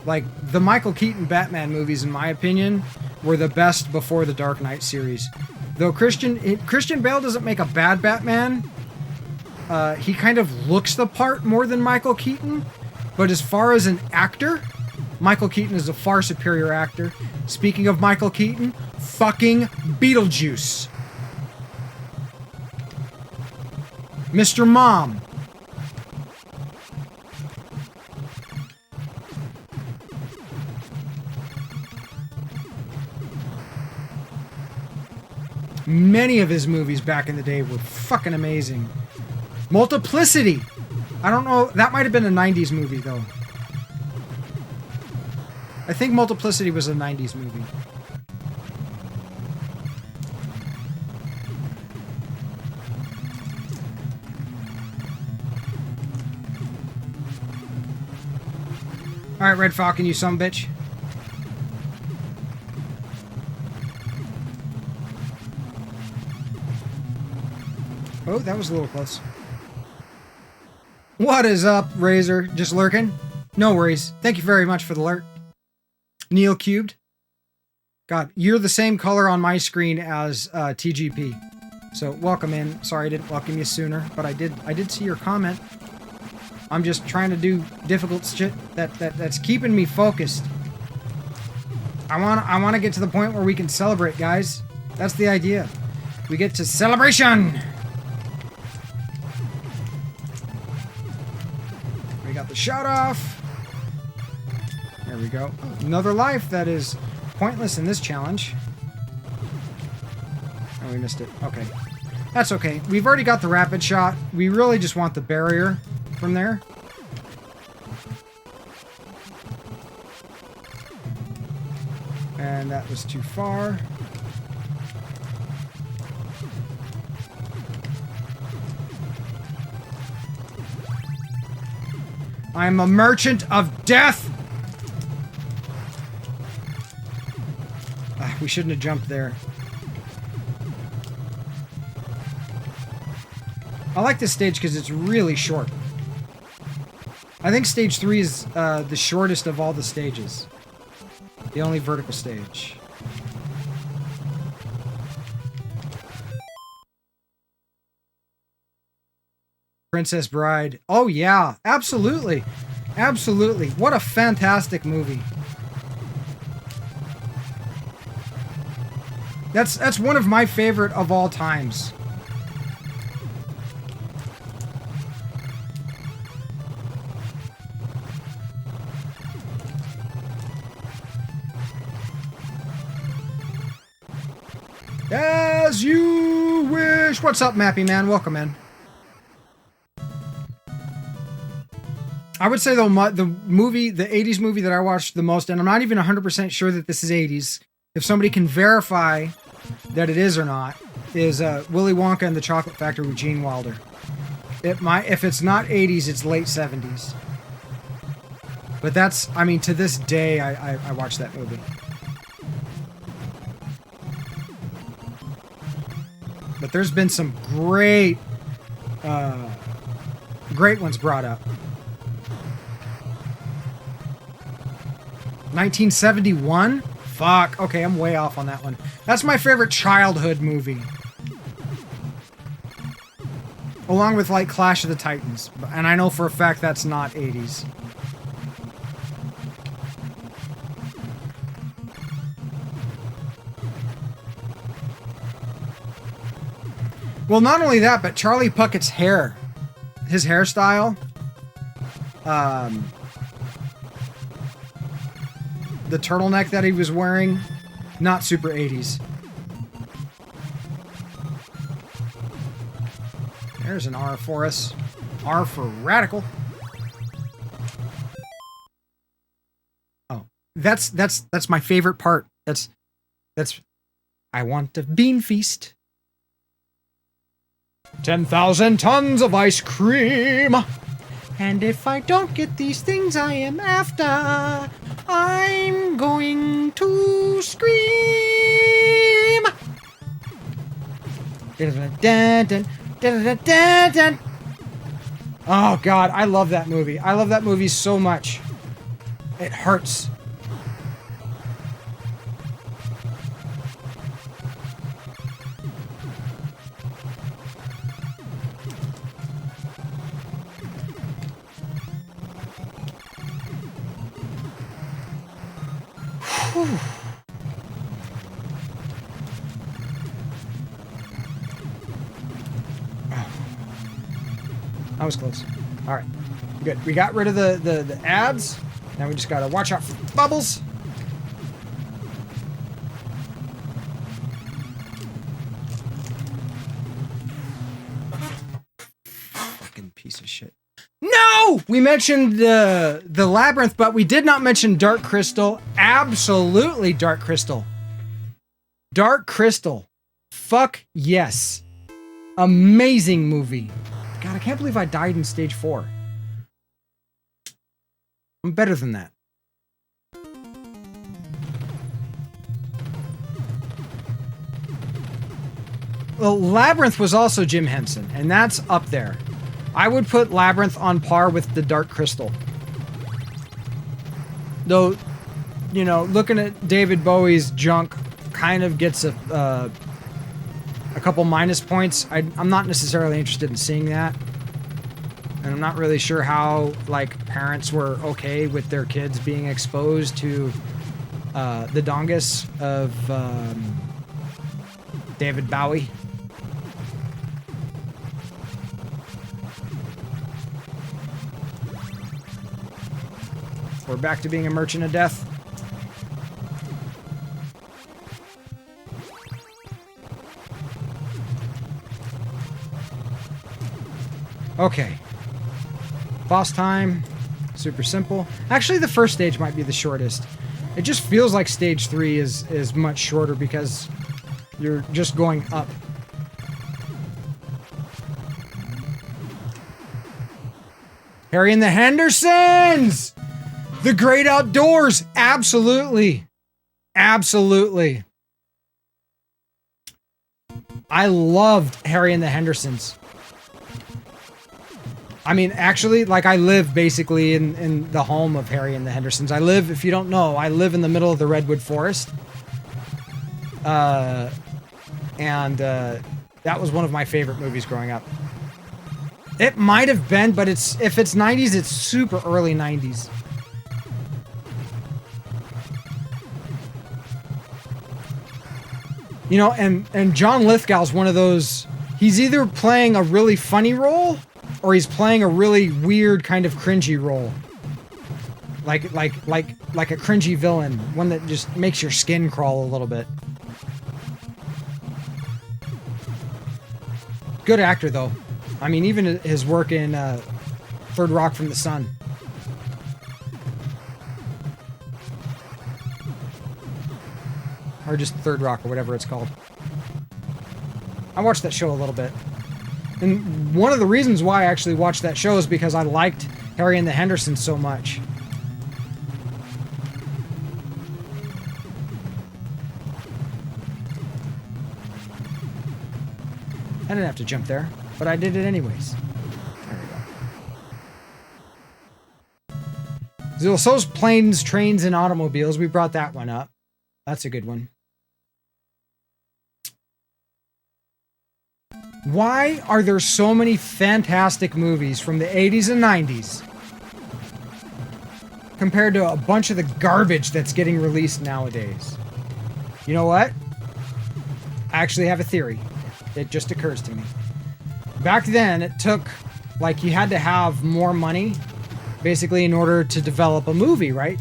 F: Like, the Michael Keaton Batman movies, in my opinion, were the best before the Dark Knight series. Though Christian Bale doesn't make a bad Batman. He kind of looks the part more than Michael Keaton. But as far as an actor, Michael Keaton is a far superior actor. Speaking of Michael Keaton, fucking Beetlejuice. Mr. Mom. Many of his movies back in the day were fucking amazing. Multiplicity. I don't know. That might have been a 90s movie, though. I think Multiplicity was a 90s movie. Alright, Red Falcon, you sumbitch. Oh, that was a little close. What is up, Razor? Just lurking? No worries. Thank you very much for the alert. Neil Cubed. God, you're the same color on my screen as TGP. So welcome in. Sorry I didn't welcome you sooner, but I did see your comment. I'm just trying to do difficult shit that's keeping me focused. I want to get to the point where we can celebrate, guys. That's the idea. We get to celebration. We got the shot off. There we go. Another life that is pointless in this challenge. Oh, we missed it. Okay. That's okay. We've already got the rapid shot. We really just want the barrier from there. And that was too far. I'm a merchant of death! We shouldn't have jumped there. I like this stage because it's really short. I think stage 3 is the shortest of all the stages. The only vertical stage. Princess Bride. Oh yeah, absolutely. Absolutely. What a fantastic movie. That's one of my favorite of all times. As you wish. What's up, Mappy Man? Welcome in. I would say, though, the 80s movie that I watched the most, and I'm not even 100% sure that this is 80s, if somebody can verify that it is or not, is Willy Wonka and the Chocolate Factory with Gene Wilder. If it's not 80s, it's late 70s. But that's, I mean, to this day, I watched that movie. But there's been some great ones brought up. 1971? Fuck. Okay, I'm way off on that one. That's my favorite childhood movie. Along with, like, Clash of the Titans. And I know for a fact that's not 80s. Well, not only that, but Charlie Puckett's hair. His hairstyle. The turtleneck that he was wearing. Not super 80s. There's an R for us. R for radical. Oh. That's my favorite part. That's I want a bean feast. 10,000 tons of ice cream. And if I don't get these things I am after, I'm going to scream. Oh God, I love that movie. I love that movie so much. It hurts. Whew. That was close. All right, good. We got rid of the ads. Now we just gotta watch out for bubbles. Fucking piece of shit. No! We mentioned the labyrinth, but we did not mention Dark Crystal. Absolutely Dark Crystal. Dark Crystal. Fuck yes. Amazing movie. God, I can't believe I died in stage 4. I'm better than that. Well, Labyrinth was also Jim Henson, and that's up there. I would put Labyrinth on par with the Dark Crystal. Though, you know, looking at David Bowie's junk kind of gets a couple minus points. I'm not necessarily interested in seeing that. And I'm not really sure how, like, parents were okay with their kids being exposed to the dongus of David Bowie. We're back to being a merchant of death. Okay. Boss time. Super simple. Actually, the first stage might be the shortest. It just feels like stage 3 is much shorter because you're just going up. Harry and the Hendersons! The great outdoors! Absolutely. Absolutely. I loved Harry and the Hendersons. I mean, actually, like, I live basically in the home of Harry and the Hendersons. I live, if you don't know, I live in the middle of the Redwood Forest. That was one of my favorite movies growing up. It might have been, but if it's 90s, it's super early 90s. You know, and John Lithgow's one of those, he's either playing a really funny role or he's playing a really weird kind of cringy role. Like a cringy villain, one that just makes your skin crawl a little bit. Good actor though. I mean, even his work in Third Rock from the Sun. Or just Third Rock, or whatever it's called. I watched that show a little bit. And one of the reasons why I actually watched that show is because I liked Harry and the Hendersons so much. I didn't have to jump there, but I did it anyways. There we go. So's Planes, Trains, and Automobiles. We brought that one up. That's a good one. Why are there so many fantastic movies from the 80s and 90s compared to a bunch of the garbage that's getting released nowadays? You know what? I actually have a theory. It just occurs to me. Back then, it took, like, you had to have more money, basically, in order to develop a movie, right?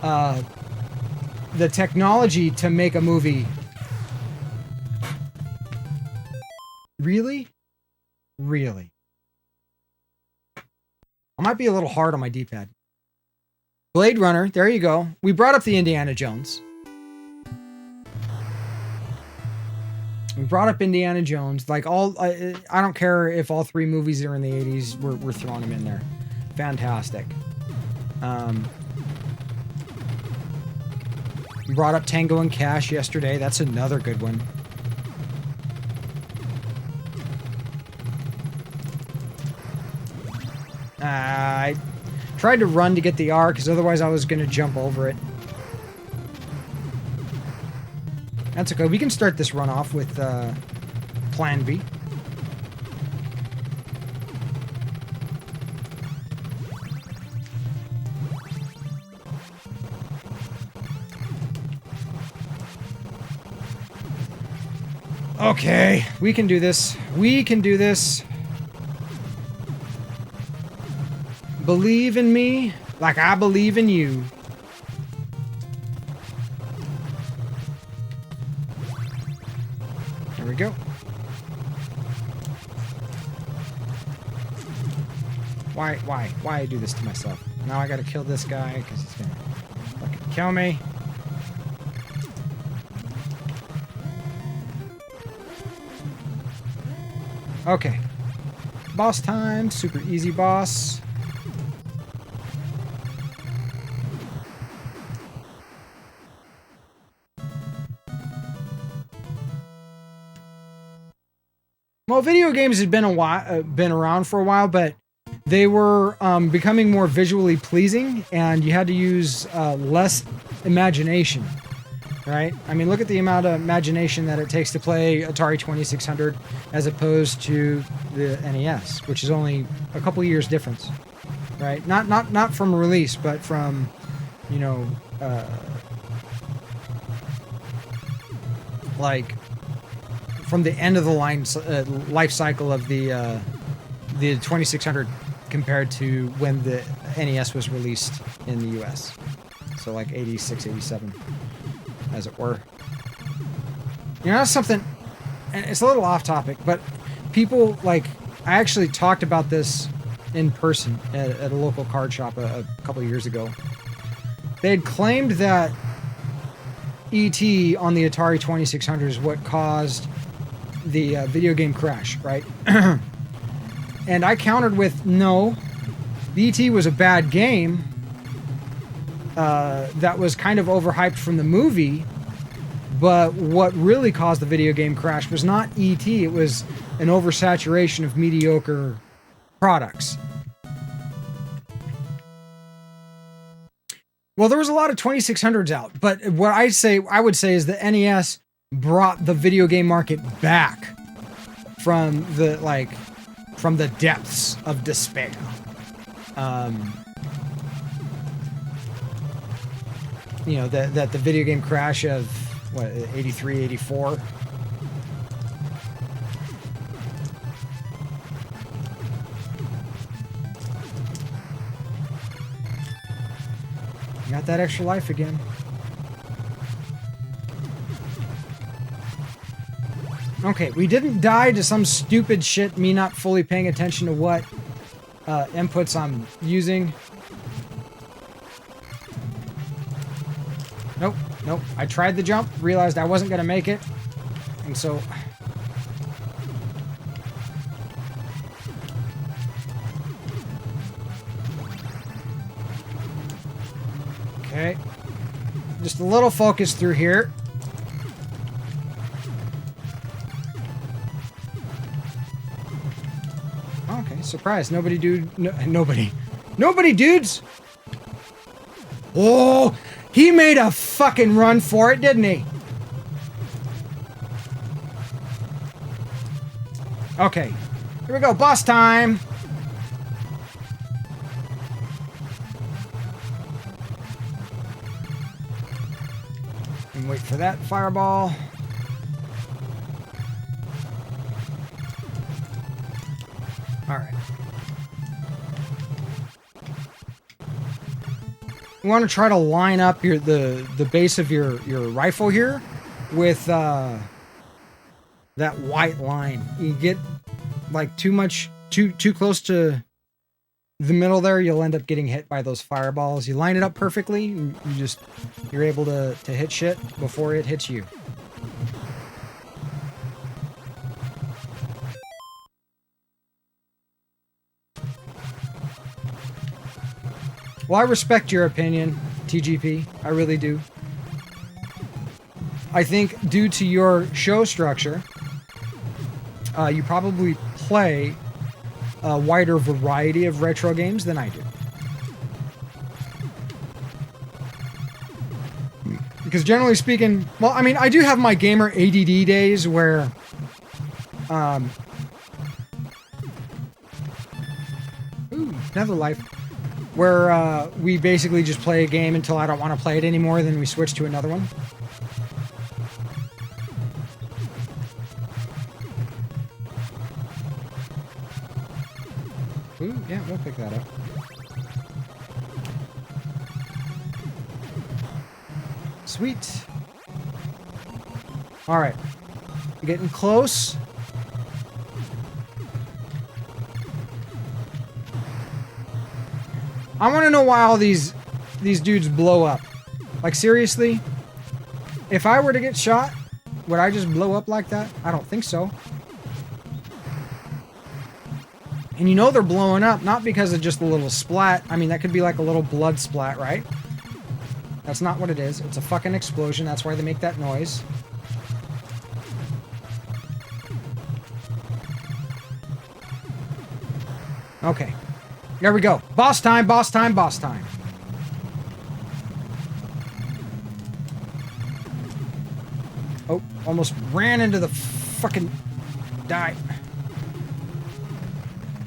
F: The technology to make a movie. Really? Really? I might be a little hard on my D-pad. Blade Runner, there you go. We brought up the Indiana Jones. We brought up Indiana Jones. Like, I don't care if all 3 movies are in the 80s, we're throwing them in there. Fantastic. We brought up Tango and Cash yesterday. That's another good one. Tried to run to get the R, because otherwise I was going to jump over it. That's okay. We can start this run off with Plan B. Okay, we can do this. We can do this. Believe in me like I believe in you. There we go. Why I do this to myself? Now I gotta kill this guy because he's gonna fucking kill me. Okay. Boss time. Super easy boss. Well, video games had been around for a while, but they were becoming more visually pleasing, and you had to use less imagination, right? I mean, look at the amount of imagination that it takes to play Atari 2600 as opposed to the NES, which is only a couple years difference, right? Not from release, but from, you know, like from the end of the life cycle of the 2600 compared to when the NES was released in the US. So like 86, 87, as it were. You know, that's something, and it's a little off topic, but people, like, I actually talked about this in person at a local card shop a couple of years ago. They had claimed that E.T. on the Atari 2600 is what caused the video game crash, right? And I countered with, no, the E.T. was a bad game that was kind of overhyped from the movie, but what really caused the video game crash was not E.T., it was an oversaturation of mediocre products. Well, there was a lot of 2600s out, but what I would say is the NES brought the video game market back from the depths of despair. You know, that the video game crash of, what, 83, 84? Got that extra life again. Okay, we didn't die to some stupid shit, me not fully paying attention to what inputs I'm using. Nope. I tried the jump, realized I wasn't going to make it, and so... Okay. Just a little focus through here. Okay, surprise. Nobody, dudes! Oh, he made a fucking run for it, didn't he? Okay, here we go, boss time! And wait for that fireball. Alright. You want to try to line up the base of your rifle here with that white line. You get like too close to the middle there, you'll end up getting hit by those fireballs. You line it up perfectly, and you're able to hit shit before it hits you. Well, I respect your opinion, TGP. I really do. I think due to your show structure, you probably play a wider variety of retro games than I do. Because generally speaking, well, I mean, I do have my gamer ADD days where, another life, where we basically just play a game until I don't want to play it anymore, then we switch to another one. Ooh, yeah, we'll pick that up. Sweet. All right, getting close. I want to know why all these dudes blow up. Like, seriously? If I were to get shot, would I just blow up like that? I don't think so. And you know they're blowing up, not because of just a little splat. I mean, that could be like a little blood splat, right? That's not what it is. It's a fucking explosion. That's why they make that noise. Okay. There we go. Boss time, boss time, boss time. Oh, almost ran into the fucking... Die.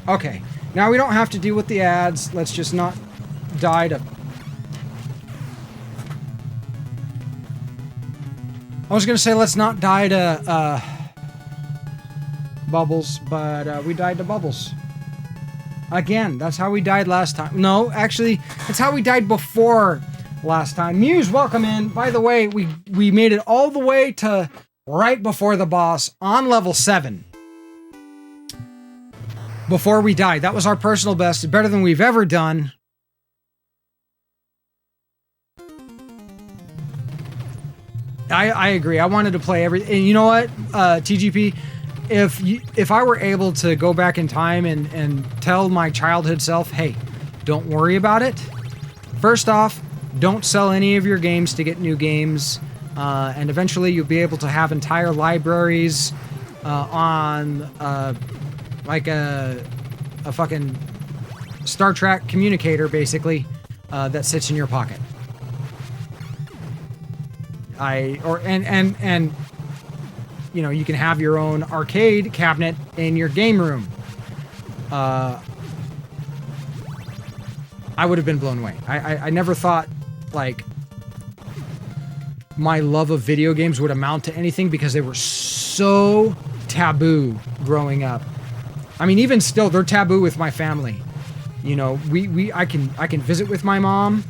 F: Okay. Now we don't have to deal with the ads. Let's just not die to... I was going to say let's not die to Bubbles, but we died to Bubbles. Again, that's how we died last time. No, actually, that's how we died before last time. Muse, welcome in. By the way, we made it all the way to right before the boss on level 7. Before we died. That was our personal best. Better than we've ever done. I agree. I wanted to play everything. And you know what, TGP? If I were able to go back in time and tell my childhood self, hey, don't worry about it. First off, don't sell any of your games to get new games. And eventually you'll be able to have entire libraries on like a fucking Star Trek communicator, basically, that sits in your pocket. And you know, you can have your own arcade cabinet in your game room. I would have been blown away. I never thought, like, my love of video games would amount to anything because they were so taboo growing up. I mean, even still, they're taboo with my family. You know, I can visit with my mom,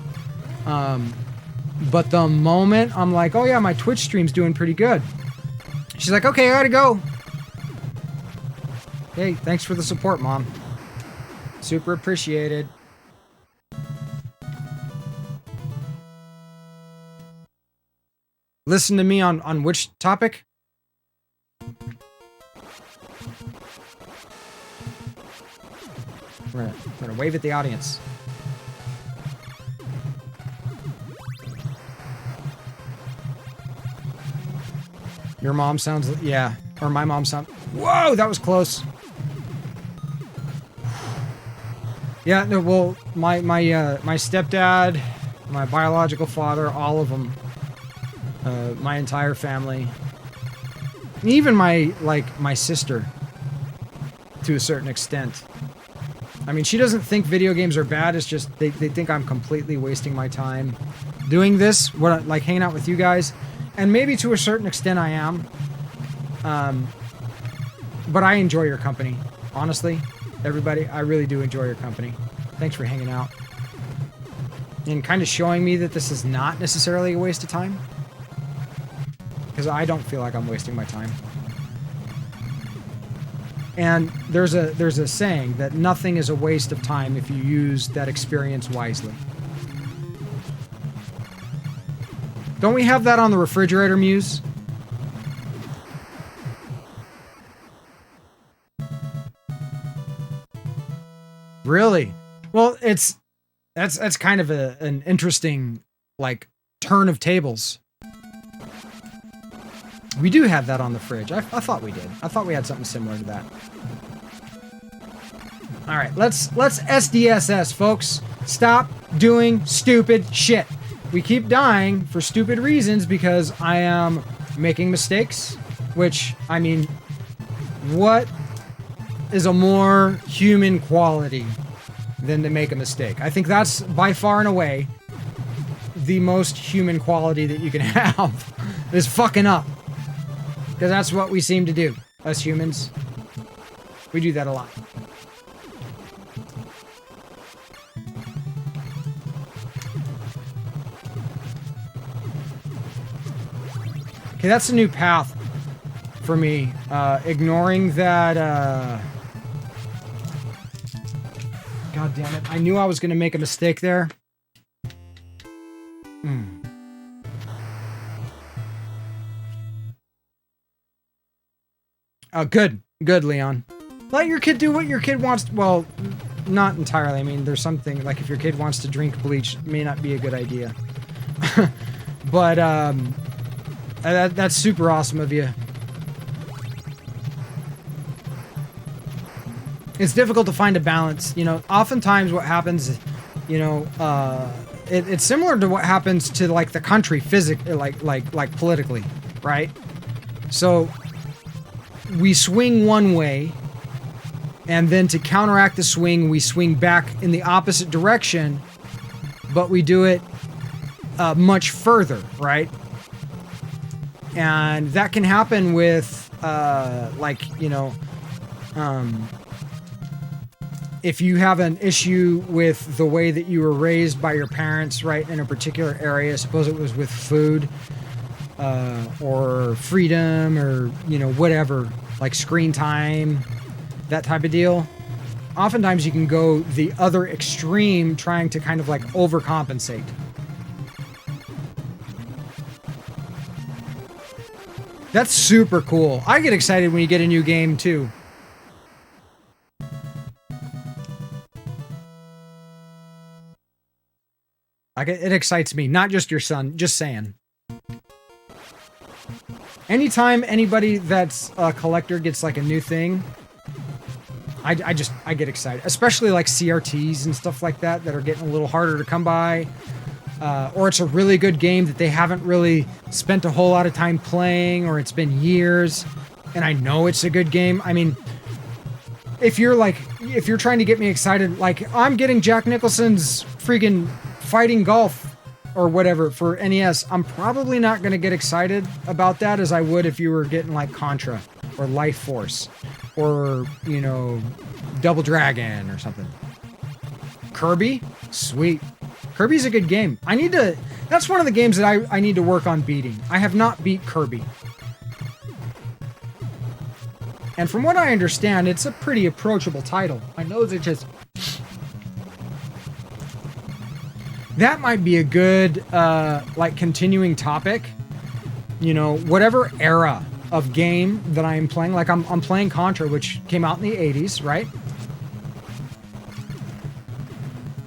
F: but the moment I'm like, oh yeah, my Twitch stream's doing pretty good, she's like, okay, I gotta go. Hey, thanks for the support, Mom. Super appreciated. Listen to me on which topic? We're gonna wave at the audience. Your mom sounds... Yeah. Or my mom sounds... Whoa! That was close. Yeah, no, well, my stepdad, my biological father, all of them, my entire family, even my sister, to a certain extent. I mean, she doesn't think video games are bad. It's just they think I'm completely wasting my time doing this, like hanging out with you guys. And maybe to a certain extent I am. But I enjoy your company. Honestly, everybody, I really do enjoy your company. Thanks for hanging out. And kind of showing me that this is not necessarily a waste of time. Because I don't feel like I'm wasting my time. And there's a saying that nothing is a waste of time if you use that experience wisely. Don't we have that on the refrigerator, Muse? Really? Well, that's kind of an interesting, like, turn of tables. We do have that on the fridge. I thought we did. I thought we had something similar to that. All right, let's SDSS, folks. Stop doing stupid shit. we keep dying for stupid reasons because I am making mistakes, which, I mean, what is a more human quality than to make a mistake? I think that's by far and away the most human quality that you can have is fucking up. Because that's what we seem to do, us humans. We do that a lot. Okay, that's a new path for me. Ignoring that, God damn it. I knew I was going to make a mistake there. Oh, good. Good, Leon. Let your kid do what your kid wants. Well, not entirely. I mean, there's something, like if your kid wants to drink bleach, it may not be a good idea. But, that's super awesome of you. It's difficult to find a balance. You know, oftentimes what happens, you know, it's similar to what happens to, like, the country like politically, right? So we swing one way, and then to counteract the swing, we swing back in the opposite direction, but we do it much further, right? And that can happen with, like, you know, if you have an issue with the way that you were raised by your parents, right, in a particular area, suppose it was with food, or freedom, or, you know, whatever, like screen time, that type of deal. Oftentimes you can go the other extreme trying to kind of like overcompensate. That's super cool. I get excited when you get a new game too. It excites me, not just your son, just saying. Anytime anybody that's a collector gets like a new thing, I get excited. Especially like CRTs and stuff like that that are getting a little harder to come by. Or it's a really good game that they haven't really spent a whole lot of time playing, or it's been years, and I know it's a good game. I mean, if you're trying to get me excited, like, I'm getting Jack Nicholson's freaking Fighting Golf or whatever for NES, I'm probably not going to get excited about that as I would if you were getting like Contra or Life Force or, you know, Double Dragon or something. Kirby? Sweet. Kirby's a good game. That's one of the games that I need to work on beating. I have not beat Kirby. And from what I understand, it's a pretty approachable title. I know that just... That might be a good, like, continuing topic. You know, whatever era of game that I am playing. Like, I'm playing Contra, which came out in the 80s, right?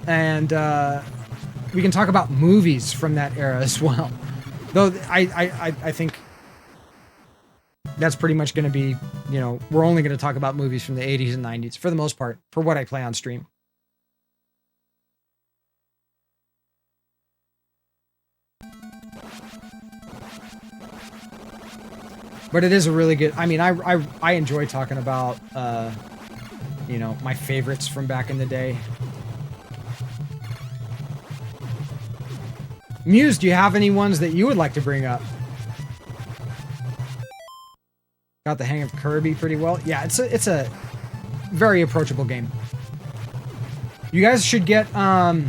F: And, we can talk about movies from that era as well. Though, I think that's pretty much going to be, you know, we're only going to talk about movies from the 80s and 90s, for the most part, for what I play on stream. But it is a really good... I mean, I enjoy talking about, you know, my favorites from back in the day. Muse, do you have any ones that you would like to bring up? Got the hang of Kirby pretty well. Yeah, it's a very approachable game. You guys should get, like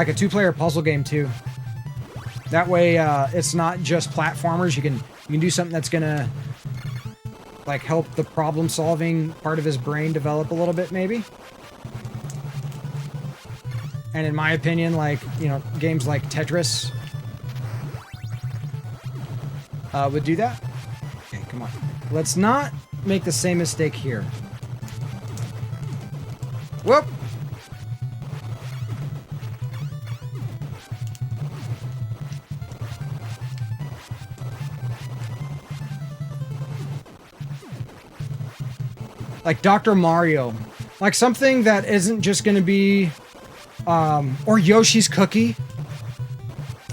F: a 2-player puzzle game too. That way, it's not just platformers. You can do something that's gonna, like, help the problem-solving part of his brain develop a little bit, maybe. And in my opinion, like, you know, games like Tetris would do that. Okay, come on. Let's not make the same mistake here. Whoop! Like Dr. Mario. Like something that isn't just going to be Or Yoshi's Cookie.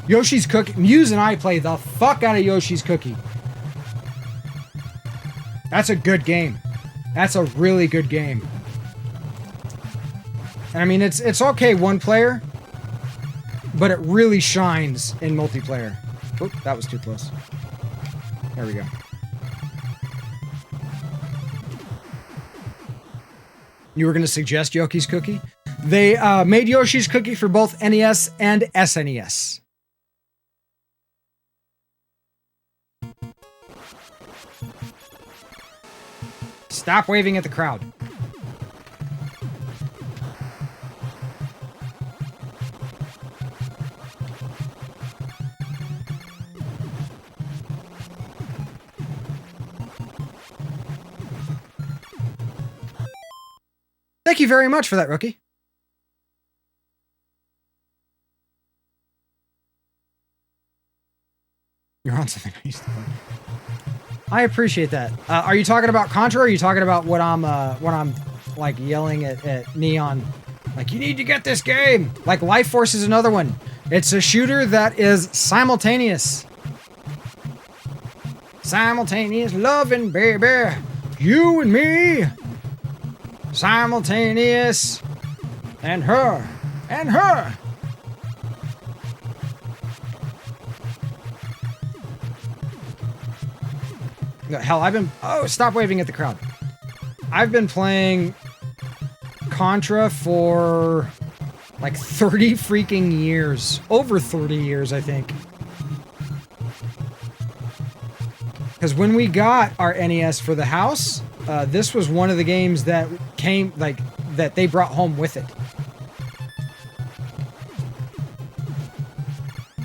F: Yoshi's Cookie. Muse and I play the fuck out of Yoshi's Cookie. That's a good game. That's a really good game. And I mean, it's okay one player, but it really shines in multiplayer. Oop, that was too close. There we go. You were going to suggest Yoshi's Cookie? They made Yoshi's Cookie for both NES and SNES. Stop waving at the crowd. Thank you very much for that, rookie. You're on something I used to play. I appreciate that. Are you talking about Contra, or are you talking about what I'm like yelling at Neon? Like, you need to get this game! Like, Life Force is another one. It's a shooter that is simultaneous. Simultaneous loving, baby. You and me. Simultaneous. And her. And her. Hell, stop waving at the crowd. I've been playing Contra for like 30 freaking years. Over 30 years, I think. Because when we got our NES for the house, this was one of the games that came, like, that they brought home with it.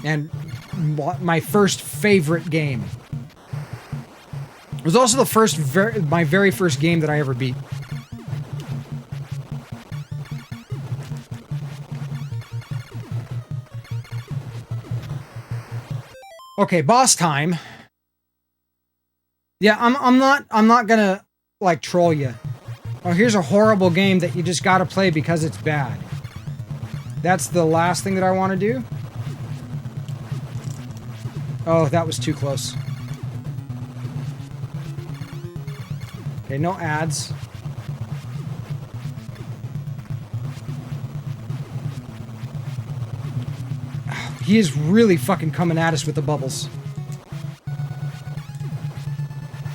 F: And my first favorite game. It was also my very first game that I ever beat. Okay, boss time. Yeah, I'm not gonna like troll you. Oh, here's a horrible game that you just gotta play because it's bad. That's the last thing that I want to do. Oh, that was too close. Okay, no ads. He is really fucking coming at us with the bubbles.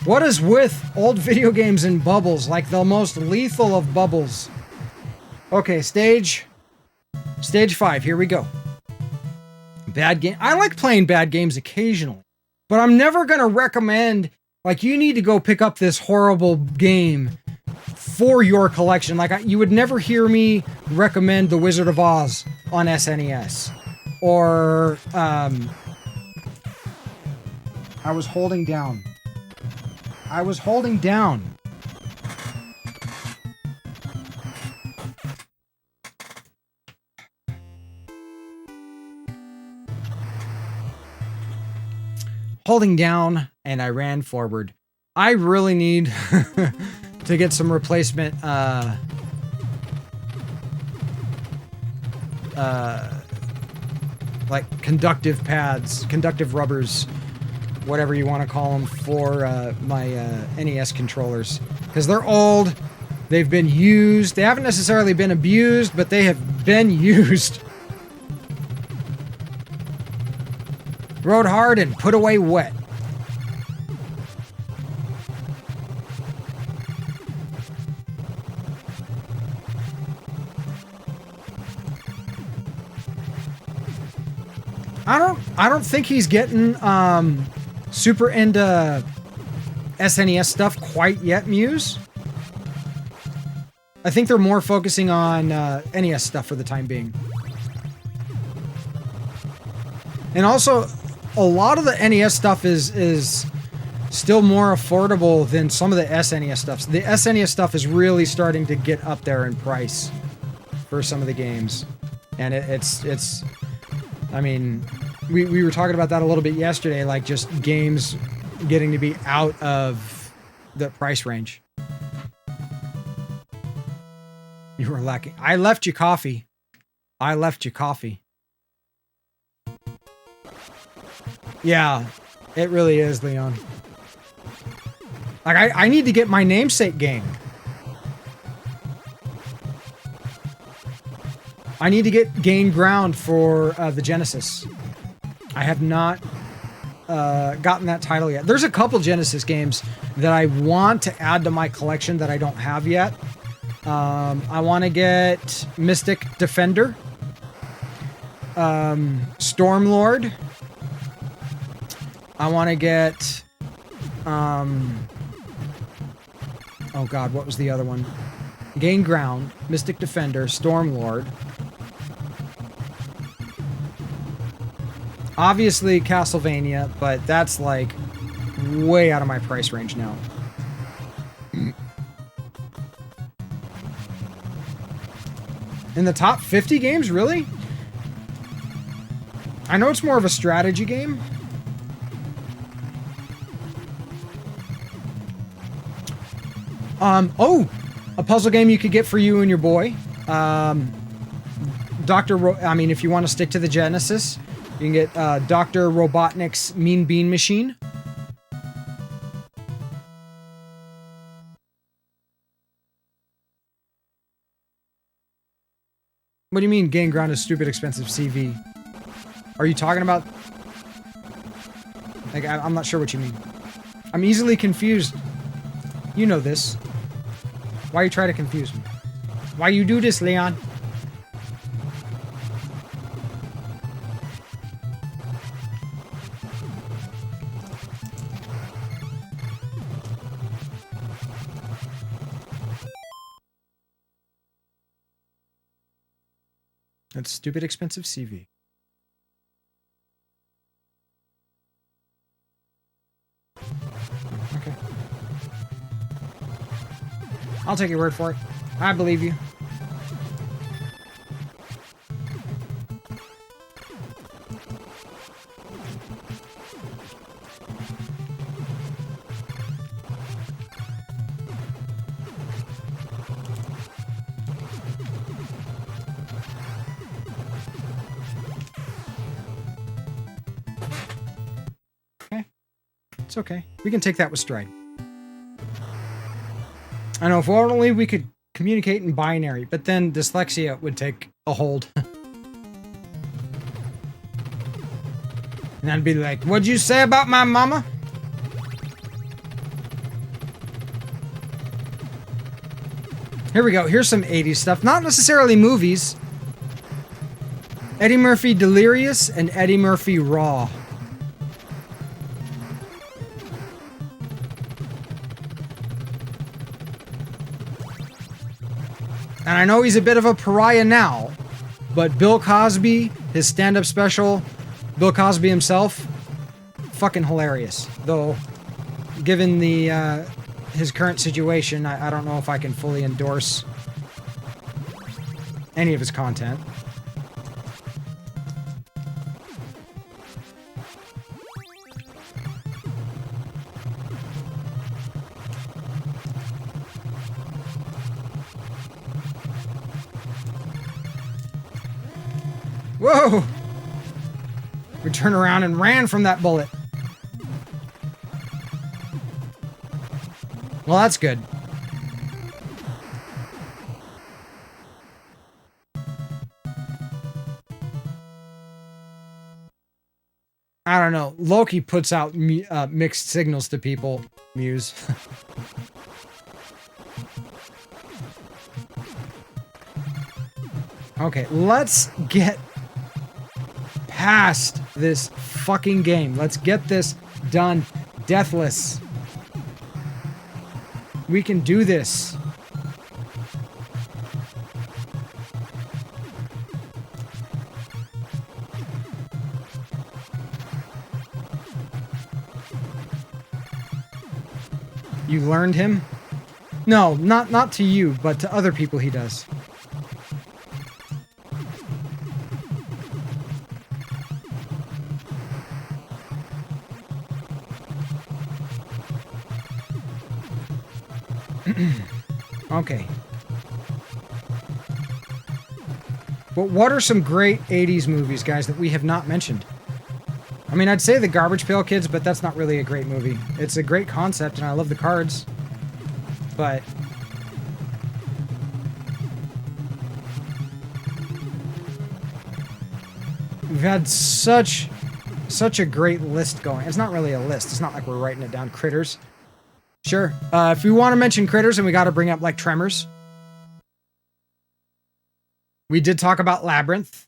F: What is with old video games and bubbles? Like the most lethal of bubbles. Okay, stage 5. Here we go. Bad game. I like playing bad games occasionally, but I'm never gonna recommend, like, you need to go pick up this horrible game for your collection. Like, you would never hear me recommend The Wizard of Oz on SNES. Or, I was holding down. Holding down, and I ran forward. I really need to get some replacement, like conductive pads, conductive rubbers, whatever you want to call them, for my NES controllers. Because they're old, they've been used, they haven't necessarily been abused, but they have been used. Rode hard and put away wet. I don't think he's getting super into SNES stuff quite yet, Muse. I think they're more focusing on NES stuff for the time being. And also, a lot of the NES stuff is still more affordable than some of the SNES stuff. The SNES stuff is really starting to get up there in price for some of the games. And it's I mean, we were talking about that a little bit yesterday, like just games getting to be out of the price range. You were lacking. I left you coffee. I left you coffee. Yeah, it really is, Leon. Like, I need to get my namesake game. I need to get Gain Ground for the Genesis. I have not gotten that title yet. There's a couple Genesis games that I want to add to my collection that I don't have yet. I want to get Mystic Defender, Stormlord. I want to get, oh god, what was the other one? Gain Ground, Mystic Defender, Stormlord. Obviously Castlevania, but that's like way out of my price range now. In the top 50 games, really? I know it's more of a strategy game. Oh, a puzzle game you could get for you and your boy. I mean, if you want to stick to the Genesis, you can get Dr. Robotnik's Mean Bean Machine. What do you mean Gain Ground is stupid expensive CV? Are you talking about... Like, I'm not sure what you mean. I'm easily confused. You know this. Why you try to confuse me? Why you do this, Leon? That's stupid expensive CV. Okay. I'll take your word for it. I believe you. It's okay. We can take that with stride. I know, if only we could communicate in binary, but then dyslexia would take a hold. And I'd be like, what'd you say about my mama? Here we go. Here's some 80s stuff. Not necessarily movies. Eddie Murphy Delirious and Eddie Murphy Raw. And I know he's a bit of a pariah now, but Bill Cosby, his stand-up special, Bill Cosby himself, fucking hilarious. Though, given the his current situation, I don't know if I can fully endorse any of his content. Whoa! We turned around and ran from that bullet. Well, that's good. I don't know. Loki puts out mixed signals to people. Muse. Okay, let's get past this fucking game. Let's get this done. Deathless. We can do this. You learned him? No, not to you, but to other people he does. Okay. But what are some great 80s movies, guys, that we have not mentioned? I mean, I'd say The Garbage Pail Kids, but that's not really a great movie. It's a great concept, and I love the cards. But... we've had such a great list going. It's not really a list. It's not like we're writing it down. Critters. Sure. If we want to mention Critters, and we got to bring up, like, Tremors. We did talk about Labyrinth.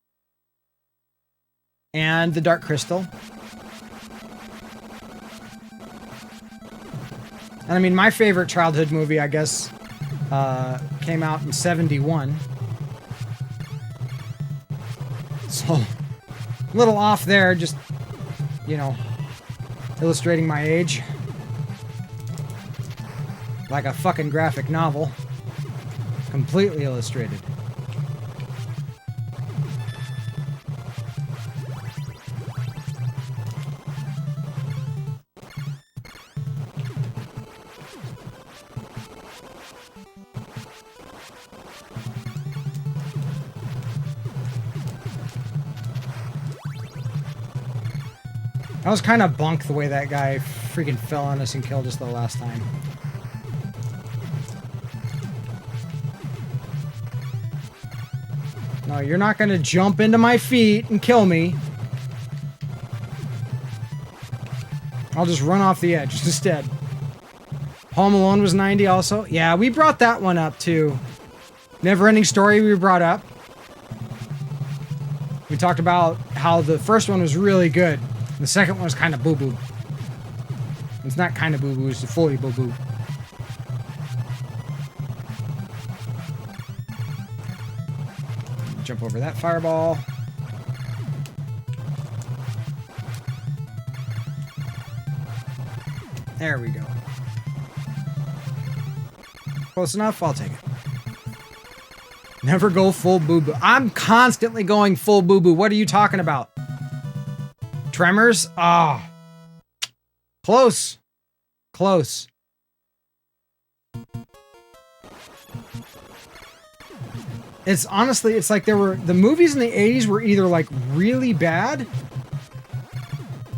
F: And The Dark Crystal. And I mean, my favorite childhood movie, I guess, came out in 71. So, a little off there, just, you know, illustrating my age. Like a fucking graphic novel. Completely illustrated. That was kind of bunk the way that guy freaking fell on us and killed us the last time. No, you're not going to jump into my feet and kill me. I'll just run off the edge instead. Home Alone was 90 also. Yeah, we brought that one up too. Neverending Story we brought up. We talked about how the first one was really good. The second one was kind of boo-boo. It's not kind of boo-boo, it's fully boo-boo. Jump over that fireball. There we go. Close enough? I'll take it. Never go full boo-boo. I'm constantly going full boo-boo. What are you talking about? Tremors? Ah. Close. Close. It's honestly, it's like the movies in the 80s were either like really bad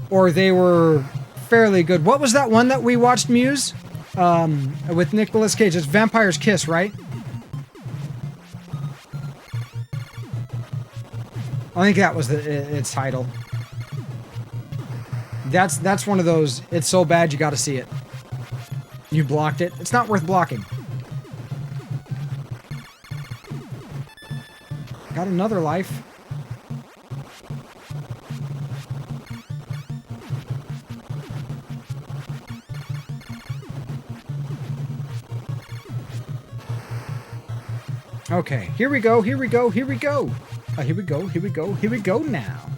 F: or they were fairly good. What was that one that we watched, Muse? With Nicolas Cage. It's Vampire's Kiss, right? I think that was its title. That's one of those, it's so bad you gotta see it. You blocked it. It's not worth blocking. Got another life. Okay, here we go, here we go, here we go. Here we go, here we go, here we go now.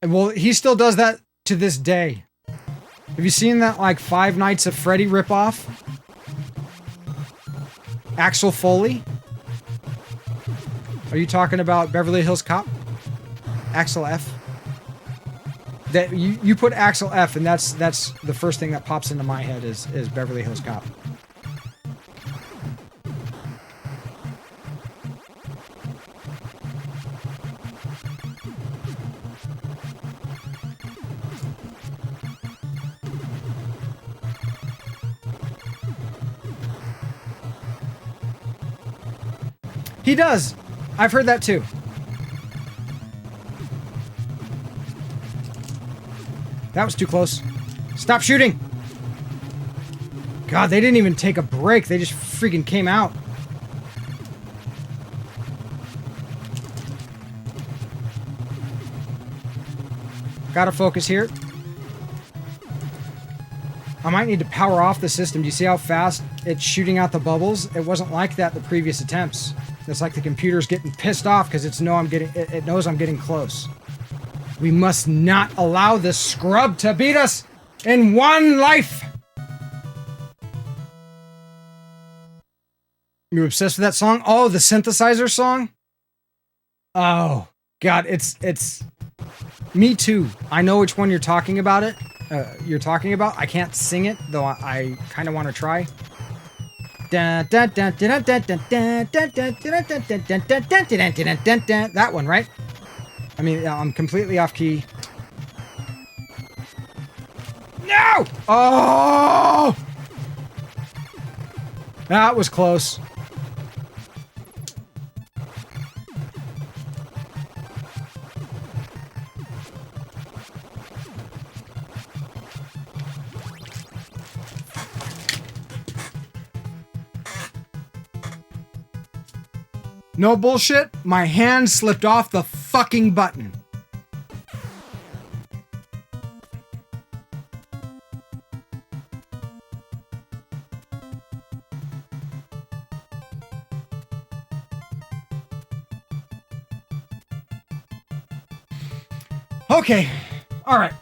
F: Well, he still does that to this day. Have you seen that, like, Five Nights at Freddy ripoff? Axel Foley? Are you talking about Beverly Hills Cop? Axel F? That you put Axel F, and that's the first thing that pops into my head is Beverly Hills Cop. He does. I've heard that too. That was too close. Stop shooting! God, they didn't even take a break. They just freaking came out. Gotta focus here. I might need to power off the system. Do you see how fast it's shooting out the bubbles? It wasn't like that the previous attempts. It's like the computer's getting pissed off because it knows I'm getting close. We must not allow this scrub to beat us in one life. You obsessed with that song? Oh, the synthesizer song? Oh, God, it's Me too. I know which one you're talking about. I can't sing it, though I kind of want to try. That one, right? I mean, I'm completely off key. No! Oh! That was close. No bullshit, my hand slipped off the fucking button. Okay, all right.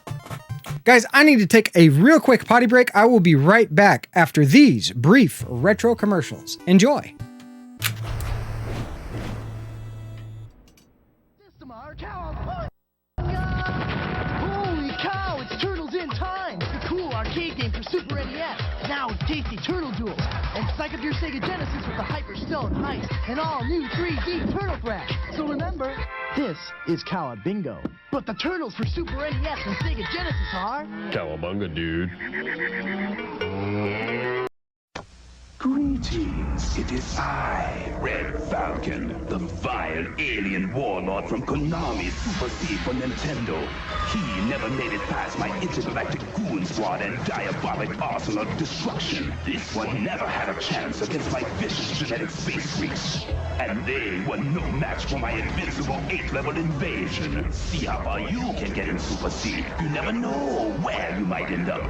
F: Guys, I need to take a real quick potty break. I will be right back after these brief retro commercials. Enjoy.
H: Holy cow, it's Turtles in Time! The cool arcade game for Super NES. Now with tasty turtle duels. And psych up your Sega Genesis with the Hyper Stone Heist and all new 3D Turtle Thrash. So remember, this is Cowa Bingo. But the turtles for Super NES and Sega Genesis are...
I: Cowabunga, dude.
J: Greetings, it is I, Red Falcon, the vile alien warlord from Konami Super C for Nintendo. He never made it past my intergalactic goon squad and diabolic arsenal of destruction. This one never had a chance against my vicious genetic space freaks. And they were no match for my invincible 8th-level invasion. See how far you can get in Super C. You never know where you might end up.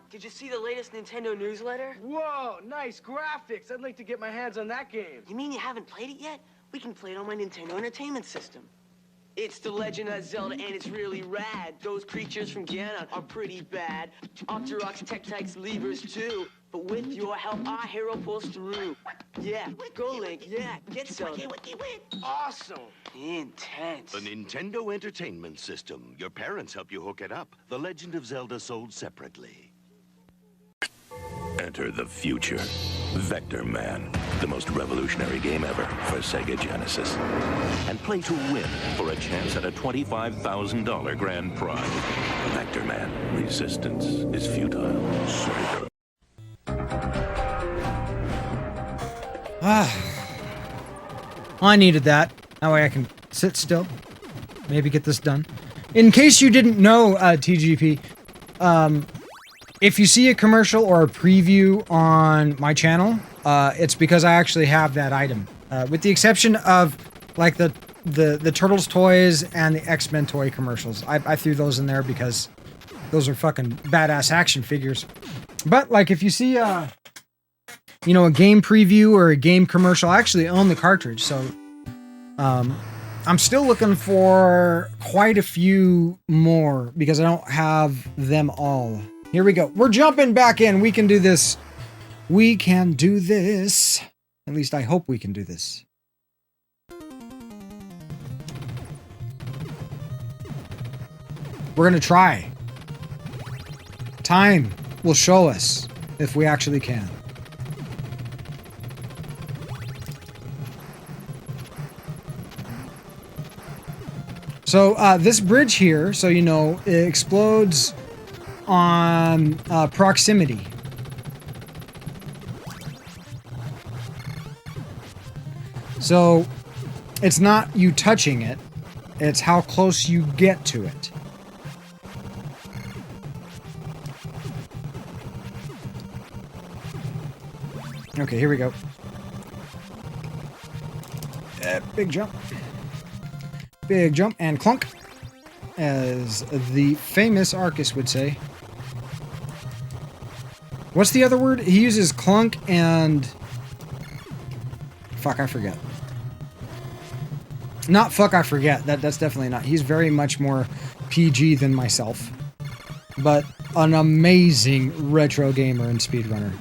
K: Did you see the latest Nintendo newsletter?
H: Whoa, nice graphics. I'd like to get my hands on that game.
K: You mean you haven't played it yet? We can play it on my Nintendo Entertainment System. It's the Legend of Zelda, and it's really rad. Those creatures from Ganon are pretty bad. Octoroks, Tektites, Levers, too. But with your help, our hero pulls through. Yeah, go Link, yeah, get Zelda.
H: Awesome.
K: Intense.
E: The Nintendo Entertainment System. Your parents help you hook it up. The Legend of Zelda sold separately.
J: Enter the future. Vector Man, the most revolutionary game ever for Sega Genesis. And play to win for a chance at a $25,000 grand prize. Vector Man, resistance is futile. Sega.
F: I needed that. That way I can sit still. Maybe get this done. In case you didn't know, TGP, if you see a commercial or a preview on my channel, it's because I actually have that item. With the exception of, like, the Turtles toys and the X-Men toy commercials. I threw those in there because those are fucking badass action figures. But, like, if you see, you know, a game preview or a game commercial, I actually own the cartridge, so I'm still looking for quite a few more because I don't have them all. Here we go. We're jumping back in. We can do this. We can do this. At least I hope we can do this. We're gonna try. Time will show us if we actually can. So this bridge here, so you know, it explodes on proximity. So it's not you touching it, it's how close you get to it. Okay, here we go. Big jump. Big jump and clunk, as the famous Arcus would say. What's the other word? He uses clunk and... Fuck, I forget. Not fuck I forget. That's definitely not. He's very much more PG than myself. But an amazing retro gamer and speedrunner.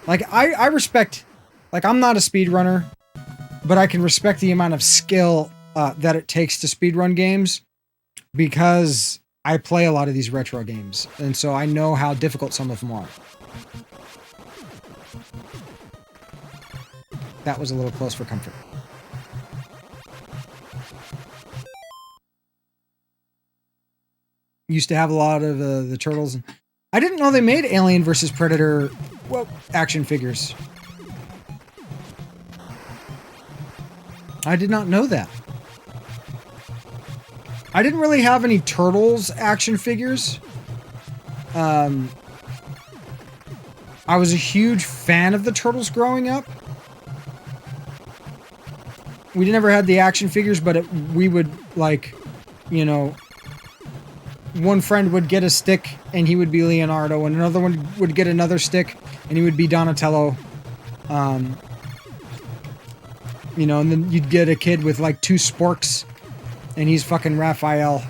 F: Like, I respect... Like, I'm not a speedrunner, but I can respect the amount of skill that it takes to speedrun games because I play a lot of these retro games. And so I know how difficult some of them are. That was a little close for comfort. Used to have a lot of the turtles. I didn't know they made Alien vs. Predator action figures. I did not know that. I didn't really have any Turtles action figures. I was a huge fan of the Turtles growing up. We never had the action figures, but we would, like, you know, one friend would get a stick and he would be Leonardo, and another one would get another stick and he would be Donatello. You know, and then you'd get a kid with like 2 sporks and he's fucking Raphael.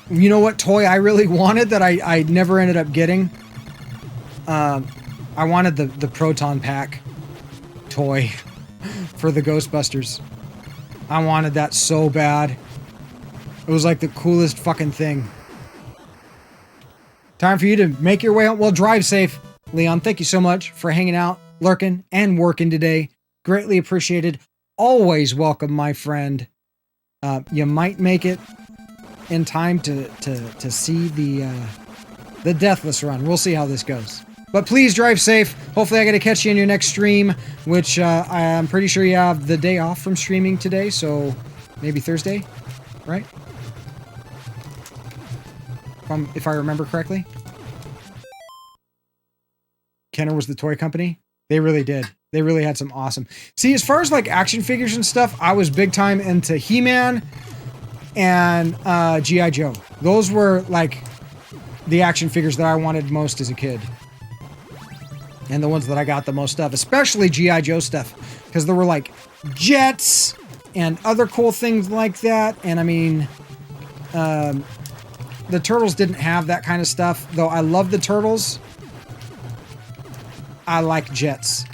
F: You know what toy I really wanted that I never ended up getting? I wanted the Proton Pack toy for the Ghostbusters. I wanted that so bad. It was like the coolest fucking thing. Time for you to make your way out. Well, drive safe. Leon, thank you so much for hanging out, lurking, and working today. Greatly appreciated. Always welcome, my friend. You might make it in time to see the Deathless run. We'll see how this goes. But please drive safe. Hopefully I get to catch you in your next stream, which I'm pretty sure you have the day off from streaming today, so maybe Thursday, right? If I remember correctly. Kenner was the toy company. They really did. They really had some awesome... See, as far as like action figures and stuff, I was big time into He-Man and G.I. Joe. Those were like the action figures that I wanted most as a kid. And the ones that I got the most of, especially G.I. Joe stuff, because there were like jets and other cool things like that. And I mean, the Turtles didn't have that kind of stuff, though I love the Turtles. I like jets.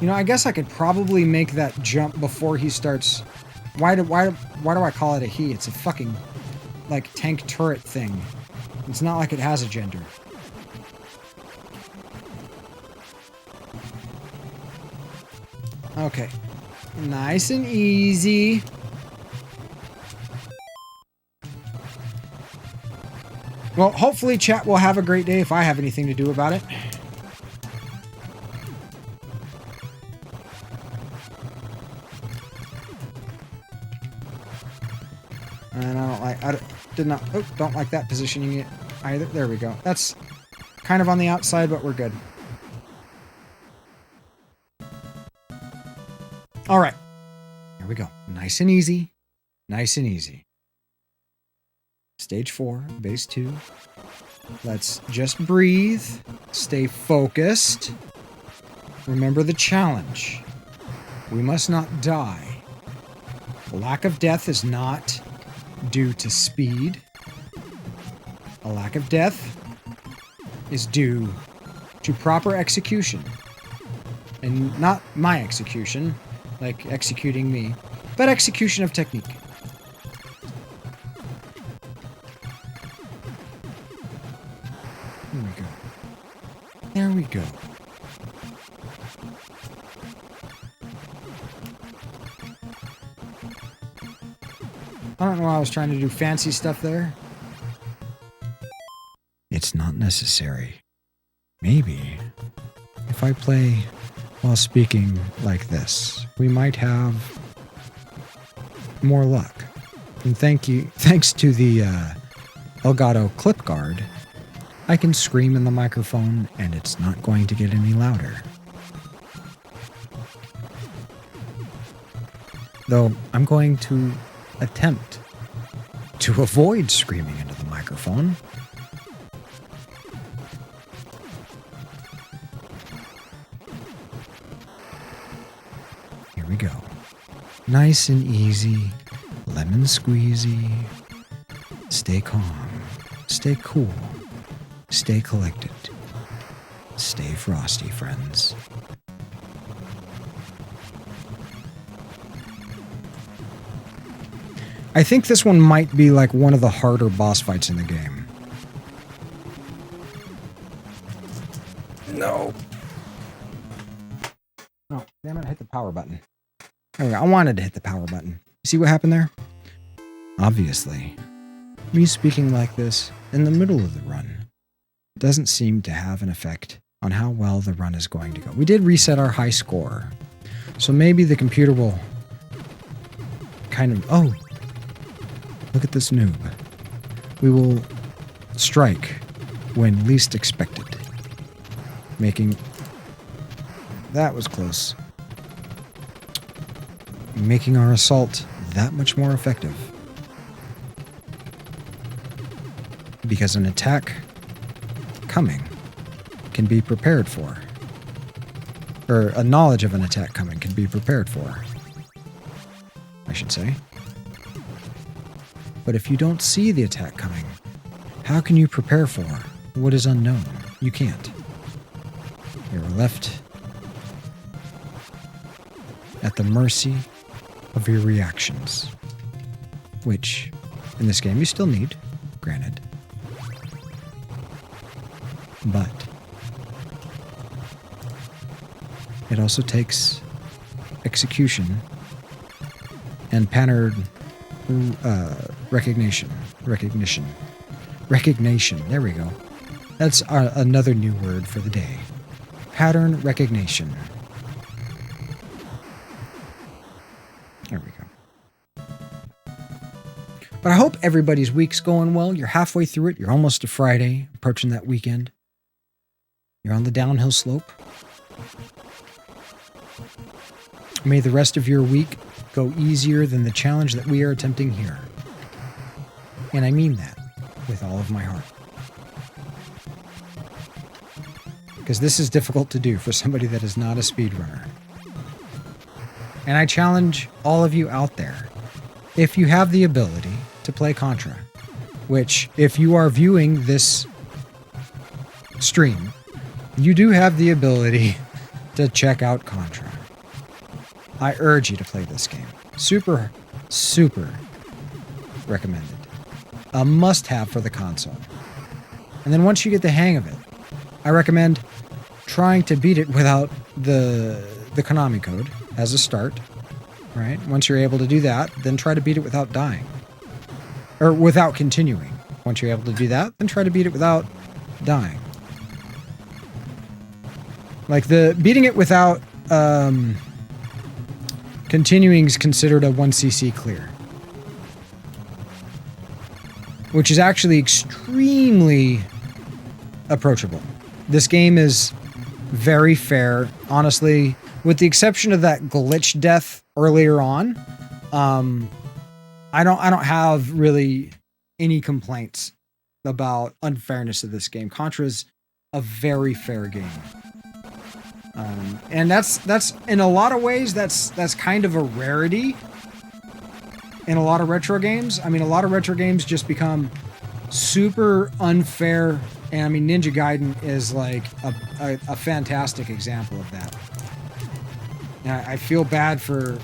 F: You know, I guess I could probably make that jump before he starts. Why do I call it a he? It's a fucking like tank turret thing. It's not like it has a gender. Okay. Nice and easy. Well, hopefully chat will have a great day if I have anything to do about it. And I don't like that positioning it either. There we go. That's kind of on the outside, but we're good. All right. Here we go. Nice and easy. Nice and easy. Stage 4, base 2. Let's just breathe. Stay focused. Remember the challenge. We must not die. The lack of death is not due to speed. A lack of death is due to proper execution. And not my execution, like executing me, but execution of technique. There we go. There we go. I don't know why I was trying to do fancy stuff there. It's not necessary. Maybe if I play while speaking like this, we might have more luck. And thanks to the Elgato clip guard, I can scream in the microphone and it's not going to get any louder. Though I'm going to attempt to avoid screaming into the microphone. Here we go. Nice and easy, lemon squeezy. Stay calm, stay cool, stay collected, stay frosty, friends. I think this one might be like one of the harder boss fights in the game. No. Oh, damn it, I hit the power button. There we go. I wanted to hit the power button. You see what happened there? Obviously, me speaking like this in the middle of the run doesn't seem to have an effect on how well the run is going to go. We did reset our high score, so maybe the computer will kind of... Oh! Look at this noob. We will strike when least expected. Making... That was close. Making our assault that much more effective. Because an attack coming can be prepared for. Or a knowledge of an attack coming can be prepared for, I should say. But if you don't see the attack coming, how can you prepare for what is unknown? You can't. You're left at the mercy of your reactions, which, in this game, you still need, granted. But it also takes execution and pattern recognition. There we go. That's another new word for the day. Pattern recognition. There we go. But I hope everybody's week's going well. You're halfway through it. You're almost to Friday, approaching that weekend. You're on the downhill slope. May the rest of your week go easier than the challenge that we are attempting here. And I mean that with all of my heart. Because this is difficult to do for somebody that is not a speedrunner. And I challenge all of you out there, if you have the ability to play Contra, which, if you are viewing this stream, you do have the ability to check out Contra. I urge you to play this game. Super, super recommended. A must-have for the console. And then once you get the hang of it, I recommend trying to beat it without the Konami code as a start, right? Once you're able to do that, then try to beat it without dying. Or without continuing. Once you're able to do that, then try to beat it without dying. Like, beating it without continuing is considered a 1cc clear. Which is actually extremely approachable. This game is very fair, honestly, with the exception of that glitch death earlier on. I don't have really any complaints about unfairness of this game. Contra's a very fair game. And that's in a lot of ways that's kind of a rarity in a lot of retro games. I mean, a lot of retro games just become super unfair, and I mean, Ninja Gaiden is like a fantastic example of that. And I feel bad for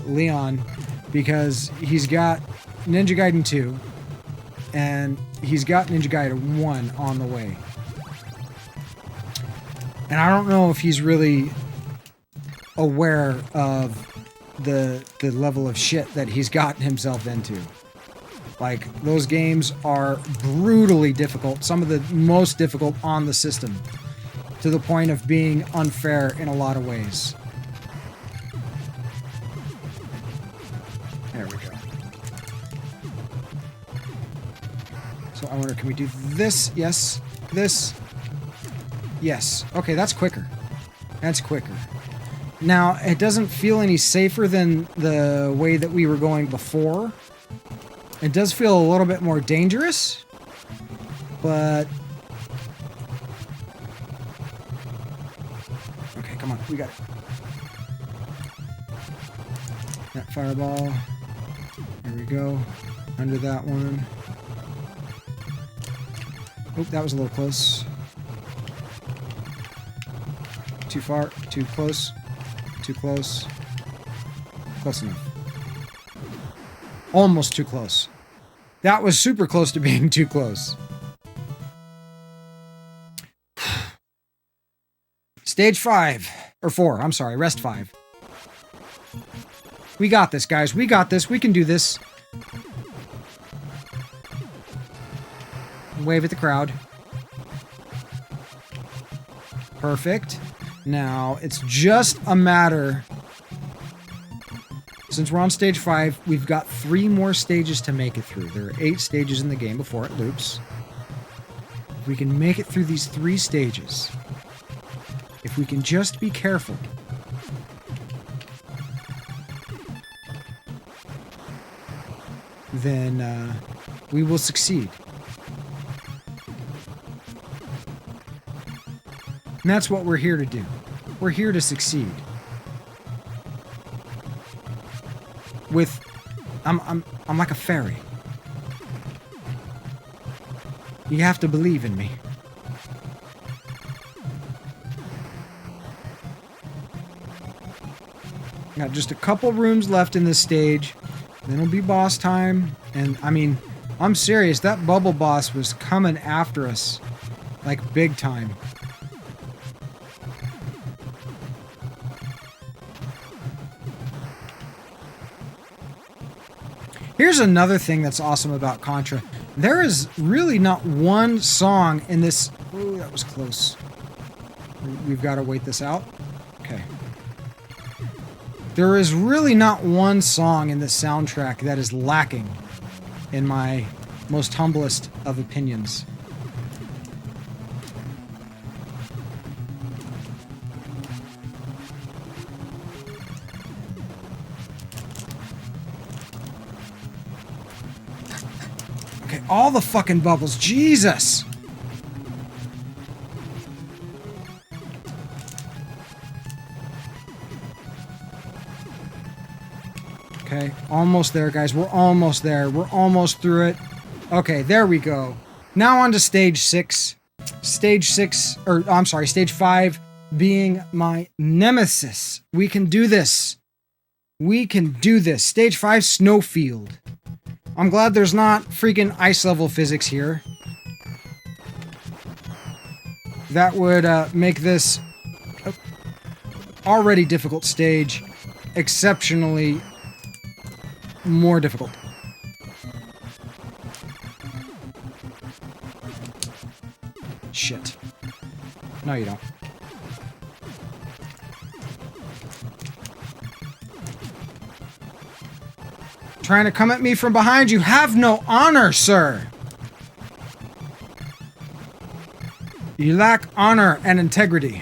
F: Leon because he's got Ninja Gaiden 2 and he's got Ninja Gaiden 1 on the way. And I don't know if he's really aware of the level of shit that he's gotten himself into. Like, those games are brutally difficult, some of the most difficult on the system, to the point of being unfair in a lot of ways. There we go. So I wonder, can we do this? Yes. This. Yes. Okay, that's quicker. That's quicker. Now, it doesn't feel any safer than the way that we were going before. It does feel a little bit more dangerous, but... Okay, come on, we got it. That fireball. There we go. Under that one. Oh, that was a little close. Too far, too close, too close. Close enough. Almost too close. That was super close to being too close. Stage 5. Or 4, I'm sorry, rest 5. We got this, guys. We got this. We can do this. Wave at the crowd. Perfect. Now, it's just a matter... Since we're on stage 5, we've got 3 more stages to make it through. There are 8 stages in the game before it loops. If we can make it through these 3 stages, if we can just be careful, then we will succeed. And that's what we're here to do. We're here to succeed. With, I'm like a fairy. You have to believe in me. Got just a couple rooms left in this stage. Then it'll be boss time. And I mean, I'm serious. That bubble boss was coming after us. Like big time. Here's another thing that's awesome about Contra. There is really not one song in this... Ooh, that was close. We've got to wait this out. Okay. There is really not one song in this soundtrack that is lacking, in my most humblest of opinions. Okay, all the fucking bubbles. Jesus! Okay, almost there, guys. We're almost there. We're almost through it. Okay, there we go. Now on to stage 6. Stage 6, or I'm sorry, stage 5 being my nemesis. We can do this. We can do this. Stage 5, Snowfield. I'm glad there's not freaking ice level physics here. That would make this already difficult stage exceptionally more difficult. Shit. No, you don't. Trying to come at me from behind, you have no honor, sir. You lack honor and integrity.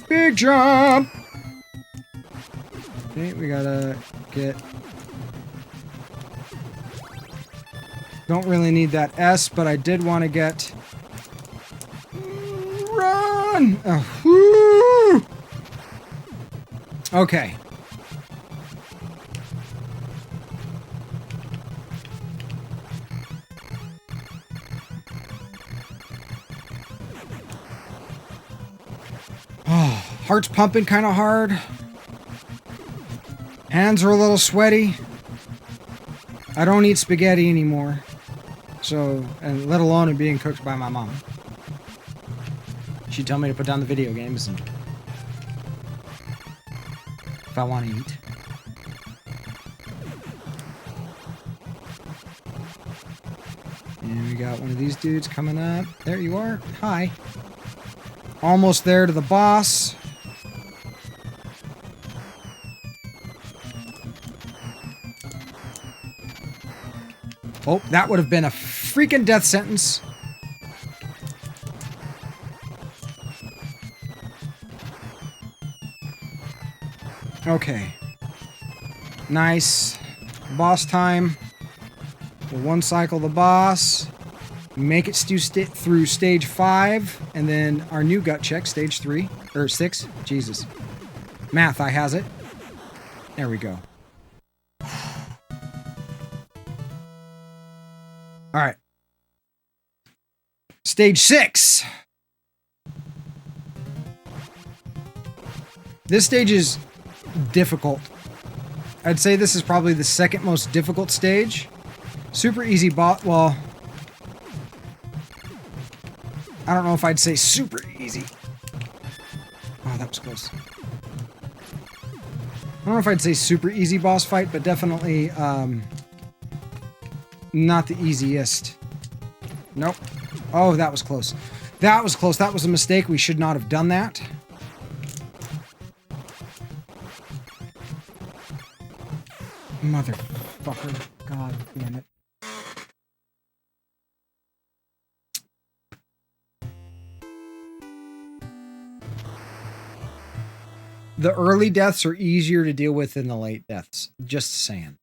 F: Big jump! Okay, we gotta get... Don't really need that S, but I did want to get... Run! Oh, woo! Okay. Oh, heart's pumping kind of hard. Hands are a little sweaty. I don't eat spaghetti anymore. So, and let alone it being cooked by my mom. She'd tell me to put down the video games and if I want to eat. And we got one of these dudes coming up. There you are. Hi. Almost there to the boss. Oh, that would have been a freaking death sentence. Okay. Nice. Boss time. We'll one cycle the boss. Make it through stage 5. And then our new gut check, stage 3. Or 6. Jesus. Math, I has it. There we go. Alright. Stage 6. This stage is difficult. I'd say this is probably the second most difficult stage. Super easy boss. Well, I don't know if I'd say super easy. Oh, that was close. I don't know if I'd say super easy boss fight, but definitely not the easiest. Nope. Oh, that was close. That was close. That was a mistake. We should not have done that. Motherfucker. God damn it. The early deaths are easier to deal with than the late deaths. Just saying.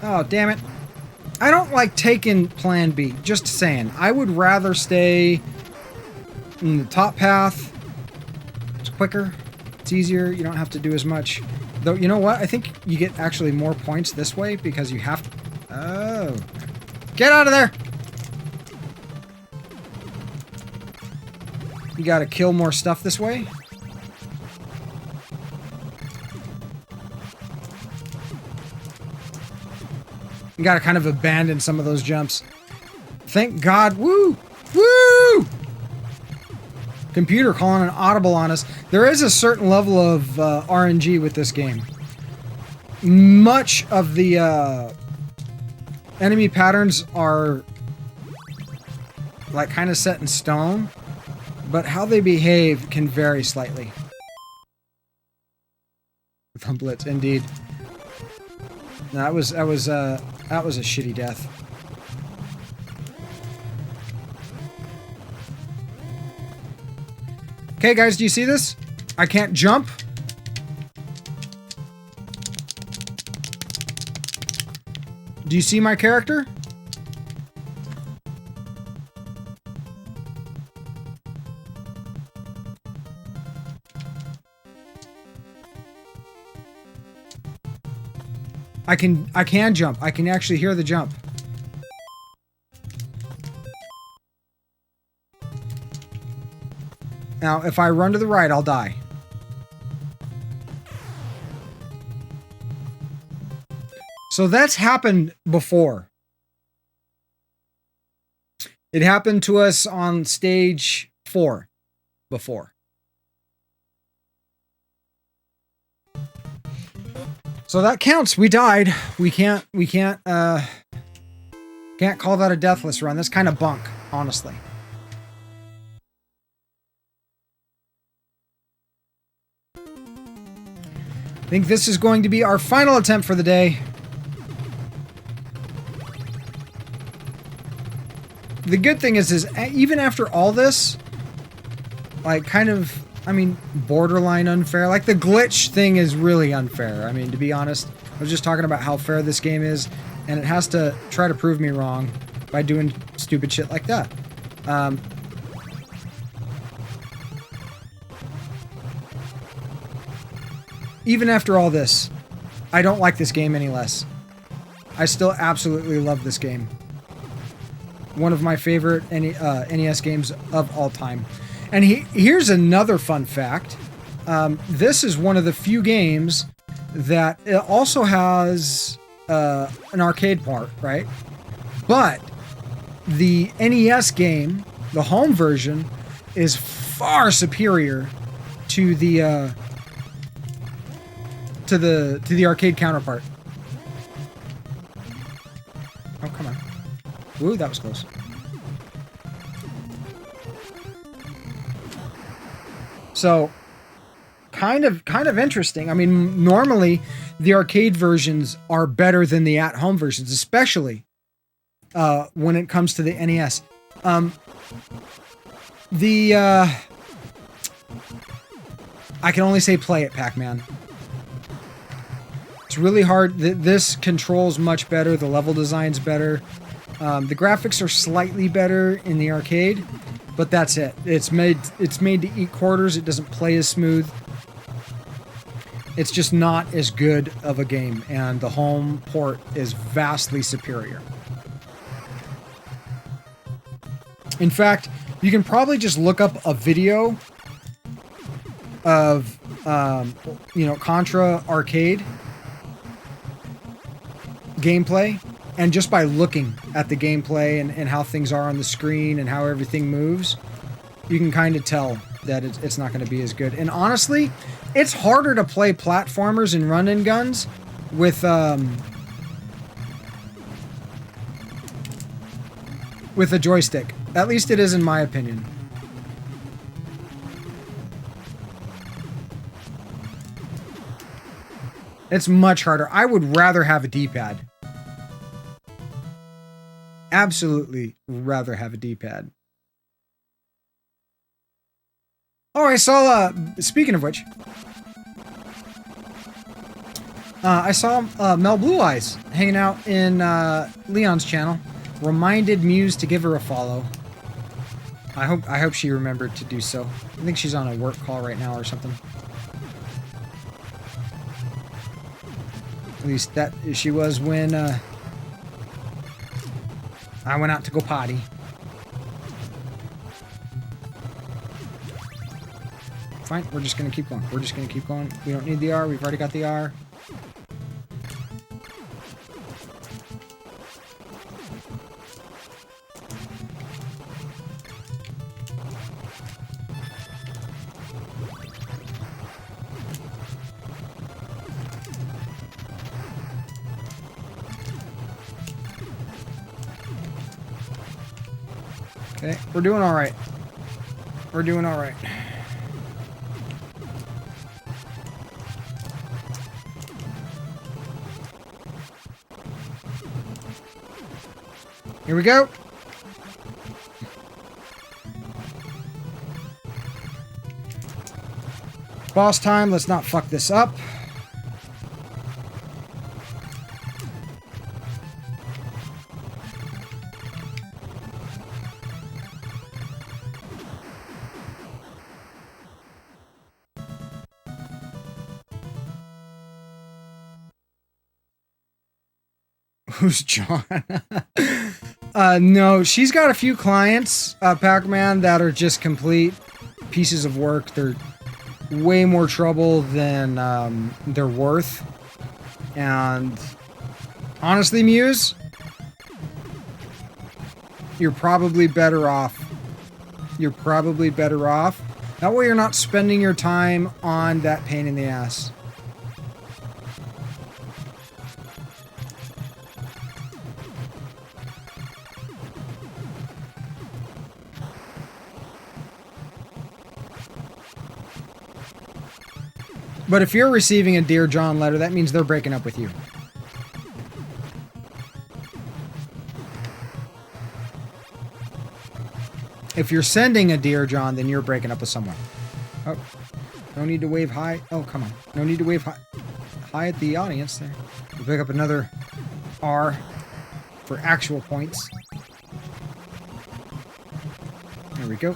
F: Oh, damn it. I don't like taking plan B. Just saying. I would rather stay in the top path. It's quicker. It's easier. You don't have to do as much. Though, you know what? I think you get actually more points this way because you have to... Oh. Get out of there! You gotta kill more stuff this way. You gotta kind of abandon some of those jumps. Thank God. Woo! Woo! Computer calling an audible on us. There is a certain level of RNG with this game. Much of the enemy patterns are like kind of set in stone, but how they behave can vary slightly. The Blitz, indeed. That was a shitty death. Okay, guys, do you see this? I can't jump. Do you see my character? I can jump. I can actually hear the jump. Now, if I run to the right, I'll die. So that's happened before. It happened to us on stage 4 before. So that counts. We died. We can't call that a deathless run. That's kind of bunk, honestly. I think this is going to be our final attempt for the day. The good thing is even after all this, like kind of, I mean, borderline unfair. Like the glitch thing is really unfair. I mean, to be honest, I was just talking about how fair this game is, and it has to try to prove me wrong by doing stupid shit like that. Even after all this, I don't like this game any less. I still absolutely love this game. One of my favorite NES games of all time. And here's another fun fact. This is one of the few games that it also has an arcade part, right? But the NES game, the home version, is far superior to the arcade counterpart. Oh, come on. Ooh, that was close. So, kind of interesting. I mean, normally the arcade versions are better than the at-home versions, especially when it comes to the NES. I can only say play it, Pac-Man. It's really hard. This controls much better. The level design's better. The graphics are slightly better in the arcade, but that's it. It's made to eat quarters. It doesn't play as smooth. It's just not as good of a game, and the home port is vastly superior. In fact, you can probably just look up a video of, Contra arcade gameplay, and just by looking at the gameplay and how things are on the screen and how everything moves, you can kind of tell that it's not going to be as good. And honestly, it's harder to play platformers and run and guns with a joystick. At least it is in my opinion. It's much harder. I would rather have a D-pad. Absolutely rather have a D-pad. Oh, I saw, speaking of which, I saw Mel Blue Eyes hanging out in Leon's channel. Reminded Muse to give her a follow. I hope she remembered to do so. I think she's on a work call right now or something. At least that she was when I went out to go potty. Fine, we're just gonna keep going. We're just gonna keep going. We don't need the R. We've already got the R. Okay, we're doing all right. We're doing all right. Here we go. Boss time. Let's not fuck this up. Who's John? No, she's got a few clients, Pac-Man, that are just complete pieces of work. They're way more trouble than they're worth. And honestly, Muse, you're probably better off. You're probably better off. That way you're not spending your time on that pain in the ass. But if you're receiving a Dear John letter, that means they're breaking up with you. If you're sending a Dear John, then you're breaking up with someone. Oh, no need to wave hi. Oh, come on. No need to wave hi at the audience there. We'll pick up another R for actual points. There we go.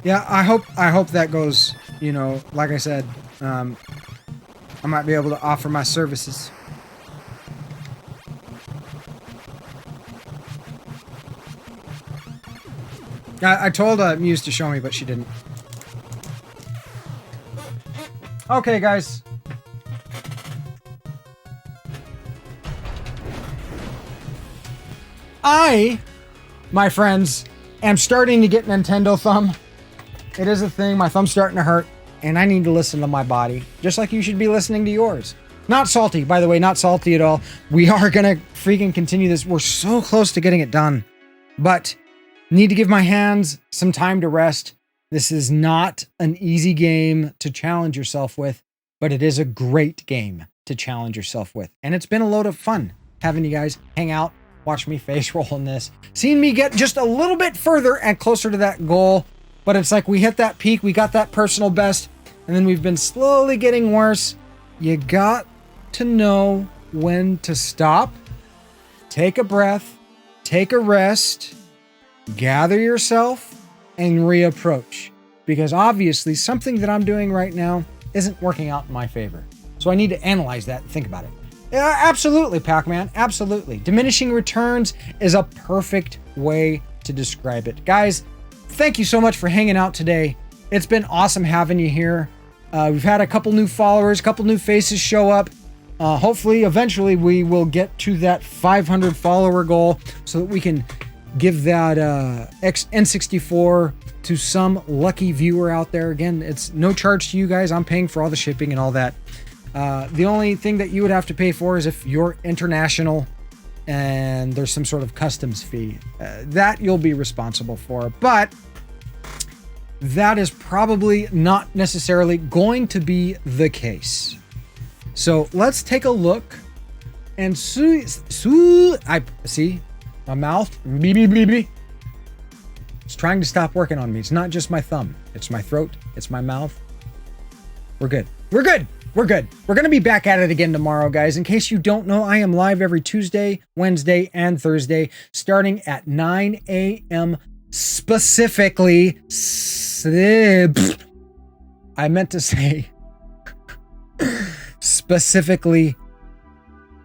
F: Yeah, I hope that goes, you know, like I said, I might be able to offer my services. I told Muse to show me, but she didn't. Okay, guys. My friends, am starting to get Nintendo thumb. It is a thing. My thumb's starting to hurt, and I need to listen to my body, just like you should be listening to yours. Not salty, by the way, not salty at all. We are gonna freaking continue this. We're so close to getting it done, but need to give my hands some time to rest. This is not an easy game to challenge yourself with, but it is a great game to challenge yourself with. And it's been a load of fun having you guys hang out, watch me face roll in this, seeing me get just a little bit further and closer to that goal. But it's like we hit that peak, we got that personal best, and then we've been slowly getting worse. You got to know when to stop, take a breath, take a rest, gather yourself, and reapproach. Because obviously something that I'm doing right now isn't working out in my favor. So I need to analyze that and think about it. Yeah, absolutely, Pac-Man, absolutely. Diminishing returns is a perfect way to describe it. Guys, thank you so much for hanging out today. It's been awesome having you here. We've had a couple new followers, a couple new faces show up. Hopefully, eventually, we will get to that 500 follower goal so that we can give that N64 to some lucky viewer out there. Again, it's no charge to you guys. I'm paying for all the shipping and all that. The only thing that you would have to pay for is if you're international and there's some sort of customs fee. That you'll be responsible for. But that is probably not necessarily going to be the case. So let's take a look and I see my mouth. It's trying to stop working on me. It's not just my thumb. It's my throat. It's my mouth. We're good. We're good. We're good. We're going to be back at it again tomorrow, guys. In case you don't know, I am live every Tuesday, Wednesday, and Thursday, starting at 9 a.m. specifically. I meant to say specifically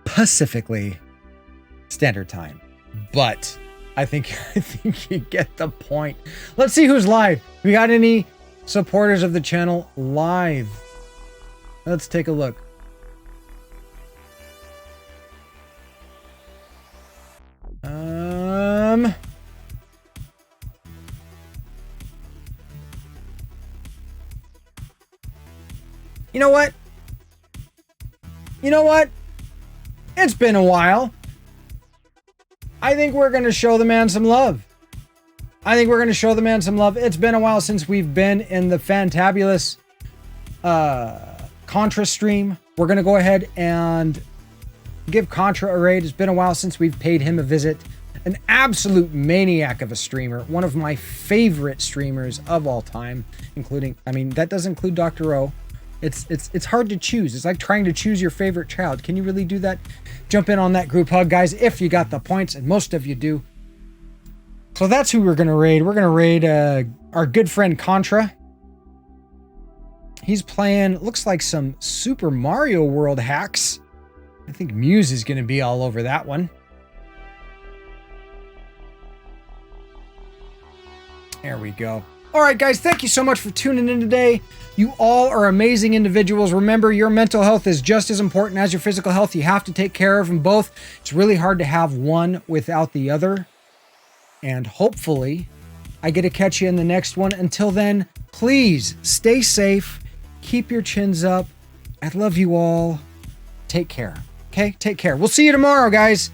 F: Pacifically Standard Time. But I think you get the point. Let's see who's live. We got any supporters of the channel live? Let's take a look. You know what? You know what? It's been a while. I think we're going to show the man some love. It's been a while since we've been in the fantabulous Contra stream. We're going to go ahead and give Contra a raid. It's been a while since we've paid him a visit. An absolute maniac of a streamer. One of my favorite streamers of all time, including, I mean, that does include Dr. O. It's hard to choose. It's like trying to choose your favorite child. Can you really do that? Jump in on that group hug, guys, if you got the points, and most of you do. So that's who we're going to raid. We're going to raid our good friend Contra. He's playing, looks like some Super Mario World hacks. I think Muse is going to be all over that one. There we go. All right, guys, thank you so much for tuning in today. You all are amazing individuals. Remember, your mental health is just as important as your physical health. You have to take care of them both. It's really hard to have one without the other. And hopefully, I get to catch you in the next one. Until then, please stay safe. Keep your chins up. I love you all. Take care. Okay? Take care. We'll see you tomorrow, guys.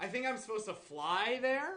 I: I think I'm supposed to fly there?